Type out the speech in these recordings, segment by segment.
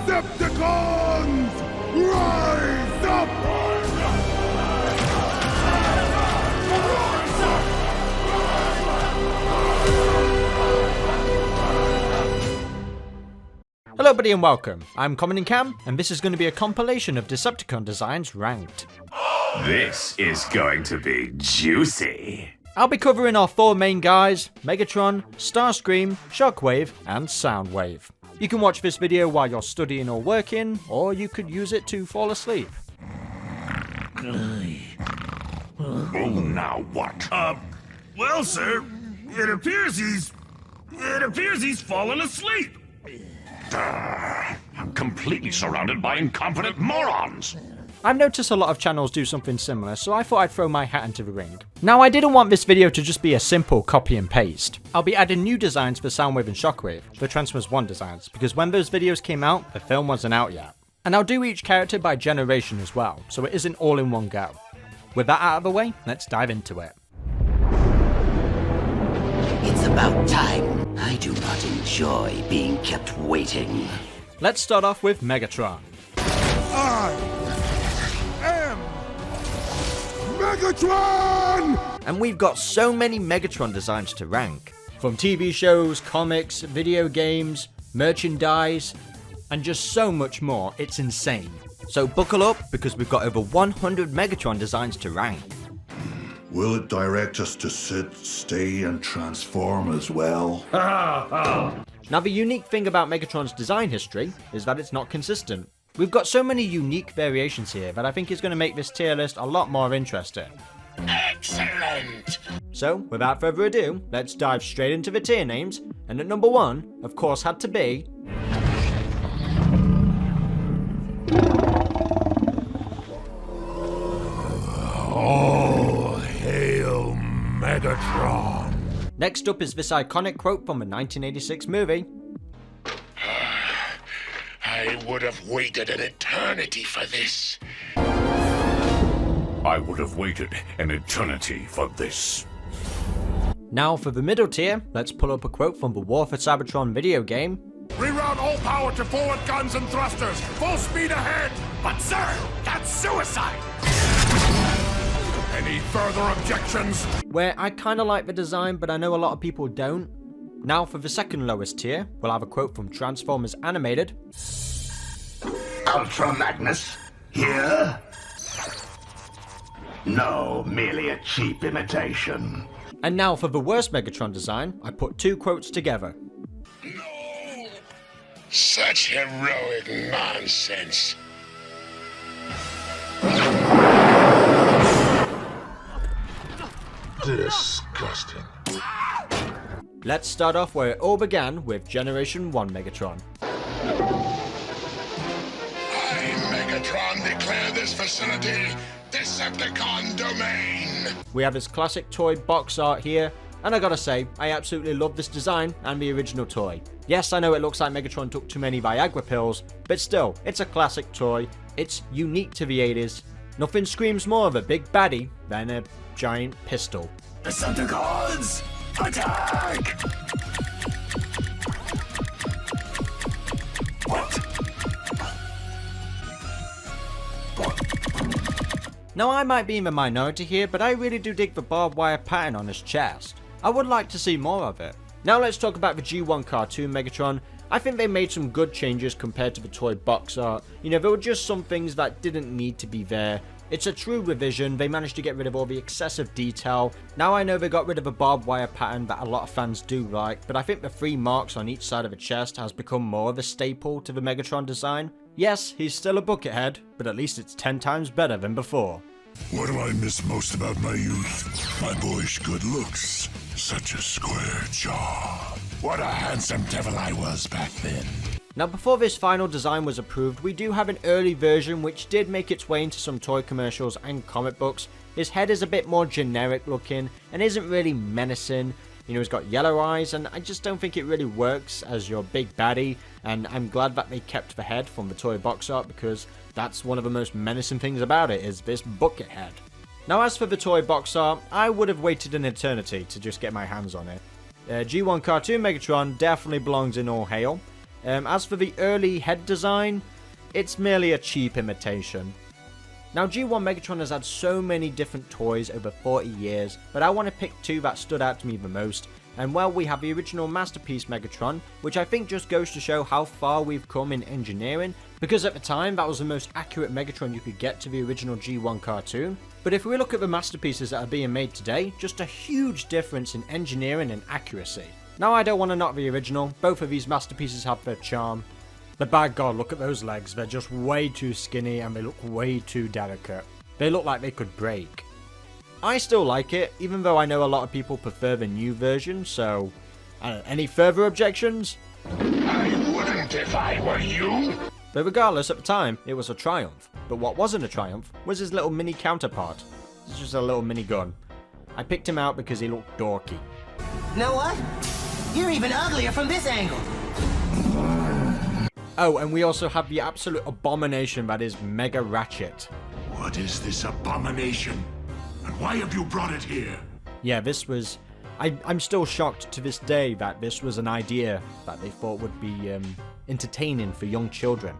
Decepticons! Rise up! Hello everybody and welcome, I'm Comodin Cam, and this is going to be a compilation of Decepticon designs ranked. This is going to be juicy. I'll be covering our four main guys, Megatron, Starscream, Shockwave and Soundwave. You can watch this video while you're studying or working, or you could use it to fall asleep. Oh, now what? Well, sir, it appears he's fallen asleep. I'm completely surrounded by incompetent morons. I've noticed a lot of channels do something similar, so I thought I'd throw my hat into the ring. Now I didn't want this video to just be a simple copy and paste. I'll be adding new designs for Soundwave and Shockwave, the Transformers 1 designs, because when those videos came out, the film wasn't out yet. And I'll do each character by generation as well, so it isn't all in one go. With that out of the way, let's dive into it. It's about time. I do not enjoy being kept waiting. Let's start off with Megatron. I am Megatron! And we've got so many Megatron designs to rank. From TV shows, comics, video games, merchandise, and just so much more, it's insane. So buckle up, because we've got over 100 Megatron designs to rank. Will it direct us to sit, stay, and transform as well? Now the unique thing about Megatron's design history is that it's not consistent. We've got so many unique variations here that I think is going to make this tier list a lot more interesting. Excellent! So, without further ado, let's dive straight into the tier names, and at number 1, of course, had to be... All hail Megatron! Next up is this iconic quote from the 1986 movie. I would have waited an eternity for this. I would have waited an eternity for this. Now for the middle tier, let's pull up a quote from the War for Cybertron video game. Reroute all power to forward guns and thrusters. Full speed ahead. But sir, that's suicide. Any further objections? Where I kinda like the design, but I know a lot of people don't. Now for the second lowest tier, we'll have a quote from Transformers Animated. Ultra Magnus, here? No, merely a cheap imitation. And now for the worst Megatron design, I put two quotes together. No! Such heroic nonsense. Disgusting. Let's start off where it all began with Generation 1 Megatron. I, Megatron, declare this facility Decepticon domain. We have this classic toy box art here, and I gotta say, I absolutely love this design and the original toy. Yes, I know it looks like Megatron took too many Viagra pills, but still, it's a classic toy, it's unique to the 80s. Nothing screams more of a big baddie than a giant pistol. Decepticons, attack! Now I might be in the minority here, but I really do dig the barbed wire pattern on his chest. I would like to see more of it. Now let's talk about the G1 cartoon Megatron. I think they made some good changes compared to the toy box art. You know, there were just some things that didn't need to be there. It's a true revision, they managed to get rid of all the excessive detail. Now I know they got rid of a barbed wire pattern that a lot of fans do like, but I think the 3 marks on each side of the chest has become more of a staple to the Megatron design. Yes, he's still a buckethead, but at least it's 10 times better than before. What do I miss most about my youth? My boyish good looks. Such a square jaw. What a handsome devil I was back then. Now before this final design was approved, we do have an early version which did make its way into some toy commercials and comic books. His head is a bit more generic looking and isn't really menacing. You know, he's got yellow eyes, and I just don't think it really works as your big baddie, and I'm glad that they kept the head from the toy box art, because that's one of the most menacing things about it, is this bucket head. Now as for the toy box art, I would have waited an eternity to just get my hands on it. G1 cartoon Megatron definitely belongs in All Hail. As for the early head design, it's merely a cheap imitation. Now G1 Megatron has had so many different toys over 40 years, but I want to pick two that stood out to me the most. And well, we have the original Masterpiece Megatron, which I think just goes to show how far we've come in engineering, because at the time that was the most accurate Megatron you could get to the original G1 cartoon. But if we look at the masterpieces that are being made today, just a huge difference in engineering and accuracy. Now I don't want to knock the original, both of these masterpieces have their charm. But by God, look at those legs, they're just way too skinny and they look way too delicate. They look like they could break. I still like it, even though I know a lot of people prefer the new version, so any further objections? I wouldn't if I were you. But regardless, at the time, it was a triumph. But what wasn't a triumph was his little mini counterpart. It's just a little minigun. I picked him out because he looked dorky. Know what? You're even uglier from this angle. Oh, and we also have the absolute abomination that is Mega Ratchet. What is this abomination? And why have you brought it here? Yeah, this was... I'm still shocked to this day that this was an idea that they thought would be entertaining for young children.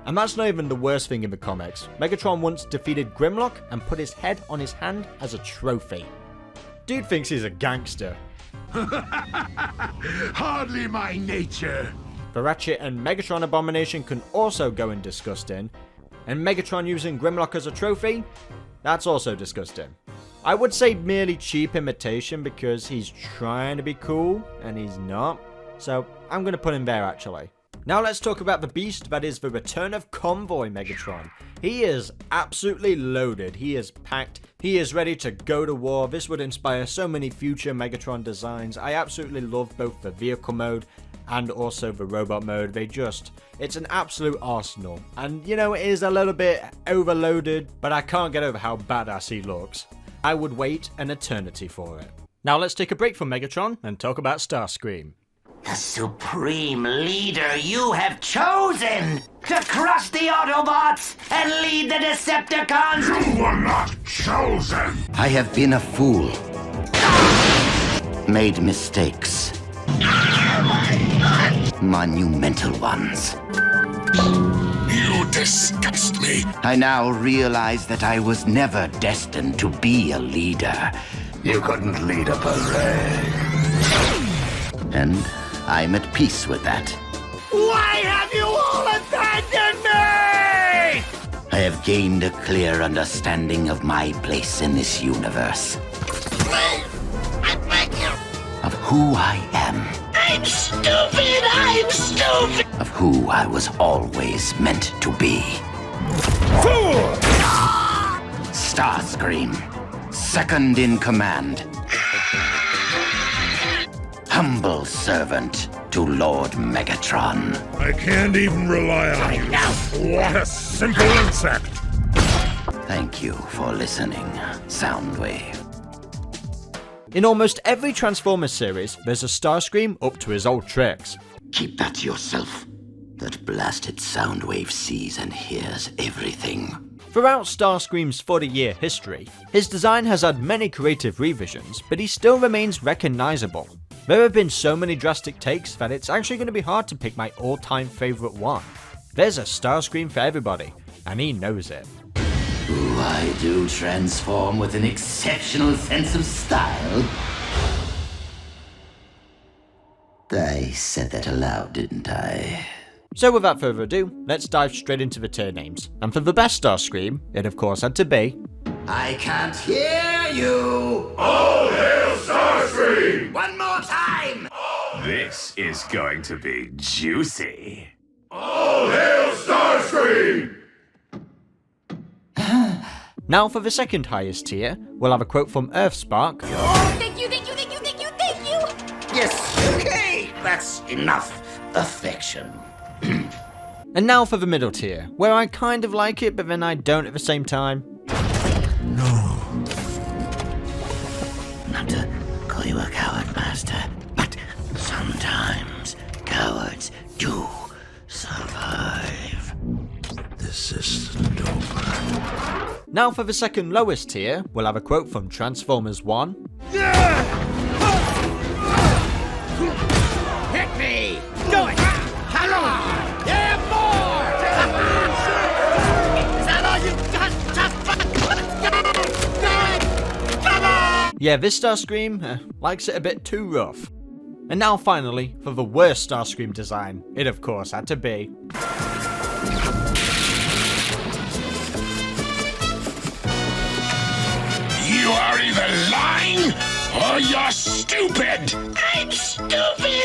And that's not even the worst thing in the comics. Megatron once defeated Grimlock and put his head on his hand as a trophy. Dude thinks he's a gangster. Hardly my nature. The Ratchet and Megatron abomination can also go in disgusting. And Megatron using Grimlock as a trophy? That's also disgusting. I would say merely cheap imitation because he's trying to be cool and he's not. So I'm going to put him there actually. Now let's talk about the beast that is the return of Convoy Megatron. He is absolutely loaded. He is packed. He is ready to go to war. This would inspire so many future Megatron designs. I absolutely love both the vehicle mode and also the robot mode. It's an absolute arsenal. And you know, it is a little bit overloaded, but I can't get over how badass he looks. I would wait an eternity for it. Now let's take a break from Megatron and talk about Starscream. The supreme leader you have chosen to crush the Autobots and lead the Decepticons. You were not chosen. I have been a fool. Made mistakes. Monumental ones. You disgust me. I now realize that I was never destined to be a leader. You couldn't lead a parade. And I'm at peace with that. Why have you all abandoned me? I have gained a clear understanding of my place in this universe. I beg you. Of who I am. I'm stupid. Of who I was always meant to be. Fool! Starscream, second in command. Humble servant to Lord Megatron. I can't even rely on you. What a simple insect! Thank you for listening, Soundwave. In almost every Transformers series, there's a Starscream up to his old tricks. Keep that to yourself. That blasted Soundwave sees and hears everything. Throughout Starscream's 40-year history, his design has had many creative revisions, but he still remains recognizable. There have been so many drastic takes that it's actually going to be hard to pick my all-time favorite one. There's a Starscream for everybody, and he knows it. Ooh, I do transform with an exceptional sense of style. I said that aloud, didn't I? So without further ado, let's dive straight into the tier names. And for the best Starscream, it of course had to be... I can't hear you! All hail Starscream! One more time! This is going to be juicy. All hail Starscream! Now for the second highest tier, we'll have a quote from Earthspark. Thank you. Yes, okay, that's enough affection. And now for the middle tier, where I kind of like it, but then I don't at the same time. Not to call you a coward, Master, but sometimes cowards do survive. This isn't over. Now for the second lowest tier, we'll have a quote from Transformers 1. Hit me! Do it! Yeah, this Starscream likes it a bit too rough. And now finally, for the worst Starscream design, it of course had to be... You are either lying or you're stupid! I'm stupid!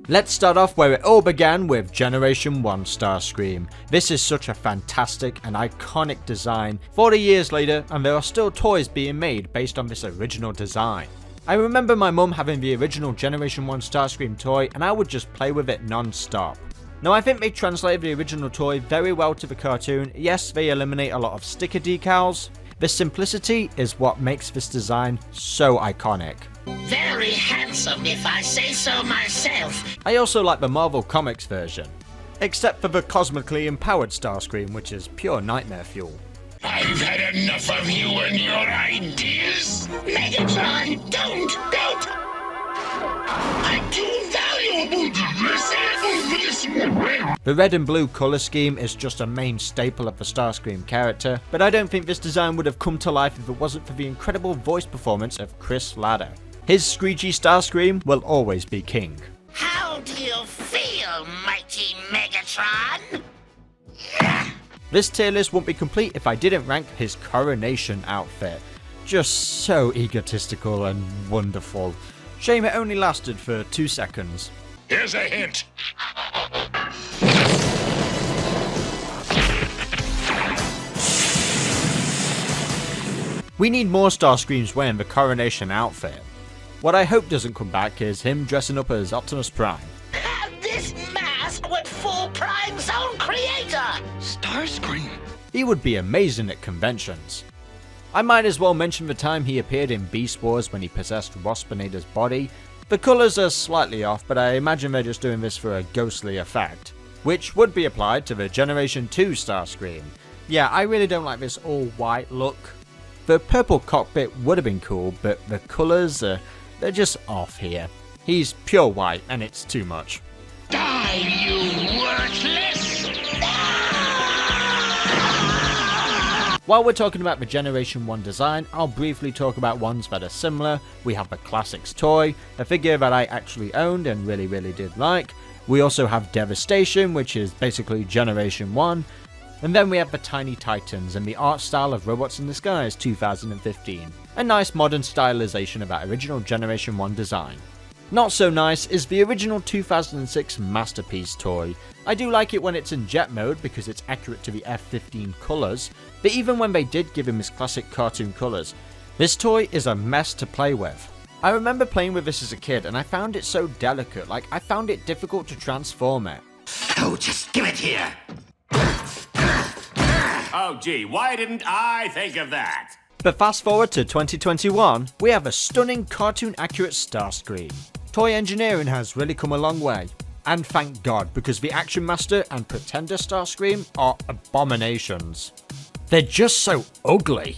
Let's start off where it all began with Generation 1 Starscream. This is such a fantastic and iconic design 40 years later, and there are still toys being made based on this original design. I remember my mum having the original Generation 1 Starscream toy, and I would just play with it non-stop. Now I think they translated the original toy very well to the cartoon. Yes, they eliminate a lot of sticker decals. The simplicity is what makes this design so iconic. Very handsome, if I say so myself. I also like the Marvel Comics version, except for the cosmically empowered Starscream, which is pure nightmare fuel. I've had enough of you and your ideas! Megatron, don't! I'm too valuable to resemble this one! The red and blue colour scheme is just a main staple of the Starscream character, but I don't think this design would have come to life if it wasn't for the incredible voice performance of Chris Latta. His screechy Starscream will always be king. How do you feel, mighty Megatron? This tier list wouldn't be complete if I didn't rank his coronation outfit. Just so egotistical and wonderful. Shame it only lasted for 2 seconds. Here's a hint. We need more Starscreams wearing the coronation outfit. What I hope doesn't come back is him dressing up as Optimus Prime. This mask would fool Prime's own creator! Starscream. He would be amazing at conventions. I might as well mention the time he appeared in Beast Wars when he possessed Waspinator's body. The colours are slightly off, but I imagine they're just doing this for a ghostly effect, which would be applied to the Generation 2 Starscream. Yeah, I really don't like this all white look. The purple cockpit would have been cool, but the colours, they're just off here. He's pure white and it's too much. Die, you worthless! While we're talking about the Generation 1 design, I'll briefly talk about ones that are similar. We have the Classics toy, a figure that I actually owned and really did like. We also have Devastation, which is basically Generation 1. And then we have the Tiny Titans and the art style of Robots in Disguise 2015. A nice modern stylization of that original Generation 1 design. Not so nice is the original 2006 Masterpiece toy. I do like it when it's in jet mode because it's accurate to the F-15 colours, but even when they did give him his classic cartoon colours, this toy is a mess to play with. I remember playing with this as a kid and I found it so delicate, like I found it difficult to transform it. Oh, just give it here! Oh gee, why didn't I think of that? But fast forward to 2021, we have a stunning cartoon accurate Starscream. Toy engineering has really come a long way. And thank God, because the Action Master and Pretender Starscream are abominations. They're just so ugly.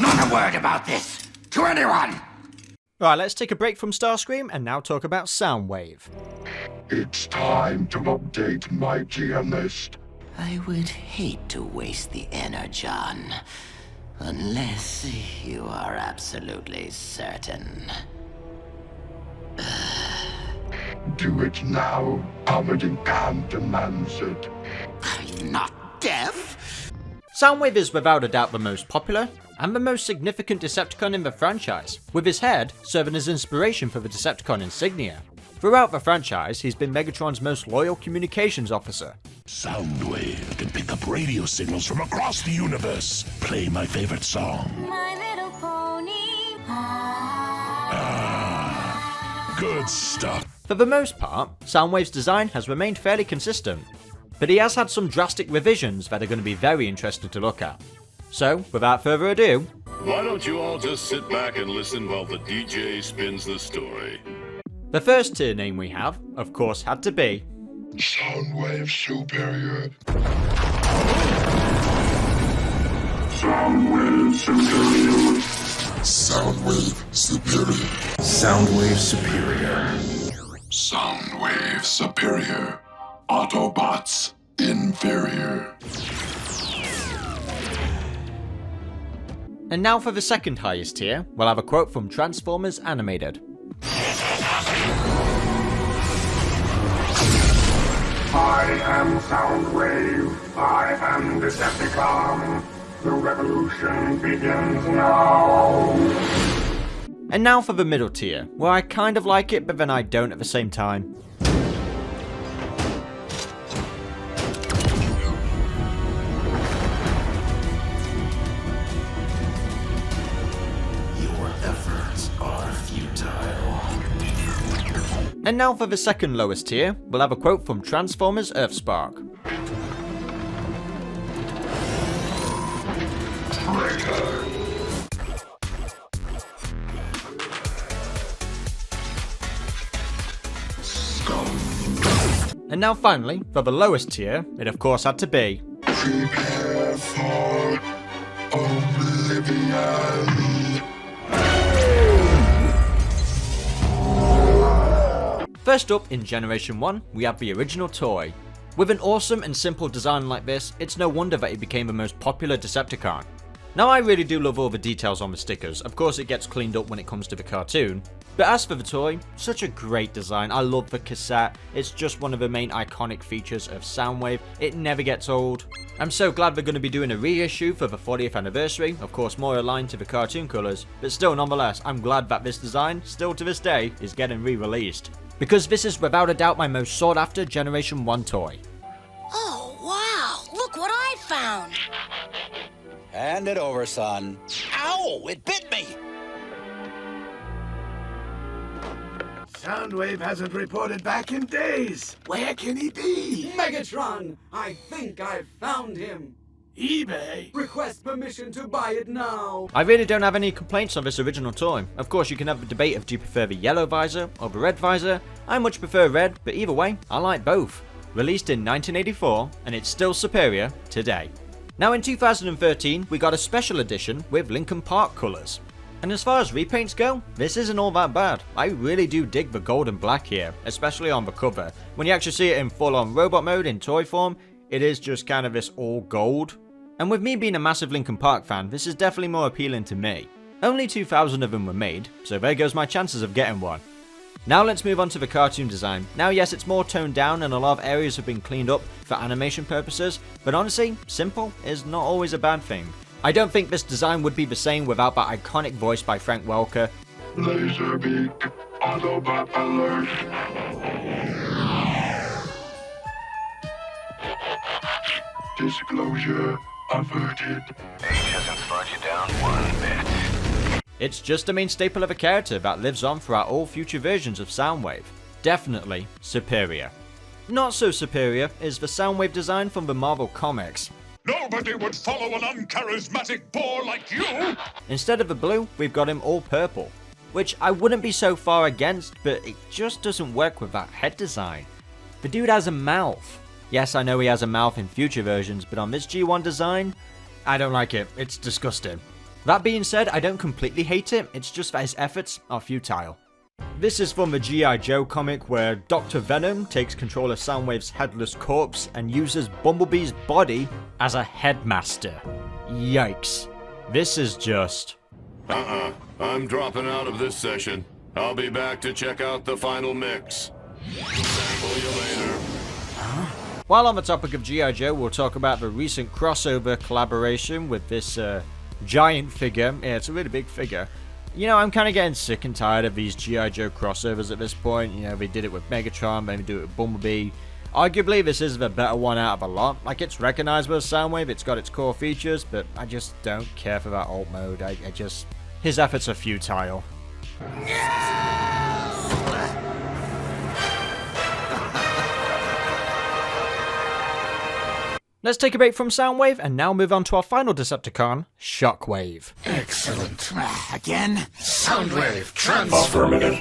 Not a word about this to anyone! Right, let's take a break from Starscream and now talk about Soundwave. It's time to update my tier list. I would hate to waste the energon, unless you are absolutely certain. Do it now. Comodin Cam demands it. I'm not deaf. Soundwave is without a doubt the most popular and the most significant Decepticon in the franchise, with his head serving as inspiration for the Decepticon insignia. Throughout the franchise, he's been Megatron's most loyal communications officer. Soundwave can pick up radio signals from across the universe. Play my favorite song. My Little Pony. Good stuff. For the most part, Soundwave's design has remained fairly consistent, but he has had some drastic revisions that are going to be very interesting to look at. So, without further ado, Why don't you all just sit back and listen while the DJ spins the story? the first tier name we have, of course, had to be Soundwave Superior. Soundwave Superior. Soundwave Superior. Soundwave Superior. Autobots Inferior. And now for the second highest tier, we'll have a quote from Transformers Animated. I am Soundwave. I am Decepticon. The revolution begins now. And now for the middle tier, where I kind of like it, but then I don't at the same time. Your efforts are futile. And now for the second lowest tier, we'll have a quote from Transformers Earthspark. And now finally, for the lowest tier, it of course had to be... Prepare for oblivion. First up, in Generation 1, we have the original toy. With an awesome and simple design like this, it's no wonder that it became the most popular Decepticon. Now I really do love all the details on the stickers, of course it gets cleaned up when it comes to the cartoon, but as for the toy, such a great design. I love the cassette, it's just one of the main iconic features of Soundwave, it never gets old. I'm so glad they're going to be doing a reissue for the 40th anniversary, of course more aligned to the cartoon colours, but still nonetheless I'm glad that this design, still to this day, is getting re-released. Because this is without a doubt my most sought after Generation 1 toy. Oh, wow! Look what I found! Hand it over, son. Ow! It bit me! Soundwave hasn't reported back in days. Where can he be? Megatron! I think I've found him. eBay? Request permission to buy it now. I really don't have any complaints on this original toy. Of course you can have the debate of do you prefer the yellow visor or the red visor. I much prefer red, but either way, I like both. Released in 1984, and it's still superior today. Now in 2013, we got a special edition with Linkin Park colours. And as far as repaints go, this isn't all that bad. I really do dig the gold and black here, especially on the cover. When you actually see it in full-on robot mode in toy form, it is just kind of this all gold. And with me being a massive Linkin Park fan, this is definitely more appealing to me. Only 2,000 of them were made, so there goes my chances of getting one. Now let's move on to the cartoon design. Now yes, it's more toned down and a lot of areas have been cleaned up for animation purposes, but honestly, simple is not always a bad thing. I don't think this design would be the same without that iconic voice by Frank Welker. Laserbeak, Autobot alert. Disclosure averted. Age hasn't slowed you down one bit. It's just a main staple of a character that lives on throughout all future versions of Soundwave. Definitely superior. Not so superior is the Soundwave design from the Marvel Comics. Nobody would follow an uncharismatic bore like you! Instead of the blue, we've got him all purple. Which I wouldn't be so far against, but it just doesn't work with that head design. The dude has a mouth. Yes, I know he has a mouth in future versions, but on this G1 design, I don't like it. It's disgusting. That being said, I don't completely hate it, it's just that his efforts are futile. This is from the G.I. Joe comic where Dr. Venom takes control of Soundwave's headless corpse and uses Bumblebee's body as a headmaster. Yikes. This is just... I'm dropping out of this session. I'll be back to check out the final mix. Sample you later. While on the topic of G.I. Joe, we'll talk about the recent crossover collaboration with this giant figure. Yeah, it's a really big figure. You know, I'm kind of getting sick and tired of these G.I. Joe crossovers at this point. You know, they did it with Megatron, then they do it with Bumblebee. Arguably, this is the better one out of a lot. Like, it's recognizable as Soundwave, it's got its core features, but I just don't care for that alt mode. I just... His efforts are futile. Let's take a break from Soundwave and now move on to our final Decepticon, Shockwave. Excellent. Again? Soundwave, affirmative.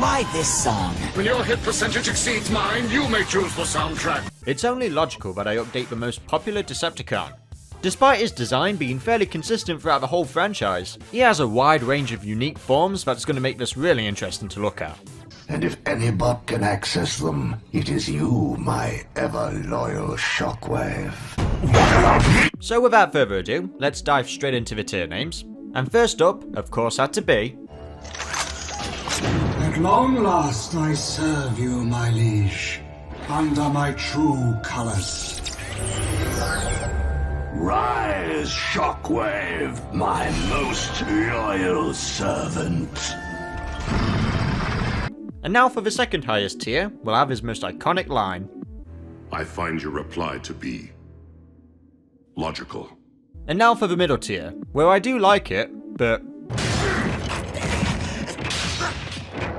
Why this song? When your hit percentage exceeds mine, you may choose the soundtrack. It's only logical that I update the most popular Decepticon. Despite his design being fairly consistent throughout the whole franchise, he has a wide range of unique forms that's going to make this really interesting to look at. and if any bot can access them, it is you, my ever-loyal Shockwave. So without further ado, let's dive straight into the tier names. And first up, of course, had to be... At long last I serve you, my liege, under my true colors. Rise, Shockwave, my most loyal servant. And now for the second highest tier, we'll have his most iconic line. I find your reply to be logical. And now for the middle tier, where I do like it, but...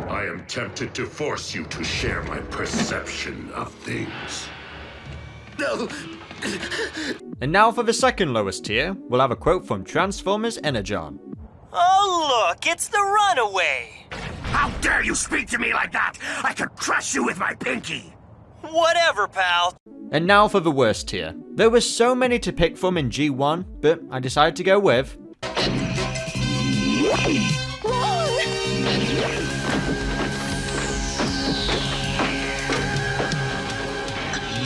I am tempted to force you to share my perception of things. No. And now for the second lowest tier, we'll have a quote from Transformers Energon. Oh look, it's the Runaway! How dare you speak to me like that? I could crush you with my pinky! Whatever, pal. And now for the worst tier. There were so many to pick from in G1, but I decided to go with...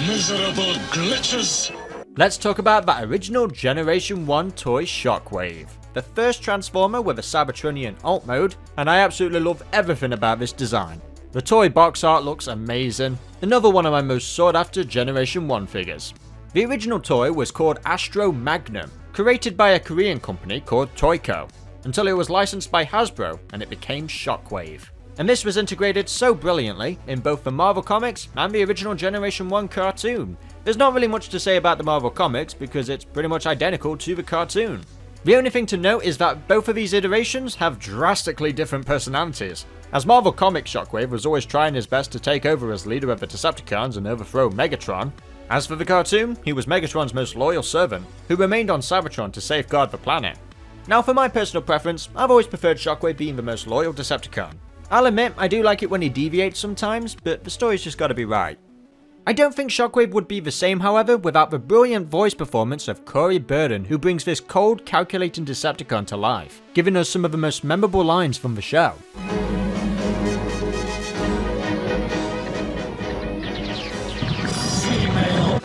Miserable glitches! Let's talk about that original Generation 1 toy Shockwave. The first Transformer with a Cybertronian alt mode, and I absolutely love everything about this design. The toy box art looks amazing, another one of my most sought after Generation 1 figures. The original toy was called Astro Magnum, created by a Korean company called Toyco, until it was licensed by Hasbro and it became Shockwave. And this was integrated so brilliantly in both the Marvel Comics and the original Generation 1 cartoon. There's not really much to say about the Marvel Comics because it's pretty much identical to the cartoon. The only thing to note is that both of these iterations have drastically different personalities, as Marvel Comics Shockwave was always trying his best to take over as leader of the Decepticons and overthrow Megatron. As for the cartoon, he was Megatron's most loyal servant, who remained on Cybertron to safeguard the planet. Now for my personal preference, I've always preferred Shockwave being the most loyal Decepticon. I'll admit, I do like it when he deviates sometimes, but the story's just gotta be right. I don't think Shockwave would be the same, however, without the brilliant voice performance of Corey Burden, who brings this cold, calculating Decepticon to life, giving us some of the most memorable lines from the show. Female.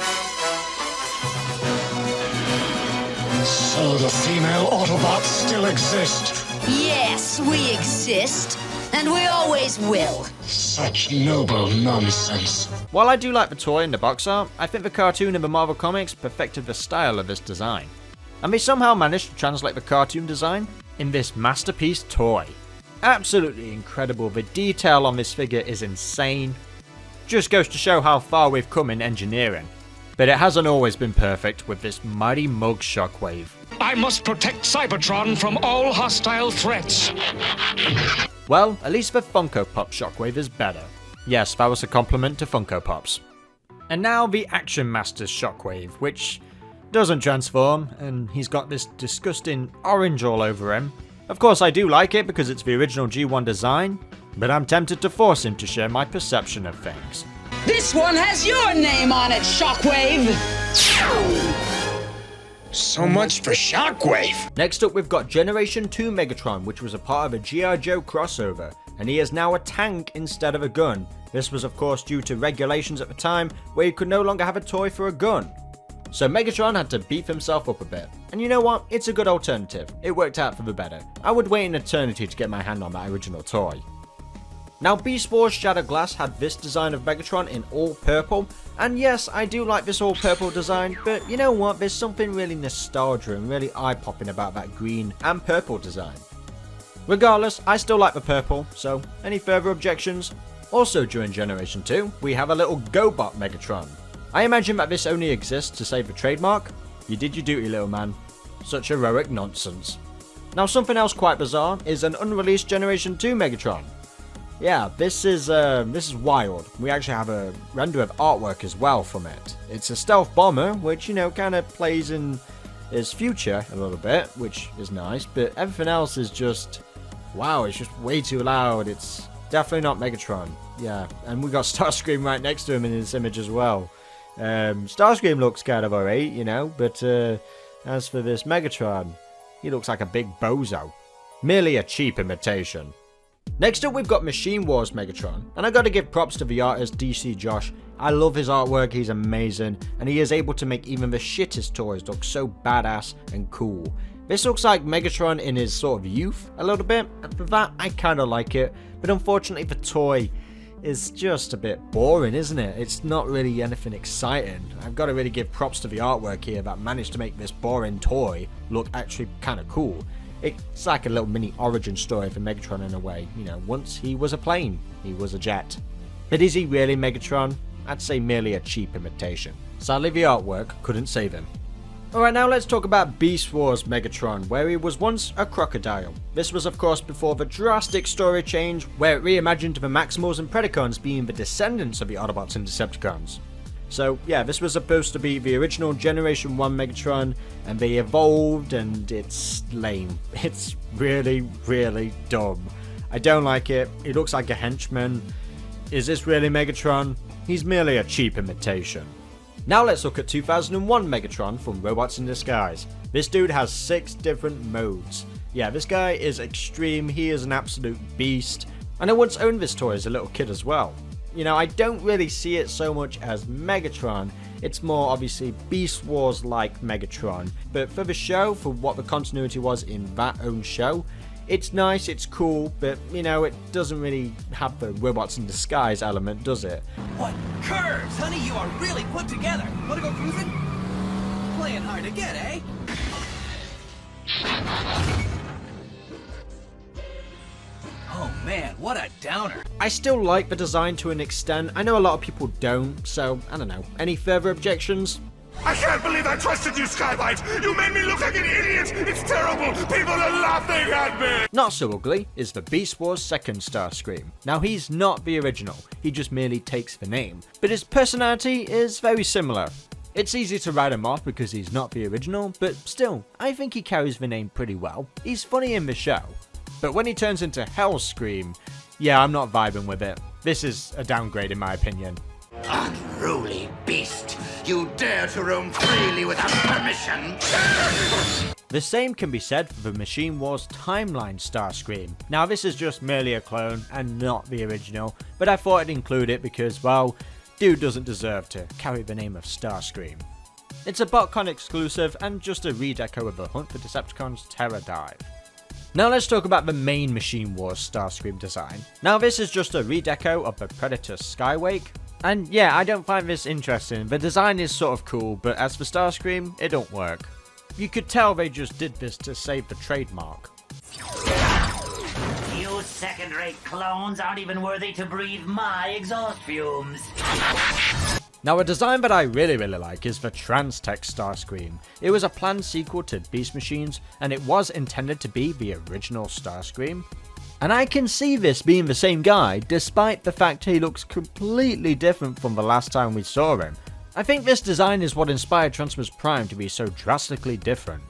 So the female Autobots still exist? Yes, we exist. And we always will. Such noble nonsense. While I do like the toy and the box art, I think the cartoon in the Marvel Comics perfected the style of this design. And they somehow managed to translate the cartoon design in this masterpiece toy. Absolutely incredible, the detail on this figure is insane. Just goes to show how far we've come in engineering. But it hasn't always been perfect with this mighty mug Shockwave. I must protect Cybertron from all hostile threats. Well, at least the Funko Pop Shockwave is better. Yes, that was a compliment to Funko Pops. And now the Action Masters Shockwave, which doesn't transform, and he's got this disgusting orange all over him. Of course I do like it because it's the original G1 design, but I'm tempted to force him to share my perception of things. This one has your name on it, Shockwave! So much for Shockwave! Next up we've got Generation 2 Megatron, which was a part of a G.I. Joe crossover, and he is now a tank instead of a gun. This was of course due to regulations at the time where you could no longer have a toy for a gun. So Megatron had to beef himself up a bit. And you know what? It's a good alternative. It worked out for the better. I would wait an eternity to get my hand on that original toy. Now Beast Wars Shattered Glass had this design of Megatron in all purple, and yes, I do like this all purple design, but you know what, there's something really nostalgia and really eye-popping about that green and purple design. Regardless, I still like the purple, so any further objections? Also during Generation 2, we have a little GoBot Megatron. I imagine that this only exists to save the trademark. You did your duty, little man. Such heroic nonsense. Now something else quite bizarre is an unreleased Generation 2 Megatron. Yeah, this is wild. We actually have a render of artwork as well from it. It's a stealth bomber, which, you know, kind of plays in his future a little bit, which is nice, but everything else is just, wow, it's just way too loud. It's definitely not Megatron. Yeah, and we got Starscream right next to him in this image as well. Starscream looks kind of alright, you know, but as for this Megatron, he looks like a big bozo. Merely a cheap imitation. Next up, we've got Machine Wars Megatron, and I gotta give props to the artist DC Josh. I love his artwork, he's amazing, and he is able to make even the shittest toys look so badass and cool. This looks like Megatron in his sort of youth a little bit, and for that I kinda like it, but unfortunately the toy is just a bit boring, isn't it? It's not really anything exciting. I've got to really give props to the artwork here that managed to make this boring toy look actually kind of cool. It's like a little mini origin story for Megatron in a way. You know, once he was a plane, he was a jet. But is he really Megatron? I'd say merely a cheap imitation. Sadly, the artwork couldn't save him. Alright, now let's talk about Beast Wars Megatron, where he was once a crocodile. This was of course before the drastic story change, where it reimagined the Maximals and Predacons being the descendants of the Autobots and Decepticons. So yeah, this was supposed to be the original Generation 1 Megatron, and they evolved, and it's lame. It's really, really dumb. I don't like it. He looks like a henchman. Is this really Megatron? He's merely a cheap imitation. Now let's look at 2001 Megatron from Robots in Disguise. This dude has 6 different modes. Yeah, this guy is extreme, he is an absolute beast. And I once owned this toy as a little kid as well. You know, I don't really see it so much as Megatron, it's more obviously Beast Wars like Megatron. But for the show, for what the continuity was in that own show, it's nice, it's cool, but you know, it doesn't really have the Robots in Disguise element, does it? What curves, honey, you are really put together. Wanna go cruising? Playing hard to get, eh? Oh man, what a downer. I still like the design to an extent. I know a lot of people don't, so I don't know. Any further objections? I can't believe I trusted you, Skywhite! You made me look like an idiot! It's terrible! People are laughing at me! Not so ugly is the Beast Wars second Starscream. Now he's not the original, he just merely takes the name, but his personality is very similar. It's easy to write him off because he's not the original, but still, I think he carries the name pretty well. He's funny in the show. But when he turns into Hellscream, yeah, I'm not vibing with it. This is a downgrade in my opinion. Unruly beast! You dare to roam freely without permission! The same can be said for the Machine Wars Timeline Starscream. Now this is just merely a clone and not the original, but I thought I'd include it because, well, dude doesn't deserve to carry the name of Starscream. It's a BotCon exclusive and just a redeco of the Hunt for Decepticons Terror Dive. Now let's talk about the main Machine Wars Starscream design. Now this is just a redeco of the Predator Skywake. And yeah, I don't find this interesting. The design is sort of cool, but as for Starscream, it don't work. You could tell they just did this to save the trademark. You second-rate clones aren't even worthy to breathe my exhaust fumes. Now a design that I really like is the Trans-Tech Starscream. It was a planned sequel to Beast Machines, and it was intended to be the original Starscream. And I can see this being the same guy, despite the fact he looks completely different from the last time we saw him. I think this design is what inspired Transformers Prime to be so drastically different.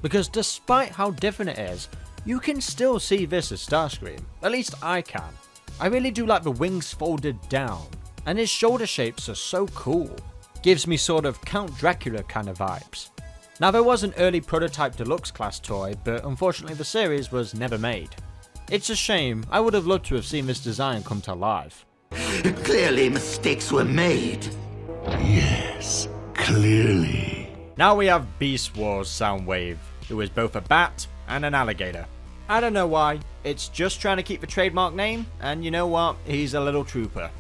Because despite how different it is, you can still see this as Starscream. At least I can. I really do like the wings folded down, and his shoulder shapes are so cool. Gives me sort of Count Dracula kind of vibes. Now there was an early prototype deluxe class toy, but unfortunately the series was never made. It's a shame, I would have loved to have seen this design come to life. Clearly mistakes were made. Yes, clearly. Now we have Beast Wars Soundwave, who is both a bat and an alligator. I don't know why, it's just trying to keep the trademark name, and you know what, he's a little trooper.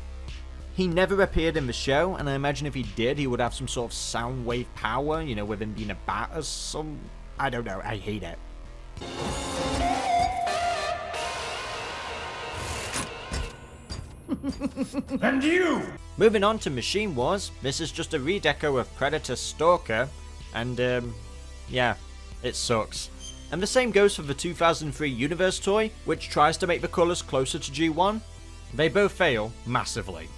He never appeared in the show, and I imagine if he did, he would have some sort of Soundwave power, you know, with him being a bat or some... I don't know, I hate it. And you! Moving on to Machine Wars, this is just a redeco of Predator Stalker, and yeah, it sucks. And the same goes for the 2003 Universe toy, which tries to make the colours closer to G1. They both fail massively.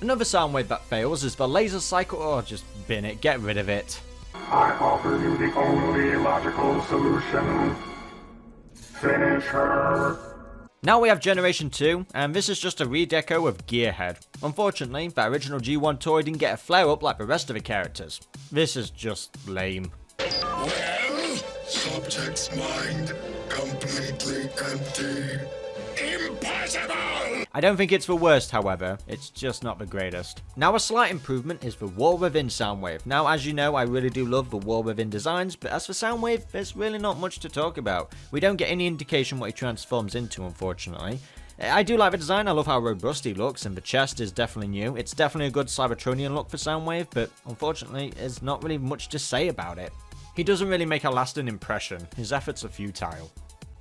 Another Soundwave that fails is the Laser Cycle. Oh, just bin it, get rid of it. I offer you the only logical solution. Finish her. Now we have Generation 2, and this is just a redeco of Gearhead. Unfortunately, that original G1 toy didn't get a flare up like the rest of the characters. This is just lame. Well, subject's mind completely empty. Impossible! I don't think it's the worst, however, it's just not the greatest. Now a slight improvement is the War Within Soundwave. Now as you know, I really do love the War Within designs, but as for Soundwave, there's really not much to talk about. We don't get any indication what he transforms into, unfortunately. I do like the design, I love how robust he looks, and the chest is definitely new. It's definitely a good Cybertronian look for Soundwave, but unfortunately, there's not really much to say about it. He doesn't really make a lasting impression, his efforts are futile.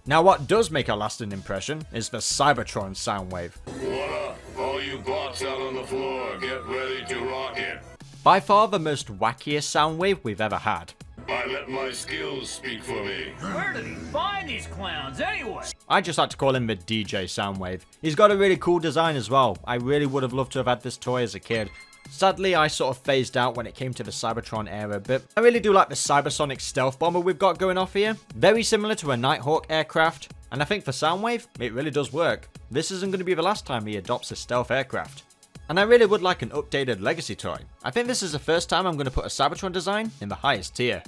Now what does make a lasting impression is the Cybertron Soundwave. What up? All you bots out on the floor, get ready to rock it. By far the most wackiest Soundwave we've ever had. I let my skills speak for me. Where did he find these clowns anyway? I just like to call him the DJ Soundwave. He's got a really cool design as well. I really would have loved to have had this toy as a kid. Sadly, I sort of phased out when it came to the Cybertron era, but I really do like the Cybersonic stealth bomber we've got going off here. Very similar to a Nighthawk aircraft, and I think for Soundwave, it really does work. This isn't going to be the last time he adopts a stealth aircraft. And I really would like an updated Legacy toy. I think this is the first time I'm going to put a Cybertron design in the highest tier.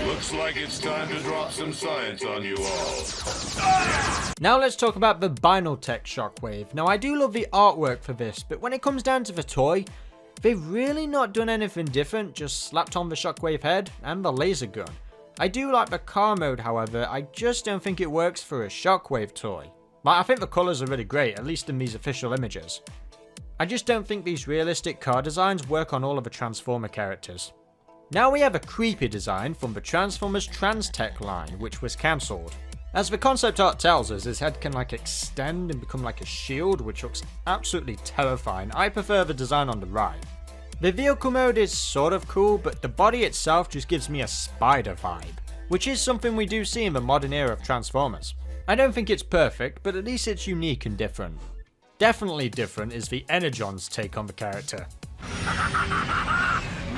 Looks like it's time to drop some science on you all. Now let's talk about the Binaltech Shockwave. Now I do love the artwork for this, but when it comes down to the toy, they've really not done anything different, just slapped on the Shockwave head and the laser gun. I do like the car mode, however, I just don't think it works for a Shockwave toy. Like, I think the colours are really great, at least in these official images. I just don't think these realistic car designs work on all of the Transformer characters. Now we have a creepy design from the Transformers Transtech line, which was cancelled. As the concept art tells us, his head can like extend and become like a shield, which looks absolutely terrifying. I prefer the design on the right. The vehicle mode is sort of cool, but the body itself just gives me a spider vibe, which is something we do see in the modern era of Transformers. I don't think it's perfect, but at least it's unique and different. Definitely different is the Energon's take on the character.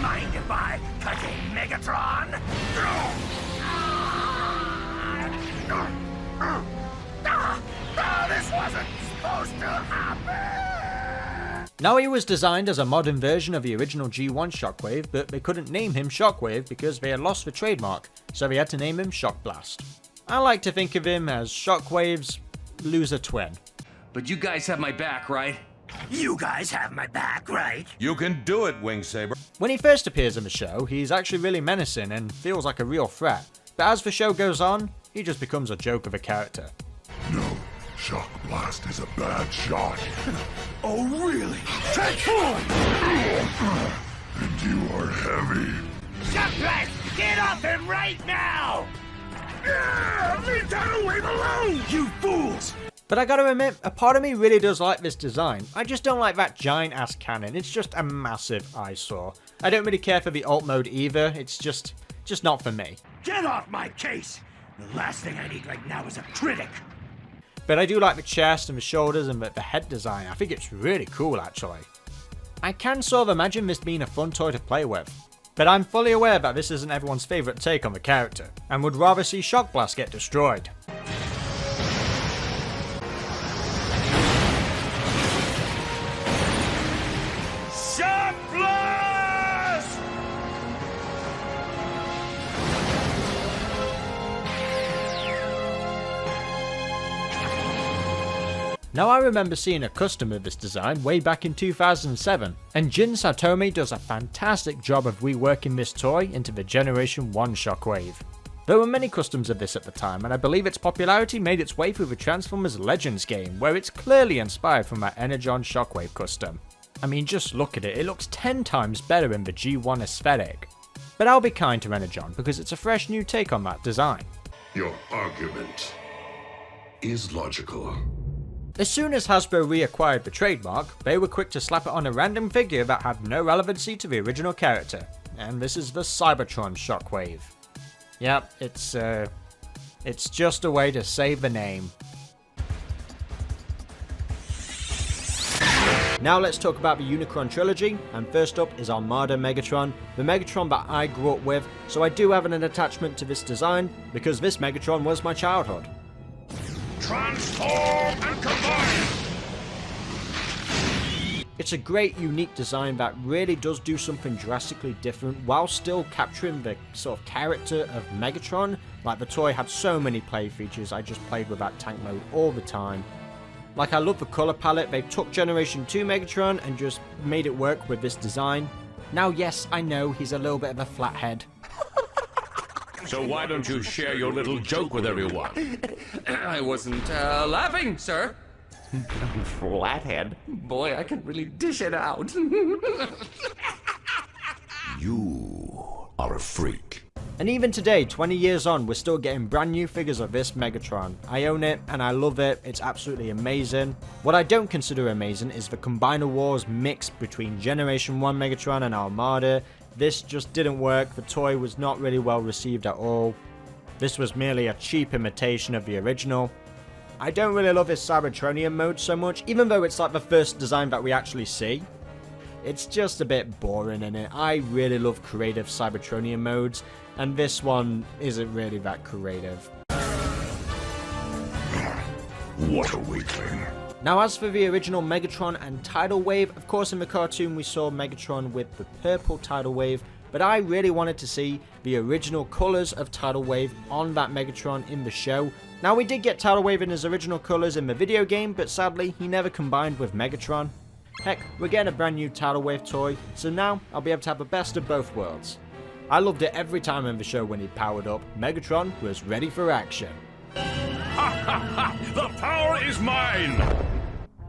Mind if I cut a Megatron? This wasn't supposed to happen! Now he was designed as a modern version of the original G1 Shockwave, but they couldn't name him Shockwave because they had lost the trademark, so they had to name him Shock Blast. I like to think of him as Shockwave's loser twin. But you guys have my back, right? You guys have my back, right? You can do it, Wing Saber. When he first appears in the show, he's actually really menacing and feels like a real threat, but as the show goes on, he just becomes a joke of a character. No, Shock Blast is a bad shot. Oh, really? Transform! And you are heavy. Shock Blast, get off him right now! Leave that wave alone, you fools! But I gotta admit, a part of me really does like this design. I just don't like that giant ass cannon, it's just a massive eyesore. I don't really care for the alt mode either, it's just not for me. Get off my case! The last thing I need right now is a critic! But I do like the chest and the shoulders and the head design, I think it's really cool actually. I can sort of imagine this being a fun toy to play with. But I'm fully aware that this isn't everyone's favourite take on the character, and would rather see Shock Blast get destroyed. Shock Blast! Now I remember seeing a custom of this design way back in 2007, and Jin Satomi does a fantastic job of reworking this toy into the Generation 1 Shockwave. There were many customs of this at the time, and I believe its popularity made its way through the Transformers Legends game, where it's clearly inspired from that Energon Shockwave custom. I mean, just look at it, it looks 10 times better in the G1 aesthetic. But I'll be kind to Energon, because it's a fresh new take on that design. Your argument is logical. As soon as Hasbro reacquired the trademark, they were quick to slap it on a random figure that had no relevancy to the original character, and this is the Cybertron Shockwave. Yep, it's just a way to save the name. Now let's talk about the Unicron trilogy, and first up is Armada Megatron, the Megatron that I grew up with, so I do have an attachment to this design, because this Megatron was my childhood. Transform and combine! It's a great, unique design that really does do something drastically different while still capturing the sort of character of Megatron. Like, the toy had so many play features, I just played with that tank mode all the time. Like, I love the color palette. They took Generation 2 Megatron and just made it work with this design. Now, yes, I know he's a little bit of a flathead. So why don't you share your little joke with everyone? I wasn't laughing, sir. Flathead? Boy, I can really dish it out. You are a freak. And even today, 20 years on, we're still getting brand new figures of this Megatron. I own it and I love it. It's absolutely amazing. What I don't consider amazing is the Combiner Wars mix between Generation 1 Megatron and Armada. This just didn't work. The toy was not really well received at all. This was merely a cheap imitation of the original. I don't really love his Cybertronian mode so much, even though it's like the first design that we actually see. It's just a bit boring in it. I really love creative Cybertronian modes, and this one isn't really that creative. What a weakling. Now, as for the original Megatron and Tidal Wave, of course in the cartoon we saw Megatron with the purple Tidal Wave, but I really wanted to see the original colours of Tidal Wave on that Megatron in the show. Now, we did get Tidal Wave in his original colours in the video game, but sadly he never combined with Megatron. Heck, we're getting a brand new Tidal Wave toy, so now I'll be able to have the best of both worlds. I loved it every time in the show when he powered up. Megatron was ready for action. The power is mine!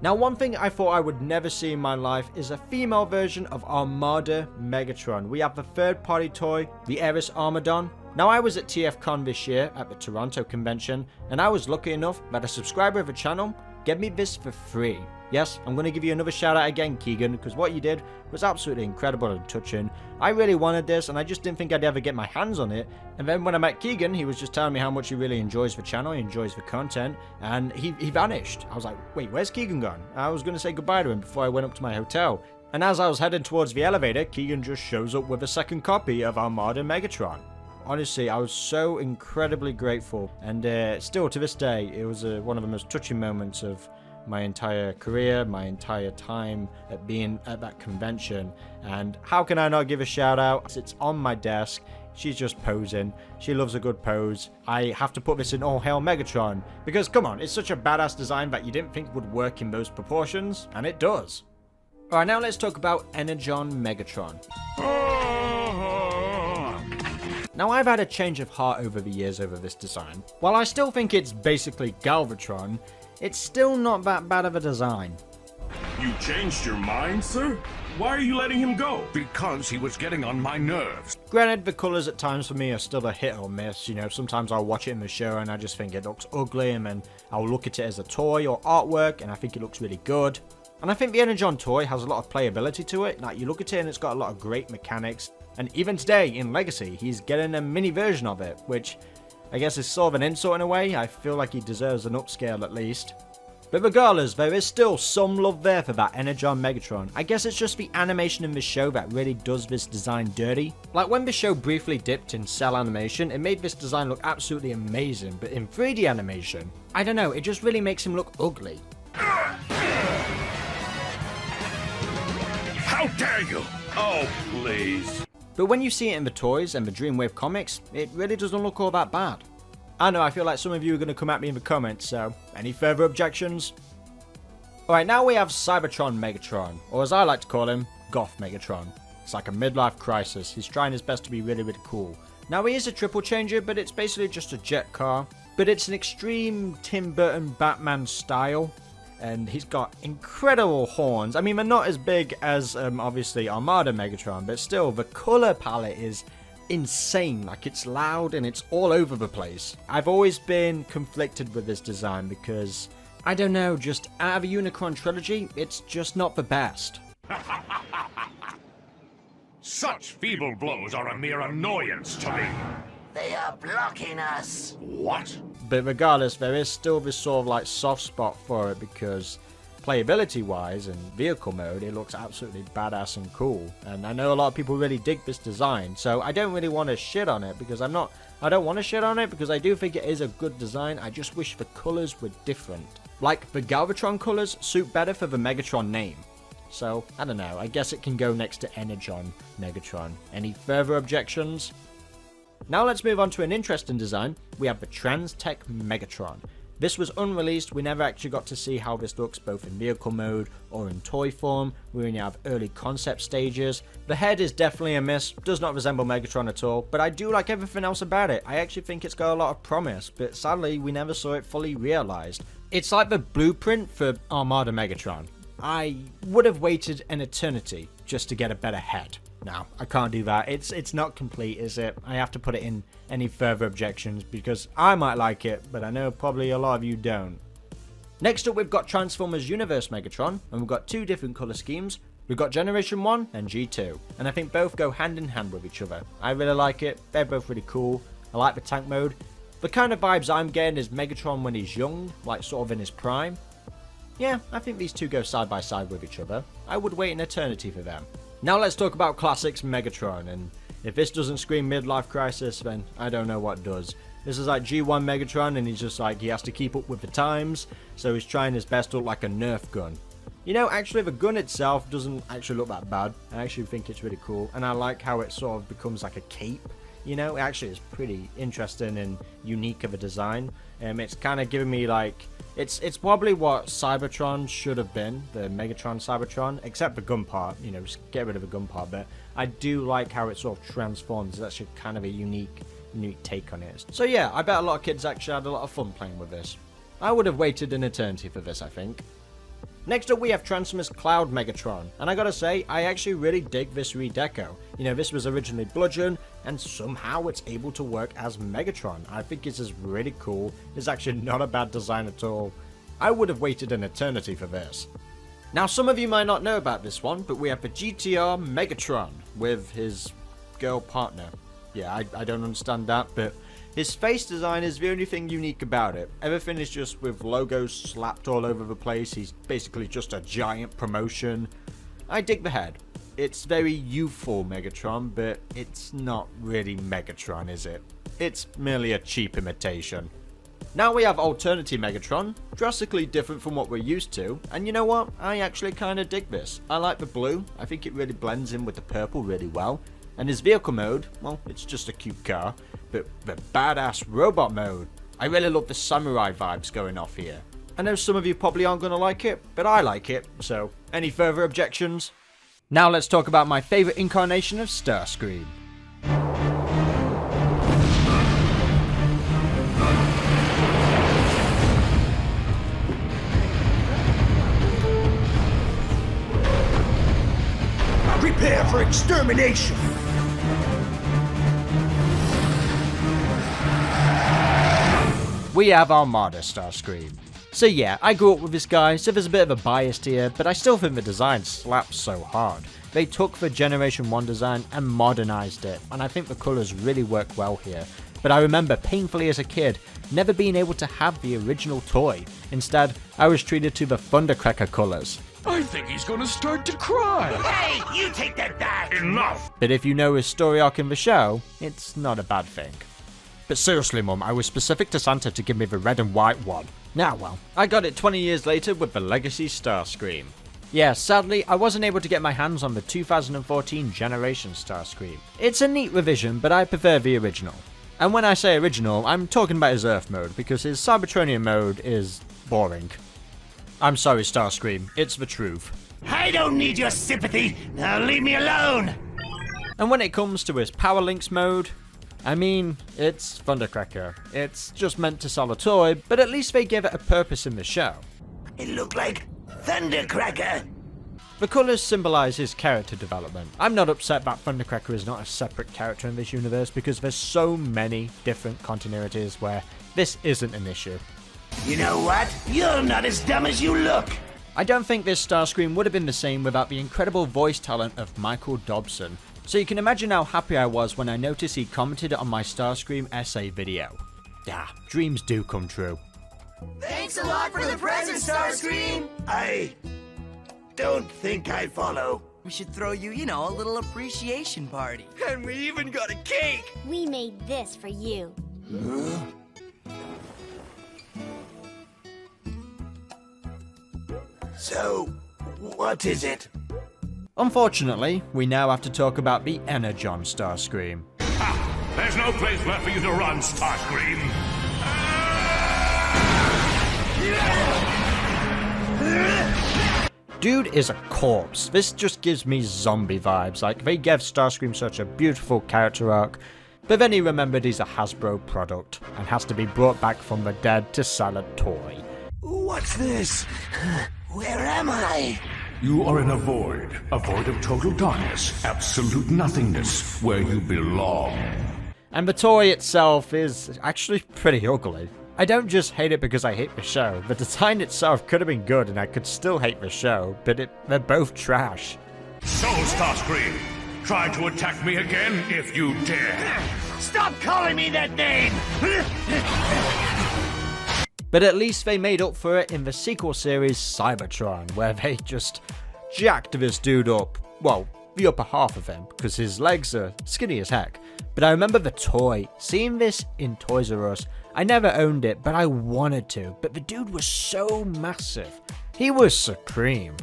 Now, one thing I thought I would never see in my life is a female version of Armada Megatron. We have the third-party toy, the Eris Armadon. Now, I was at TFCon this year at the Toronto convention, and I was lucky enough that a subscriber of the channel gave me this for free. Yes, I'm going to give you another shout out again, Keegan, because what you did was absolutely incredible and touching. I really wanted this, and I just didn't think I'd ever get my hands on it. And then when I met Keegan, he was just telling me how much he really enjoys the channel, he enjoys the content, and he vanished. I was like, wait, where's Keegan gone? I was going to say goodbye to him before I went up to my hotel. And as I was heading towards the elevator, Keegan just shows up with a second copy of Armada Megatron. Honestly, I was so incredibly grateful, and still to this day, it was one of the most touching moments of my entire career, my entire time at being at that convention. And how can I not give a shout out? It's on my desk. She's just posing. She loves a good pose. I have to put this in All Hail Megatron, because come on, it's such a badass design that you didn't think would work in those proportions, and it does. Alright, now let's talk about Energon Megatron. Now, I've had a change of heart over the years over this design. While I still think it's basically Galvatron, it's still not that bad of a design. You changed your mind, sir? Why are you letting him go? Because he was getting on my nerves. Granted, the colours at times for me are still a hit or miss. You know, sometimes I'll watch it in the show and I just think it looks ugly, and then I'll look at it as a toy or artwork and I think it looks really good. And I think the Energon toy has a lot of playability to it. Like, you look at it and it's got a lot of great mechanics. And even today in Legacy, he's getting a mini version of it, which I guess is sort of an insult in a way. I feel like he deserves an upscale at least. But regardless, there is still some love there for that Energon Megatron. I guess it's just the animation in this show that really does this design dirty. Like, when the show briefly dipped in cell animation, it made this design look absolutely amazing, but in 3D animation, I don't know, it just really makes him look ugly. How dare you! Oh, please. But when you see it in the toys and the Dreamwave comics, it really doesn't look all that bad. I know, I feel like some of you are going to come at me in the comments, so any further objections? Alright, now we have Cybertron Megatron, or as I like to call him, Goth Megatron. It's like a midlife crisis. He's trying his best to be really, really cool. Now, he is a triple changer, but it's basically just a jet car. But it's an extreme Tim Burton Batman style. And he's got incredible horns. I mean, they're not as big as, obviously, Armada Megatron, but still, the color palette is insane. Like, it's loud and it's all over the place. I've always been conflicted with this design because, I don't know, just out of a Unicron trilogy, it's just not the best. Such feeble blows are a mere annoyance to me. They are blocking us. What? But regardless, there is still this sort of like soft spot for it because playability wise and vehicle mode, it looks absolutely badass and cool. And I know a lot of people really dig this design, so I don't really want to shit on it because I don't want to shit on it because I do think it is a good design. I just wish the colors were different. Like, the Galvatron colors suit better for the Megatron name. So, I don't know, I guess it can go next to Energon Megatron. Any further objections? Now let's move on to an interesting design. We have the Trans-Tech Megatron. This was unreleased, we never actually got to see how this looks both in vehicle mode or in toy form. We only have early concept stages. The head is definitely a miss, does not resemble Megatron at all, but I do like everything else about it. I actually think it's got a lot of promise, but sadly we never saw it fully realized. It's like the blueprint for Armada Megatron. I would have waited an eternity just to get a better head. No, I can't do that. It's not complete, is it? I have to put it in any further objections because I might like it, but I know probably a lot of you don't. Next up, we've got Transformers Universe Megatron, and we've got two different color schemes. We've got Generation 1 and G2, and I think both go hand in hand with each other. I really like it. They're both really cool. I like the tank mode. The kind of vibes I'm getting is Megatron when he's young, like sort of in his prime. Yeah, I think these two go side by side with each other. I would wait an eternity for them. Now let's talk about Classics Megatron, and if this doesn't scream midlife crisis, then I don't know what does. This is like G1 Megatron, and he's just like, he has to keep up with the times, so he's trying his best to look like a Nerf gun. You know, actually the gun itself doesn't actually look that bad. I actually think it's really cool, and I like how it sort of becomes like a cape. You know, it actually is pretty interesting and unique of a design. It's kind of giving me like, it's probably what Cybertron should have been, the Megatron Cybertron, except the gun part, you know, just get rid of the gun part, but I do like how it sort of transforms. It's actually kind of a unique take on it. So yeah, I bet a lot of kids actually had a lot of fun playing with this. I would have waited an eternity for this, I think. Next up we have Transformers Cloud Megatron, and I gotta say, I actually really dig this redeco. You know, this was originally Bludgeon, and somehow it's able to work as Megatron. I think this is really cool. It's actually not a bad design at all. I would have waited an eternity for this. Now some of you might not know about this one, but we have the GTR Megatron with his girl partner. Yeah, I don't understand that, but his face design is the only thing unique about it. Everything is just with logos slapped all over the place. He's basically just a giant promotion. I dig the head. It's very youthful Megatron, but it's not really Megatron, is it? It's merely a cheap imitation. Now we have Alternative Megatron, drastically different from what we're used to, and you know what? I actually kind of dig this. I like the blue. I think it really blends in with the purple really well. And his vehicle mode, well, it's just a cute car, but the badass robot mode. I really love the samurai vibes going off here. I know some of you probably aren't going to like it, but I like it, so any further objections? Now let's talk about my favourite incarnation of Starscream. Prepare for extermination! We have Armada Starscream. So yeah, I grew up with this guy, so there's a bit of a bias here, but I still think the design slaps so hard. They took the Generation 1 design and modernized it, and I think the colours really work well here. But I remember painfully as a kid, never being able to have the original toy. Instead, I was treated to the Thundercracker colours. I think he's gonna start to cry. Hey, you take that back! Enough! But if you know his story arc in the show, it's not a bad thing. But seriously Mum, I was specific to Santa to give me the red and white one. Now well, I got it 20 years later with the Legacy Starscream. Yeah, sadly, I wasn't able to get my hands on the 2014 Generation Starscream. It's a neat revision, but I prefer the original. And when I say original, I'm talking about his Earth mode, because his Cybertronian mode is boring. I'm sorry Starscream, it's the truth. I don't need your sympathy, now leave me alone! And when it comes to his Power Links mode, I mean, it's Thundercracker. It's just meant to sell a toy, but at least they give it a purpose in the show. It looked like Thundercracker. The colours symbolise his character development. I'm not upset that Thundercracker is not a separate character in this universe because there's so many different continuities where this isn't an issue. You know what? You're not as dumb as you look. I don't think this Starscream would have been the same without the incredible voice talent of Michael Dobson. So you can imagine how happy I was when I noticed he commented on my Starscream essay video. Yeah, dreams do come true. Thanks a lot for the present, Starscream! I don't think I follow. We should throw you, you know, a little appreciation party. And we even got a cake! We made this for you. So, what is it? Unfortunately, we now have to talk about the Energon Starscream. Ha! There's no place left for you to run, Starscream! Dude is a corpse. This just gives me zombie vibes. Like, they gave Starscream such a beautiful character arc, but then he remembered he's a Hasbro product and has to be brought back from the dead to sell a toy. What's this? Where am I? You are in a void of total darkness, absolute nothingness, where you belong. And the toy itself is actually pretty ugly. I don't just hate it because I hate the show. The design itself could have been good and I could still hate the show, but they're both trash. So, Starscream, try to attack me again if you dare. Stop calling me that name! But at least they made up for it in the sequel series Cybertron, where they just jacked this dude up. Well, the upper half of him, because his legs are skinny as heck. But I remember the toy, seeing this in Toys R Us. I never owned it, but I wanted to. But the dude was so massive. He was supreme.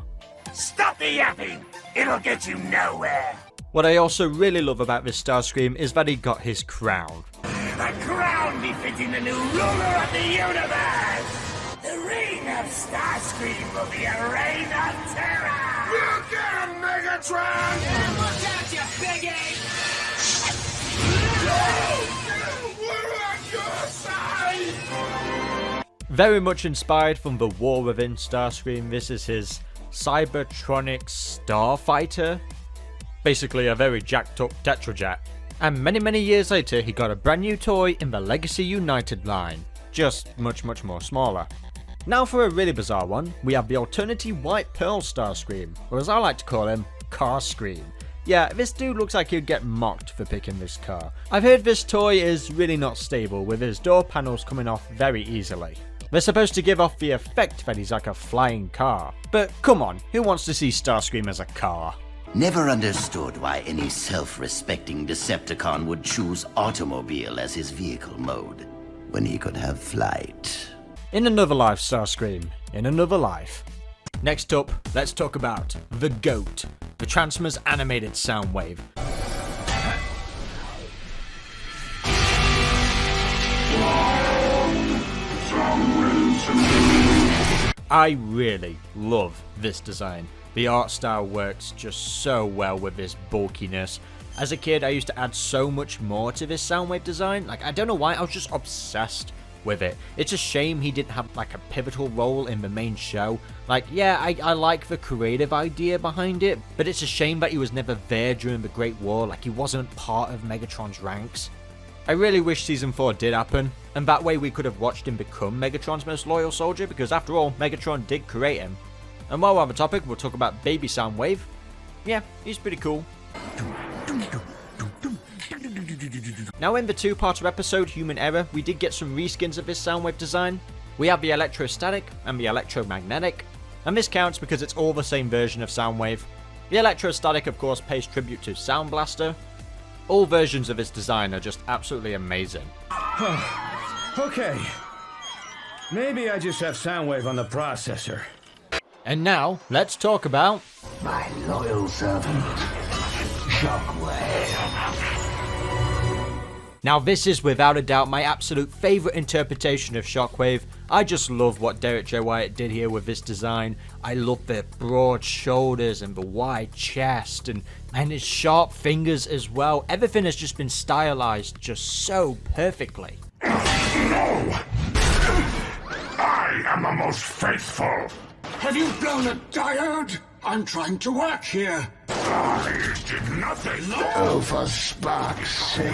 Stop the yapping! It'll get you nowhere! What I also really love about this Starscream is that he got his crown. A crown befitting the new ruler of the universe! The reign of Starscream will be a reign of terror! We'll get him, Megatron! Yeah, look out, you big ape! We're on your side! Very much inspired from the War Within Starscream, this is his Cybertronic Starfighter. Basically a very jacked up Tetrajet. And many years later he got a brand new toy in the Legacy United line, just much more smaller. Now for a really bizarre one, we have the alternative White Pearl Starscream, or as I like to call him, Carscream. Yeah, this dude looks like he'd get mocked for picking this car. I've heard this toy is really not stable, with his door panels coming off very easily. They're supposed to give off the effect that he's like a flying car. But come on, who wants to see Starscream as a car? Never understood why any self-respecting Decepticon would choose automobile as his vehicle mode, when he could have flight. In another life, Starscream. In another life. Next up, let's talk about the GOAT, the Transformers animated Soundwave. I really love this design. The art style works just so well with this bulkiness. As a kid, I used to add so much more to this Soundwave design. Like, I don't know why, I was just obsessed with it. It's a shame he didn't have like a pivotal role in the main show. Like, yeah, I like the creative idea behind it, but it's a shame that he was never there during the Great War. Like, he wasn't part of Megatron's ranks. I really wish Season 4 did happen, and that way we could have watched him become Megatron's most loyal soldier, because after all, Megatron did create him. And while we're on the topic, we'll talk about Baby Soundwave. Yeah, he's pretty cool. Now in the two-parter episode, Human Error, we did get some reskins of this Soundwave design. We have the electrostatic and the electromagnetic, and this counts because it's all the same version of Soundwave. The electrostatic, of course, pays tribute to Sound Blaster. All versions of this design are just absolutely amazing. Okay. Maybe I just have Soundwave on the processor. And now, let's talk about my loyal servant, Shockwave. Now this is without a doubt my absolute favourite interpretation of Shockwave. I just love what Derek J. Wyatt did here with this design. I love the broad shoulders and the wide chest and his sharp fingers as well. Everything has just been stylized just so perfectly. No! I am the most faithful. Have you blown a diode? I'm trying to work here. I did nothing. Oh, for spark's sake.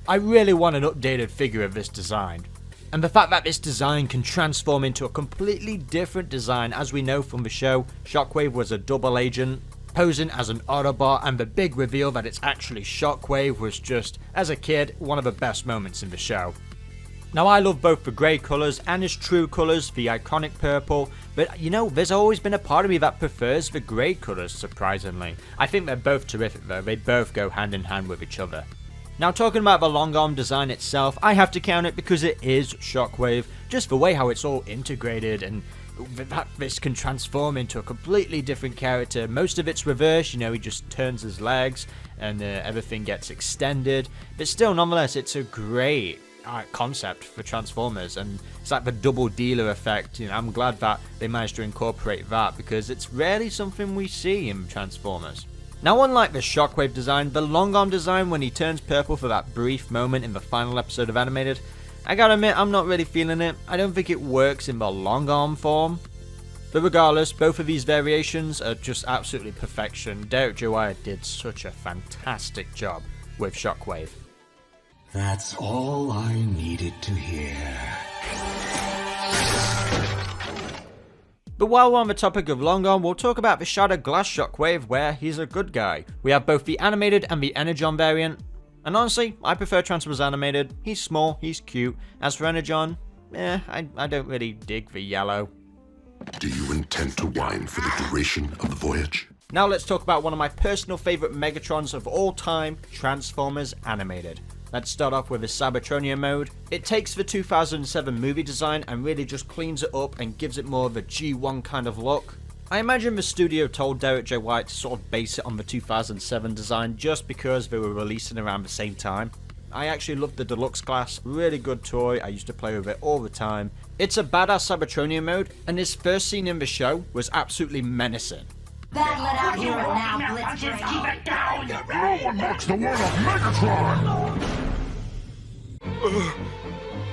I really want an updated figure of this design. And the fact that this design can transform into a completely different design, as we know from the show, Shockwave was a double agent, posing as an Autobot, and the big reveal that it's actually Shockwave was just, as a kid, one of the best moments in the show. Now I love both the grey colours and his true colours, the iconic purple, but you know, there's always been a part of me that prefers the grey colours, surprisingly. I think they're both terrific though, they both go hand in hand with each other. Now talking about the long arm design itself, I have to count it because it is Shockwave, just the way how it's all integrated and that this can transform into a completely different character. Most of it's reverse, you know, he just turns his legs and everything gets extended, but still nonetheless it's a great concept for Transformers, and it's like the double dealer effect. I'm glad that they managed to incorporate that, because it's rarely something we see in Transformers. Now, unlike the Shockwave design, the long arm design when he turns purple for that brief moment in the final episode of Animated, I gotta admit, I'm not really feeling it. I don't think it works in the long arm form. But regardless, both of these variations are just absolutely perfection. Derek J. Wyatt did such a fantastic job with Shockwave. That's all I needed to hear. But while we're on the topic of long arm, we'll talk about the Shattered Glass Shockwave, where he's a good guy. We have both the animated and the Energon variant. And honestly, I prefer Transformers animated. He's small, he's cute. As for Energon, I don't really dig the yellow. Do you intend to whine for the duration of the voyage? Now let's talk about one of my personal favourite Megatrons of all time, Transformers Animated. Let's start off with the Cybertronian mode. It takes the 2007 movie design and really just cleans it up and gives it more of a G1 kind of look. I imagine the studio told Derek J. Wyatt to sort of base it on the 2007 design just because they were releasing around the same time. I actually love the deluxe class, really good toy, I used to play with it all the time. It's a badass Cybertronian mode, and his first scene in the show was absolutely menacing. Battle it out here and now, Blitzbring. Keep it down! No one marks the word of Megatron!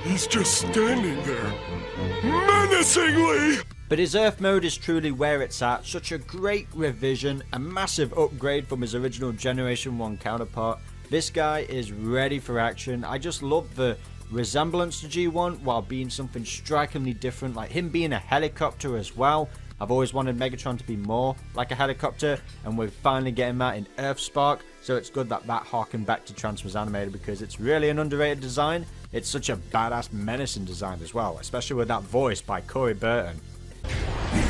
He's just standing there, menacingly! But his Earth mode is truly where it's at, such a great revision, a massive upgrade from his original Generation 1 counterpart. This guy is ready for action. I just love the resemblance to G1 while being something strikingly different, like him being a helicopter as well. I've always wanted Megatron to be more like a helicopter, and we're finally getting that in Earthspark, so it's good that harkened back to Transformers Animated, because it's really an underrated design. It's such a badass, menacing design as well, especially with that voice by Corey Burton.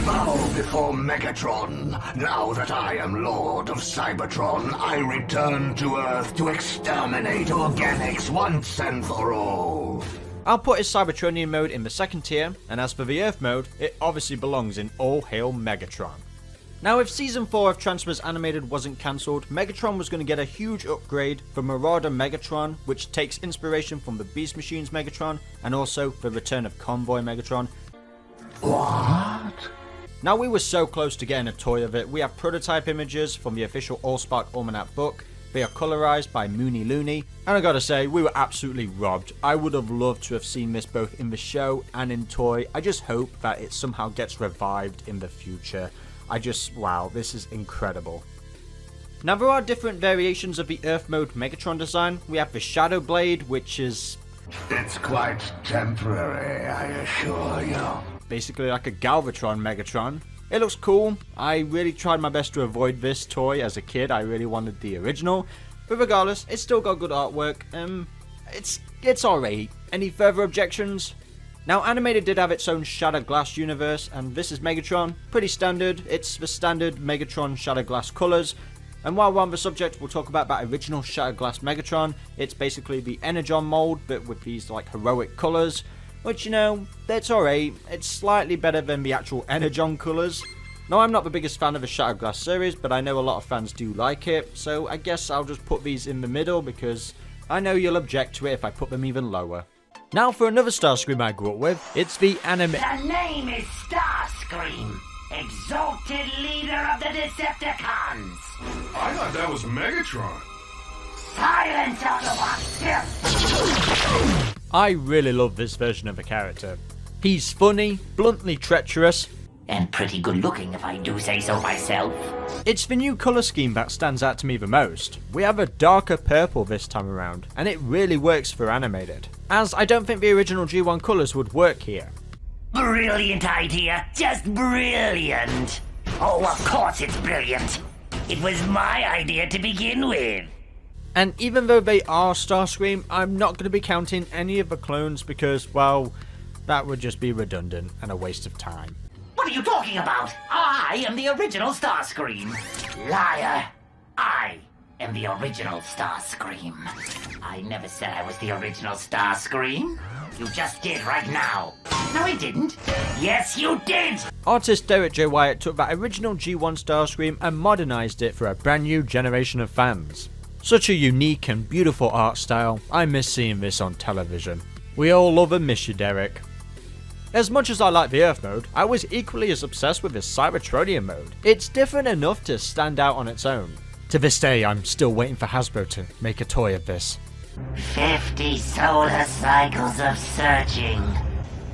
Bow before Megatron. Now that I am Lord of Cybertron, I return to Earth to exterminate organics once and for all. I'll put his Cybertronian mode in the second tier, and as for the Earth mode, it obviously belongs in All Hail Megatron. Now, if Season 4 of Transformers Animated wasn't cancelled, Megatron was going to get a huge upgrade for Marauder Megatron, which takes inspiration from the Beast Machines Megatron, and also the return of Convoy Megatron. What? Now, we were so close to getting a toy of it. We have prototype images from the official Allspark Almanac book. They are colorized by Mooney Looney, and I gotta say, we were absolutely robbed. I would have loved to have seen this both in the show and in toy. I just hope that it somehow gets revived in the future. Wow, this is incredible. Now, there are different variations of the Earth mode Megatron design. We have the Shadow Blade, which is... It's quite temporary, I assure you. Basically like a Galvatron Megatron. It looks cool. I really tried my best to avoid this toy as a kid. I really wanted the original. But regardless, it's still got good artwork. It's alright. Any further objections? Now, Animated did have its own Shattered Glass universe, and this is Megatron. Pretty standard. It's the standard Megatron Shattered Glass colours. And while we're on the subject, we'll talk about that original Shattered Glass Megatron. It's basically the Energon mold, but with these like heroic colours. Which, that's alright. It's slightly better than the actual Energon colours. Now, I'm not the biggest fan of the Shattered Glass series, but I know a lot of fans do like it, so I guess I'll just put these in the middle, because I know you'll object to it if I put them even lower. Now for another Starscream I grew up with, it's the anime... The name is Starscream, exalted leader of the Decepticons. I thought that was Megatron. Silence, Autobots! I really love this version of the character. He's funny, bluntly treacherous, and pretty good looking if I do say so myself. It's the new colour scheme that stands out to me the most. We have a darker purple this time around, and it really works for Animated, as I don't think the original G1 colours would work here. Brilliant idea, just brilliant. Oh, of course it's brilliant. It was my idea to begin with. And even though they are Starscream, I'm not going to be counting any of the clones because, well, that would just be redundant and a waste of time. What are you talking about? I am the original Starscream. Liar. I am the original Starscream. I never said I was the original Starscream. You just did right now. No, I didn't. Yes, you did. Artist Derek J. Wyatt took that original G1 Starscream and modernized it for a brand new generation of fans. Such a unique and beautiful art style, I miss seeing this on television. We all love and miss you, Derek. As much as I like the Earth mode, I was equally as obsessed with this Cybertronian mode. It's different enough to stand out on its own. To this day, I'm still waiting for Hasbro to make a toy of this. 50 solar cycles of searching.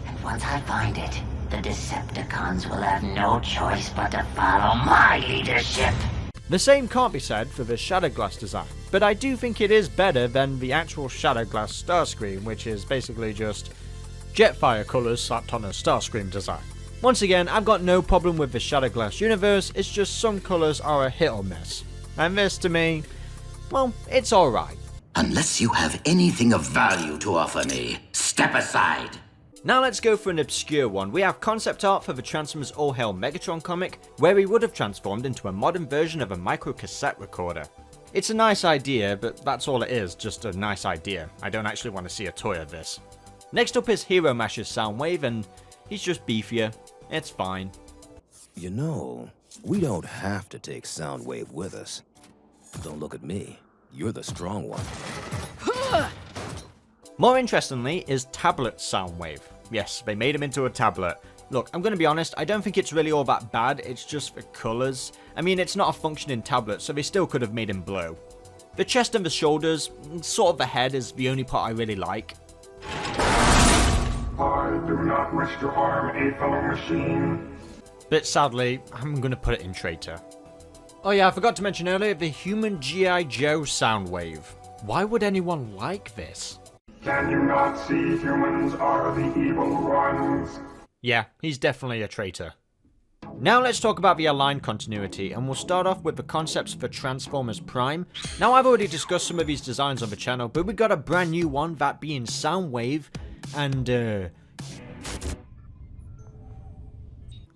And once I find it, the Decepticons will have no choice but to follow my leadership. The same can't be said for the Shadowglass design, but I do think it is better than the actual Shadowglass Starscream, which is basically just Jetfire colours slapped on a Starscream design. Once again, I've got no problem with the Shadowglass universe, it's just some colours are a hit or miss. And this to me, well, it's alright. Unless you have anything of value to offer me, step aside. Now let's go for an obscure one. We have concept art for the Transformers All Hail Megatron comic, where he would have transformed into a modern version of a micro cassette recorder. It's a nice idea, but that's all it is, just a nice idea. I don't actually want to see a toy of this. Next up is Hero Mash's Soundwave, and he's just beefier. It's fine. You know, we don't have to take Soundwave with us. Don't look at me. You're the strong one. More interestingly is Tablet Soundwave. Yes, they made him into a tablet. Look, I'm going to be honest, I don't think it's really all that bad, it's just the colours. I mean, it's not a functioning tablet, so they still could have made him blue. The chest and the shoulders, sort of the head is the only part I really like. I do not wish to harm a fellow machine. But sadly, I'm going to put it in Traitor. Oh yeah, I forgot to mention earlier, the human G.I. Joe Soundwave. Why would anyone like this? Can you not see humans are the evil ones? Yeah, he's definitely a traitor. Now let's talk about the aligned continuity, and we'll start off with the concepts for Transformers Prime. Now I've already discussed some of these designs on the channel, but we got a brand new one, that being Soundwave, and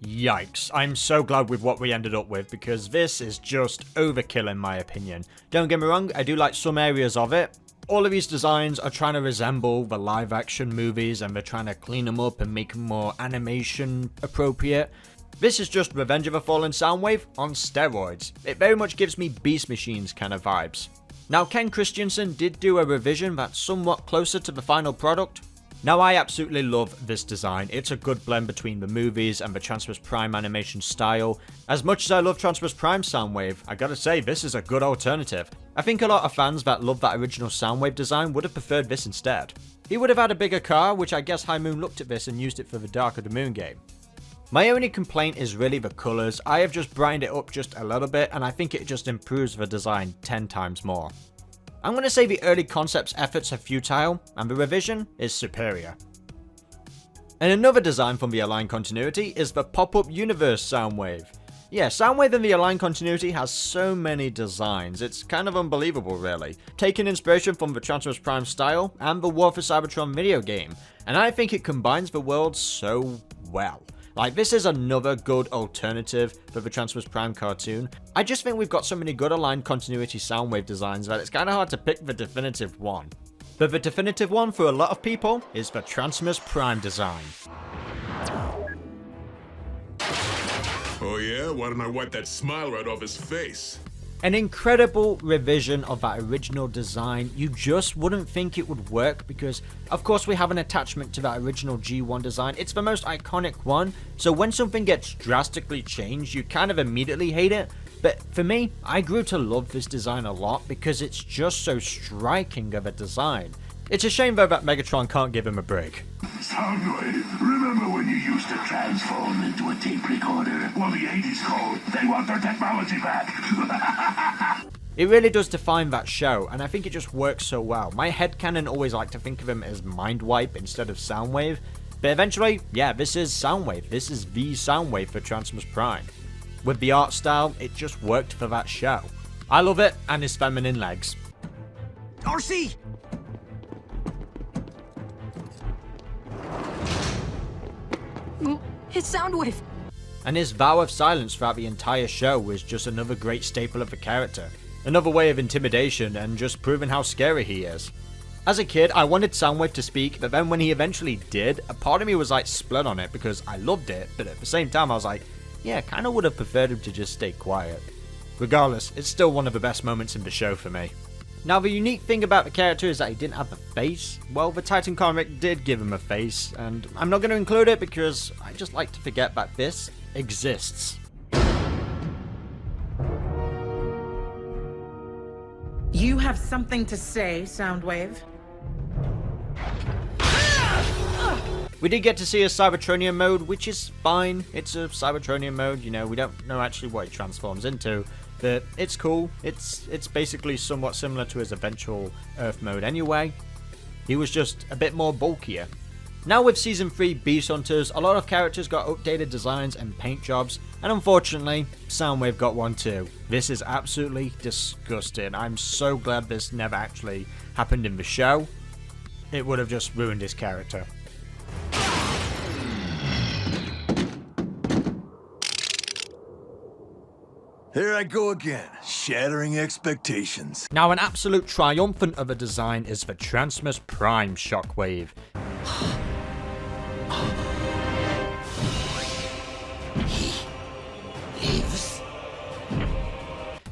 yikes, I'm so glad with what we ended up with, because this is just overkill in my opinion. Don't get me wrong, I do like some areas of it. All of these designs are trying to resemble the live action movies, and they're trying to clean them up and make them more animation appropriate. This is just Revenge of the Fallen Soundwave on steroids. It very much gives me Beast Machines kind of vibes. Now Ken Christensen did do a revision that's somewhat closer to the final product. Now I absolutely love this design. It's a good blend between the movies and the Transformers Prime animation style. As much as I love Transformers Prime Soundwave, I gotta say this is a good alternative. I think a lot of fans that love that original Soundwave design would have preferred this instead. He would have had a bigger car, which I guess High Moon looked at this and used it for the Dark of the Moon game. My only complaint is really the colours. I have just brightened it up just a little bit, and I think it just improves the design 10 times more. I'm going to say the early concept's efforts are futile, and the revision is superior. And another design from the Aligned Continuity is the Pop-Up Universe Soundwave. Yeah, Soundwave in the Aligned Continuity has so many designs, it's kind of unbelievable really. Taking inspiration from the Transformers Prime style and the War for Cybertron video game, and I think it combines the worlds so well. Like, this is another good alternative for the Transformers Prime cartoon. I just think we've got so many good aligned continuity Soundwave designs that it's kind of hard to pick the definitive one. But the definitive one for a lot of people is the Transformers Prime design. Oh yeah? Why don't I wipe that smile right off his face? An incredible revision of that original design. You just wouldn't think it would work because, of course, we have an attachment to that original G1 design. It's the most iconic one, so when something gets drastically changed, you kind of immediately hate it. But for me, I grew to love this design a lot because it's just so striking of a design. It's a shame though that Megatron can't give him a break. Soundwave, remember when you used to transform into a tape recorder? Well, the 80s called. They want their technology back. It really does define that show, and I think it just works so well. My headcanon always like to think of him as Mindwipe instead of Soundwave, but eventually, yeah, this is Soundwave. This is the Soundwave for Transformers Prime. With the art style, it just worked for that show. I love it, and his feminine legs. RC! It's Soundwave! And his vow of silence throughout the entire show was just another great staple of the character. Another way of intimidation and just proving how scary he is. As a kid, I wanted Soundwave to speak, but then when he eventually did, a part of me was like split on it because I loved it, but at the same time I was like, yeah, kinda would have preferred him to just stay quiet. Regardless, it's still one of the best moments in the show for me. Now the unique thing about the character is that he didn't have a face. Well, the Titan comic did give him a face, and I'm not going to include it because I just like to forget that this exists. You have something to say, Soundwave? We did get to see a Cybertronian mode, which is fine. It's a Cybertronian mode, you know, we don't know actually what he transforms into, but it's cool. It's basically somewhat similar to his eventual Earth mode anyway. He was just a bit more bulkier. Now with Season 3 Beast Hunters, a lot of characters got updated designs and paint jobs, and unfortunately, Soundwave got one too. This is absolutely disgusting. I'm so glad this never actually happened in the show. It would have just ruined his character. Here I go again, shattering expectations. Now an absolute triumphant of a design is the Transmus Prime Shockwave.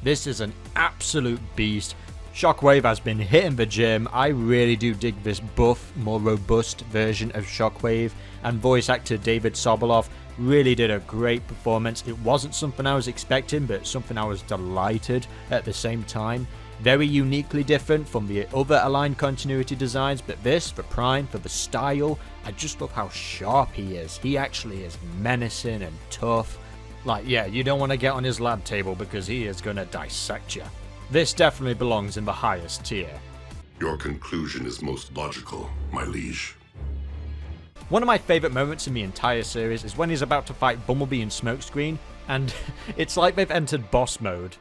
This is an absolute beast. Shockwave has been hitting the gym. I really do dig this buff, more robust version of Shockwave, and voice actor David Sobolov really did a great performance. It wasn't something I was expecting, but something I was delighted at the same time. Very uniquely different from the other aligned continuity designs, but this, for Prime, for the style, I just love how sharp he is. He actually is menacing and tough. Like, yeah, you don't want to get on his lab table because he is going to dissect you. This definitely belongs in the highest tier. Your conclusion is most logical, my liege. One of my favourite moments in the entire series is when he's about to fight Bumblebee and Smokescreen, and it's like they've entered boss mode.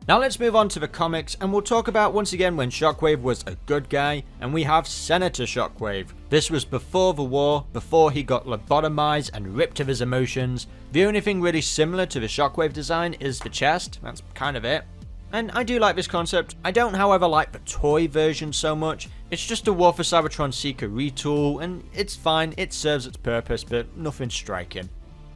Now let's move on to the comics, and we'll talk about once again when Shockwave was a good guy, and we have Senator Shockwave. This was before the war, before he got lobotomized and ripped of his emotions. The only thing really similar to the Shockwave design is the chest, that's kind of it. And I do like this concept. I don't however like the toy version so much. It's just a War for Cybertron Seeker retool, and it's fine, it serves its purpose, but nothing striking.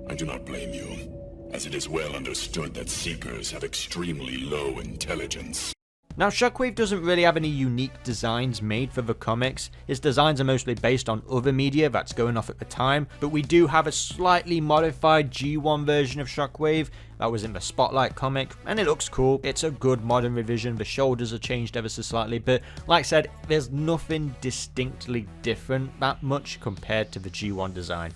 I do not blame you, as it is well understood that Seekers have extremely low intelligence. Now Shockwave doesn't really have any unique designs made for the comics. His designs are mostly based on other media that's going off at the time, but we do have a slightly modified G1 version of Shockwave that was in the Spotlight comic, and it looks cool. It's a good modern revision. The shoulders are changed ever so slightly, but like I said, there's nothing distinctly different that much compared to the G1 design.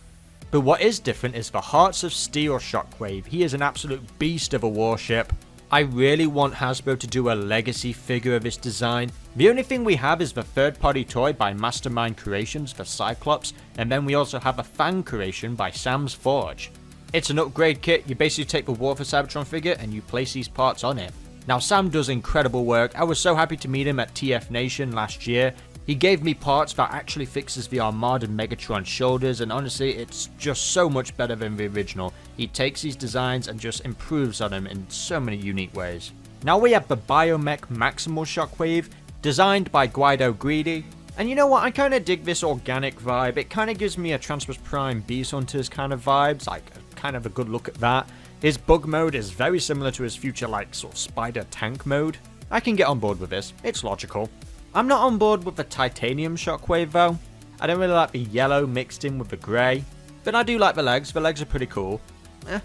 But what is different is the Hearts of Steel Shockwave. He is an absolute beast of a warship. I really want Hasbro to do a legacy figure of this design. The only thing we have is the third-party toy by Mastermind Creations for Cyclops, and then we also have a fan creation by Sam's Forge. It's an upgrade kit. You basically take the War for Cybertron figure and you place these parts on it. Now Sam does incredible work. I was so happy to meet him at TF Nation last year. He gave me parts that actually fixes the Armada Megatron shoulders, and honestly, it's just so much better than the original. He takes these designs and just improves on them in so many unique ways. Now we have the Biomech Maximal Shockwave, designed by Guido Guidi. And you know what, I kind of dig this organic vibe. It kind of gives me a Transmus Prime Beast Hunters kind of vibes, like kind of a good look at that. His bug mode is very similar to his future like sort of spider tank mode. I can get on board with this, it's logical. I'm not on board with the titanium Shockwave though. I don't really like the yellow mixed in with the grey, but I do like the legs are pretty cool.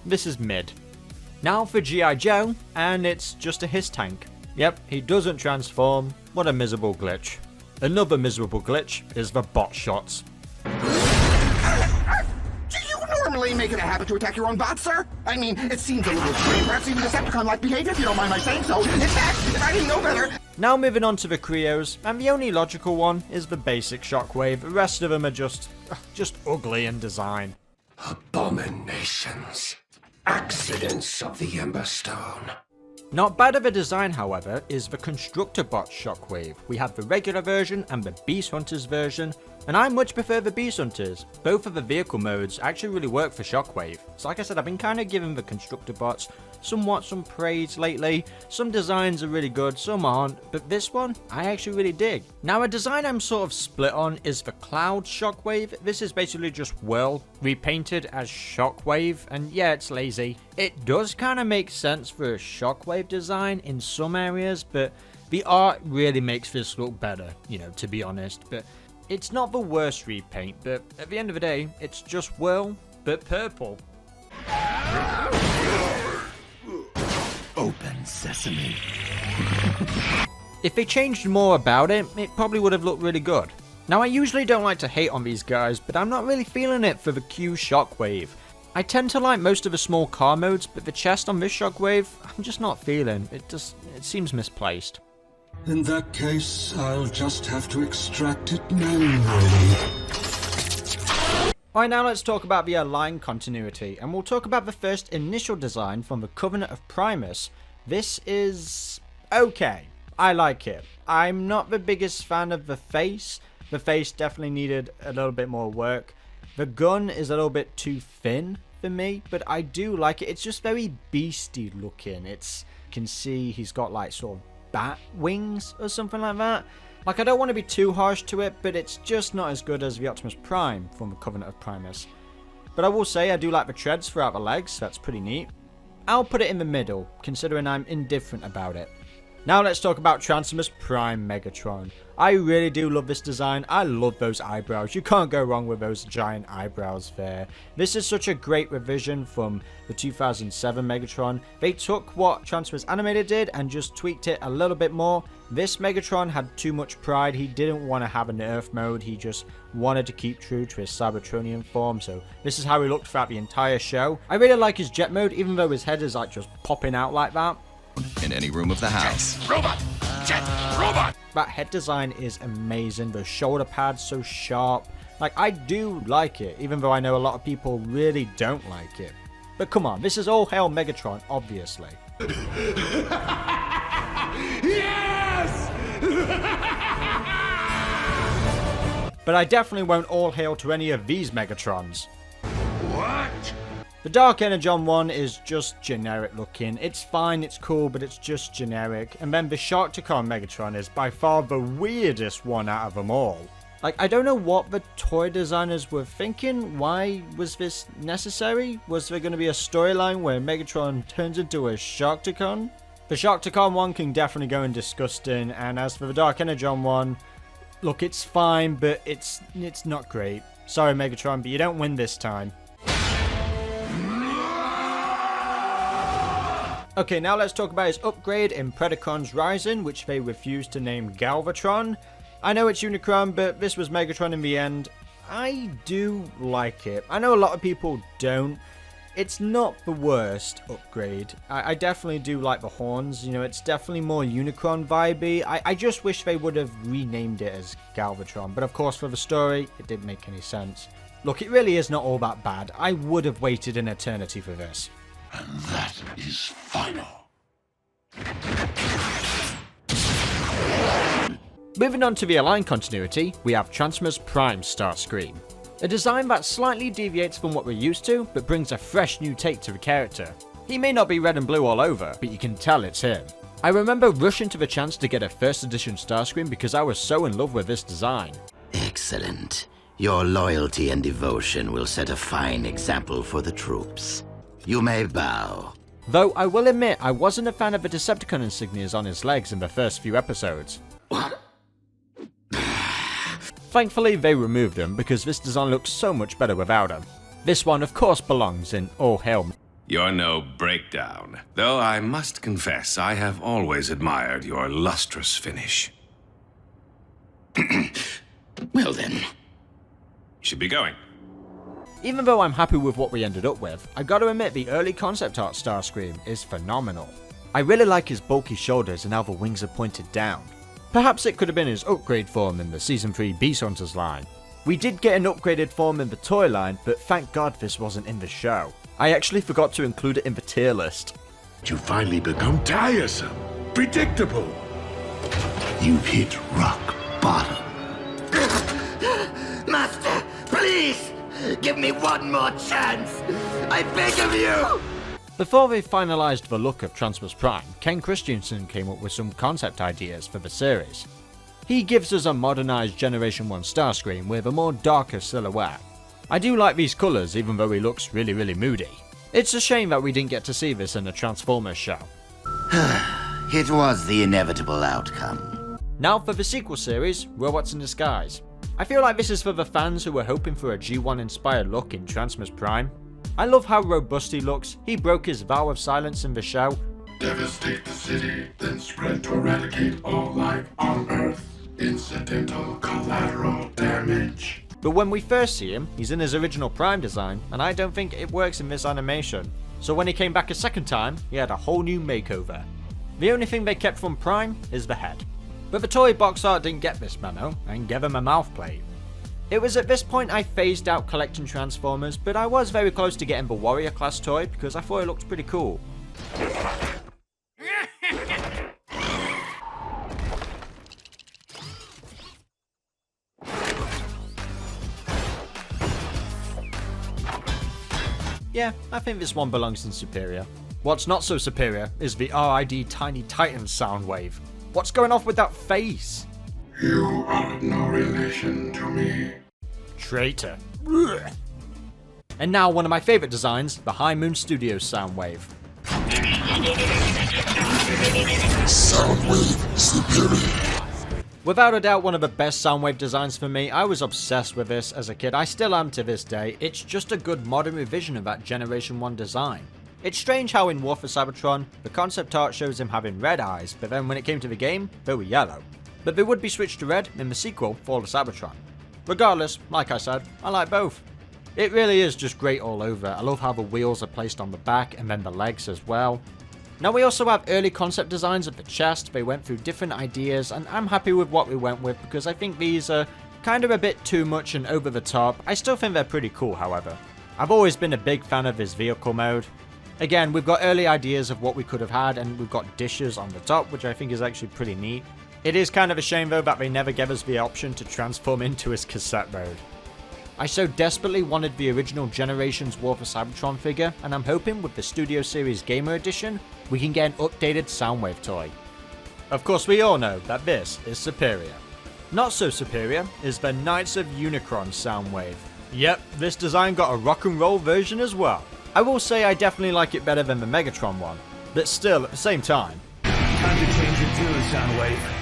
This is mid. Now for G.I. Joe, and it's just a Hiss tank. Yep, he doesn't transform, what a miserable glitch. Another miserable glitch is the bot shots. Do you normally make it a habit to attack your own bots, sir? I mean, it seems a little extreme, perhaps even Decepticon-like behavior, if you don't mind my saying so. In fact, if I didn't know better... Now moving on to the Creos, and the only logical one is the basic Shockwave. The rest of them are just ugly in design. Abominations. Accidents of the Ember Stone. Not bad of a design, however, is the Constructor Bot Shockwave. We have the regular version and the Beast Hunters version, and I much prefer the Beast Hunters. Both of the vehicle modes actually really work for Shockwave. So like I said, I've been kind of giving the Constructor Bots somewhat some praise lately. Some designs are really good, some aren't, but this one I actually really dig. Now a design I'm sort of split on is the Cloud Shockwave. This is basically just Whirl repainted as Shockwave, and yeah, it's lazy. It does kind of make sense for a Shockwave design in some areas, but the art really makes this look better, you know, to be honest. But it's not the worst repaint, but at the end of the day, it's just Whirl, but purple. Open sesame. If they changed more about it, it probably would have looked really good. Now I usually don't like to hate on these guys, but I'm not really feeling it for the Q Shockwave. I tend to like most of the small car modes, but the chest on this Shockwave, I'm just not feeling. It seems misplaced. In that case, I'll just have to extract it manually. Alright, now let's talk about the line continuity, and we'll talk about the first initial design from the Covenant of Primus. This is okay. I like it. I'm not the biggest fan of the face. The face definitely needed a little bit more work. The gun is a little bit too thin for me, but I do like it. It's just very beastie looking. You can see he's got like sort of bat wings or something like that. Like, I don't want to be too harsh to it, but it's just not as good as the Optimus Prime from the Covenant of Primus. But I will say I do like the treads throughout the legs. That's pretty neat. I'll put it in the middle, considering I'm indifferent about it. Now let's talk about Transformers Prime Megatron. I really do love this design. I love those eyebrows. You can't go wrong with those giant eyebrows there. This is such a great revision from the 2007 Megatron. They took what Transformers Animated did and just tweaked it a little bit more. This Megatron had too much pride. He didn't want to have an Earth mode. He just wanted to keep true to his Cybertronian form. So this is how he looked throughout the entire show. I really like his jet mode, even though his head is like just popping out like that. In any room of the house. Jet, robot! Jet, robot! That head design is amazing. The shoulder pads so sharp. Like, I do like it, even though I know a lot of people really don't like it. But come on, this is all hail Megatron, obviously. Yes! But I definitely won't all hail to any of these Megatrons. What? The Dark Energon one is just generic looking. It's fine, it's cool, but it's just generic. And then the Sharkticon Megatron is by far the weirdest one out of them all. Like, I don't know what the toy designers were thinking. Why was this necessary? Was there going to be a storyline where Megatron turns into a Sharkticon? The Sharkticon one can definitely go in disgusting, and as for the Dark Energon one, look, it's fine, but it's not great. Sorry Megatron, but you don't win this time. Okay, now let's talk about his upgrade in Predacons Rising, which they refused to name Galvatron. I know it's Unicron, but this was Megatron in the end. I do like it. I know a lot of people don't. It's not the worst upgrade. I definitely do like the horns. You know, it's definitely more Unicron vibey. I just wish they would have renamed it as Galvatron. But of course, for the story, it didn't make any sense. Look, it really is not all that bad. I would have waited an eternity for this. And that is final. Moving on to the Align continuity, we have Transformers Prime Starscream. A design that slightly deviates from what we're used to, but brings a fresh new take to the character. He may not be red and blue all over, but you can tell it's him. I remember rushing to the chance to get a first edition Starscream because I was so in love with this design. Excellent. Your loyalty and devotion will set a fine example for the troops. You may bow. Though I will admit I wasn't a fan of the Decepticon insignias on his legs in the first few episodes. Thankfully they removed them because this design looks so much better without them. This one of course belongs in All Hail. You're no breakdown, though I must confess I have always admired your lustrous finish. Well then. You should be going. Even though I'm happy with what we ended up with, I gotta admit the early concept art Starscream is phenomenal. I really like his bulky shoulders and how the wings are pointed down. Perhaps it could have been his upgrade form in the Season 3 Beast Hunters line. We did get an upgraded form in the toy line, but thank God this wasn't in the show. I actually forgot to include it in the tier list. You finally become tiresome, predictable. You've hit rock bottom. Master, please! Give me one more chance! I beg of you! Before they finalised the look of Transformers Prime, Ken Christensen came up with some concept ideas for the series. He gives us a modernised Generation 1 Starscream with a more darker silhouette. I do like these colours even though he looks really moody. It's a shame that we didn't get to see this in the Transformers show. It was the inevitable outcome. Now for the sequel series, Robots in Disguise. I feel like this is for the fans who were hoping for a G1 inspired look in Transformers Prime. I love how robust he looks. He broke his vow of silence in the show. Devastate the city, then spread to eradicate all life on Earth. Incidental collateral damage. But when we first see him, he's in his original Prime design, and I don't think it works in this animation. So when he came back a second time, he had a whole new makeover. The only thing they kept from Prime is the head. But the toy box art didn't get this memo, and gave him a mouth plate. It was at this point I phased out collecting Transformers, but I was very close to getting the Warrior class toy because I thought it looked pretty cool. Yeah, I think this one belongs in Superior. What's not so superior is the RID Tiny Titan Soundwave. What's going off with that face? You are no relation to me. Traitor. Ugh. And now one of my favourite designs, the High Moon Studios Soundwave. Soundwave Superior. Without a doubt one of the best Soundwave designs for me. I was obsessed with this as a kid, I still am to this day. It's just a good modern revision of that Generation 1 design. It's strange how in War for Cybertron, the concept art shows him having red eyes, but then when it came to the game, they were yellow. But they would be switched to red in the sequel, Fall of Cybertron. Regardless, like I said, I like both. It really is just great all over. I love how the wheels are placed on the back and then the legs as well. Now we also have early concept designs of the chest. They went through different ideas and I'm happy with what we went with because I think these are kind of a bit too much and over the top. I still think they're pretty cool however. I've always been a big fan of this vehicle mode. Again, we've got early ideas of what we could have had and we've got dishes on the top, which I think is actually pretty neat. It is kind of a shame though that they never gave us the option to transform into his cassette mode. I so desperately wanted the original Generations War for Cybertron figure, and I'm hoping with the Studio Series Gamer Edition, we can get an updated Soundwave toy. Of course we all know that this is superior. Not so superior is the Knights of Unicron Soundwave. Yep, this design got a rock and roll version as well. I will say I definitely like it better than the Megatron one, but still at the same time. Time to change your tune, Soundwave.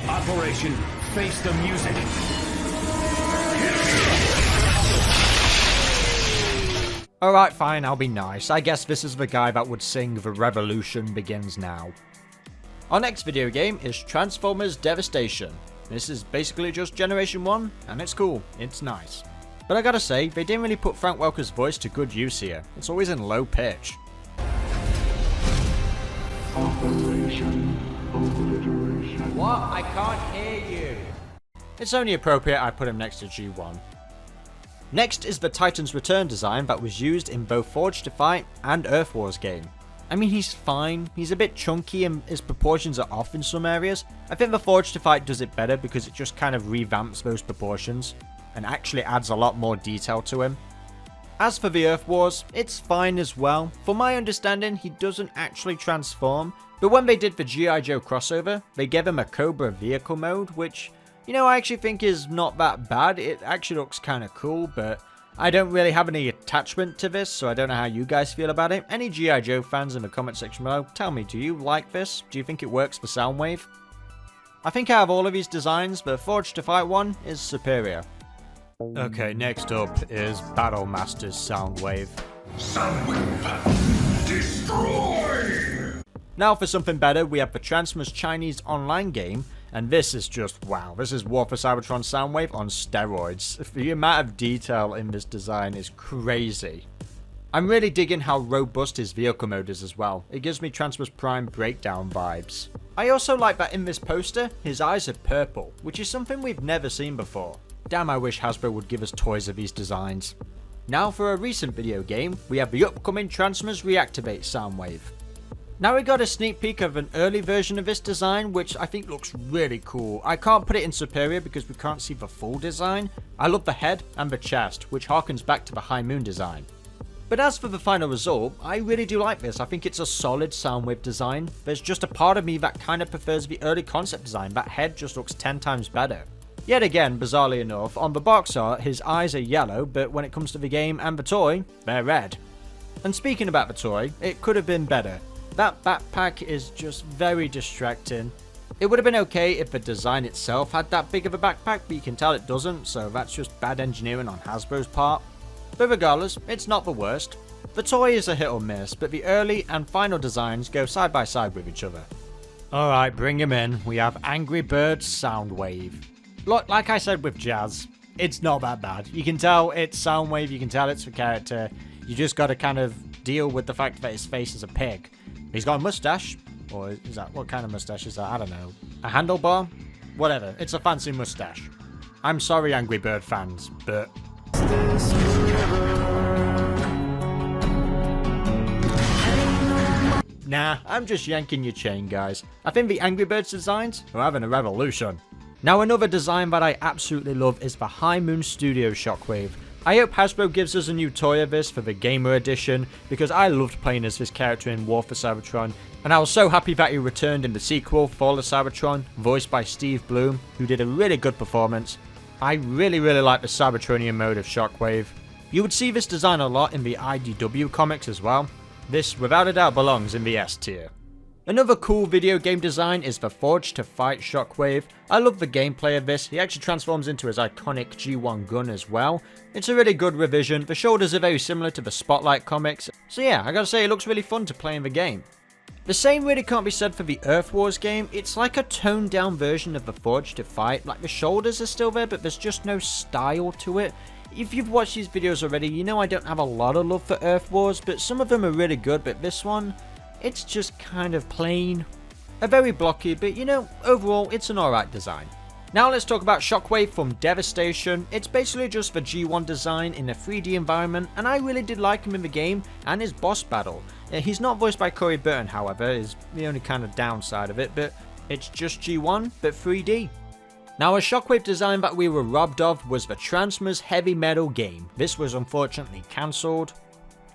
Operation Face the Music. Alright fine, I'll be nice. I guess this is the guy that would sing The Revolution Begins Now. Our next video game is Transformers Devastation. This is basically just Generation 1, and it's cool, it's nice. But I gotta say, they didn't really put Frank Welker's voice to good use here. It's always in low pitch. Operation Obliteration. What? I can't hear you. It's only appropriate I put him next to G1. Next is the Titan's Return design that was used in both Forged to Fight and Earth Wars game. I mean, he's fine, he's a bit chunky and his proportions are off in some areas. I think the Forged to Fight does it better because it just kind of revamps those proportions and actually adds a lot more detail to him. As for the Earth Wars, it's fine as well. For my understanding, he doesn't actually transform, but when they did the G.I. Joe crossover, they gave him a Cobra vehicle mode, which, you know, I actually think is not that bad. It actually looks kind of cool, but I don't really have any attachment to this, so I don't know how you guys feel about it. Any G.I. Joe fans in the comment section below, tell me, do you like this? Do you think it works for Soundwave? I think out of all of these designs, the Forged to Fight one is superior. Okay, next up is Battle Master's Soundwave. Soundwave, destroy! Now for something better, we have the Transformers Chinese online game, and this is just wow. This is War for Cybertron Soundwave on steroids. The amount of detail in this design is crazy. I'm really digging how robust his vehicle mode is as well. It gives me Transformers Prime Breakdown vibes. I also like that in this poster, his eyes are purple, which is something we've never seen before. Damn, I wish Hasbro would give us toys of these designs. Now for a recent video game, we have the upcoming Transformers Reactivate Soundwave. Now we got a sneak peek of an early version of this design, which I think looks really cool. I can't put it in superior because we can't see the full design. I love the head and the chest, which harkens back to the High Moon design. But as for the final result, I really do like this. I think it's a solid Soundwave design. There's just a part of me that kind of prefers the early concept design. That head just looks 10 times better. Yet again, bizarrely enough, on the box art, his eyes are yellow, but when it comes to the game and the toy, they're red. And speaking about the toy, it could have been better. That backpack is just very distracting. It would have been okay if the design itself had that big of a backpack, but you can tell it doesn't, so that's just bad engineering on Hasbro's part. But regardless, it's not the worst. The toy is a hit or miss, but the early and final designs go side by side with each other. Alright, bring him in. We have Angry Birds Soundwave. Look, like I said with Jazz, it's not that bad. You can tell it's Soundwave, you can tell it's the character. You just gotta kind of deal with the fact that his face is a pig. He's got a mustache, or is that, what kind of mustache is that? I don't know. A handlebar? Whatever, it's a fancy mustache. I'm sorry, Angry Bird fans, but... Nah, I'm just yanking your chain, guys. I think the Angry Birds designs are having a revolution. Now, another design that I absolutely love is the High Moon Studio Shockwave. I hope Hasbro gives us a new toy of this for the Gamer Edition, because I loved playing as this character in War for Cybertron, and I was so happy that he returned in the sequel, Fall of Cybertron, voiced by Steve Bloom, who did a really good performance. I really like the Cybertronian mode of Shockwave. You would see this design a lot in the IDW comics as well. This, without a doubt, belongs in the S tier. Another cool video game design is the Forged to Fight Shockwave. I love the gameplay of this. He actually transforms into his iconic G1 gun as well. It's a really good revision. The shoulders are very similar to the Spotlight comics. So yeah, I gotta say it looks really fun to play in the game. The same really can't be said for the Earth Wars game. It's like a toned down version of the Forged to Fight. Like the shoulders are still there, but there's just no style to it. If you've watched these videos already, you know I don't have a lot of love for Earth Wars, but some of them are really good, but this one, it's just kind of plain. A very blocky, but you know, overall, it's an alright design. Now let's talk about Shockwave from Devastation. It's basically just the G1 design in a 3D environment, and I really did like him in the game and his boss battle. He's not voiced by Corey Burton, however, is the only kind of downside of it, but it's just G1, but 3D. Now, a Shockwave design that we were robbed of was the Transformers Heavy Metal game. This was unfortunately cancelled.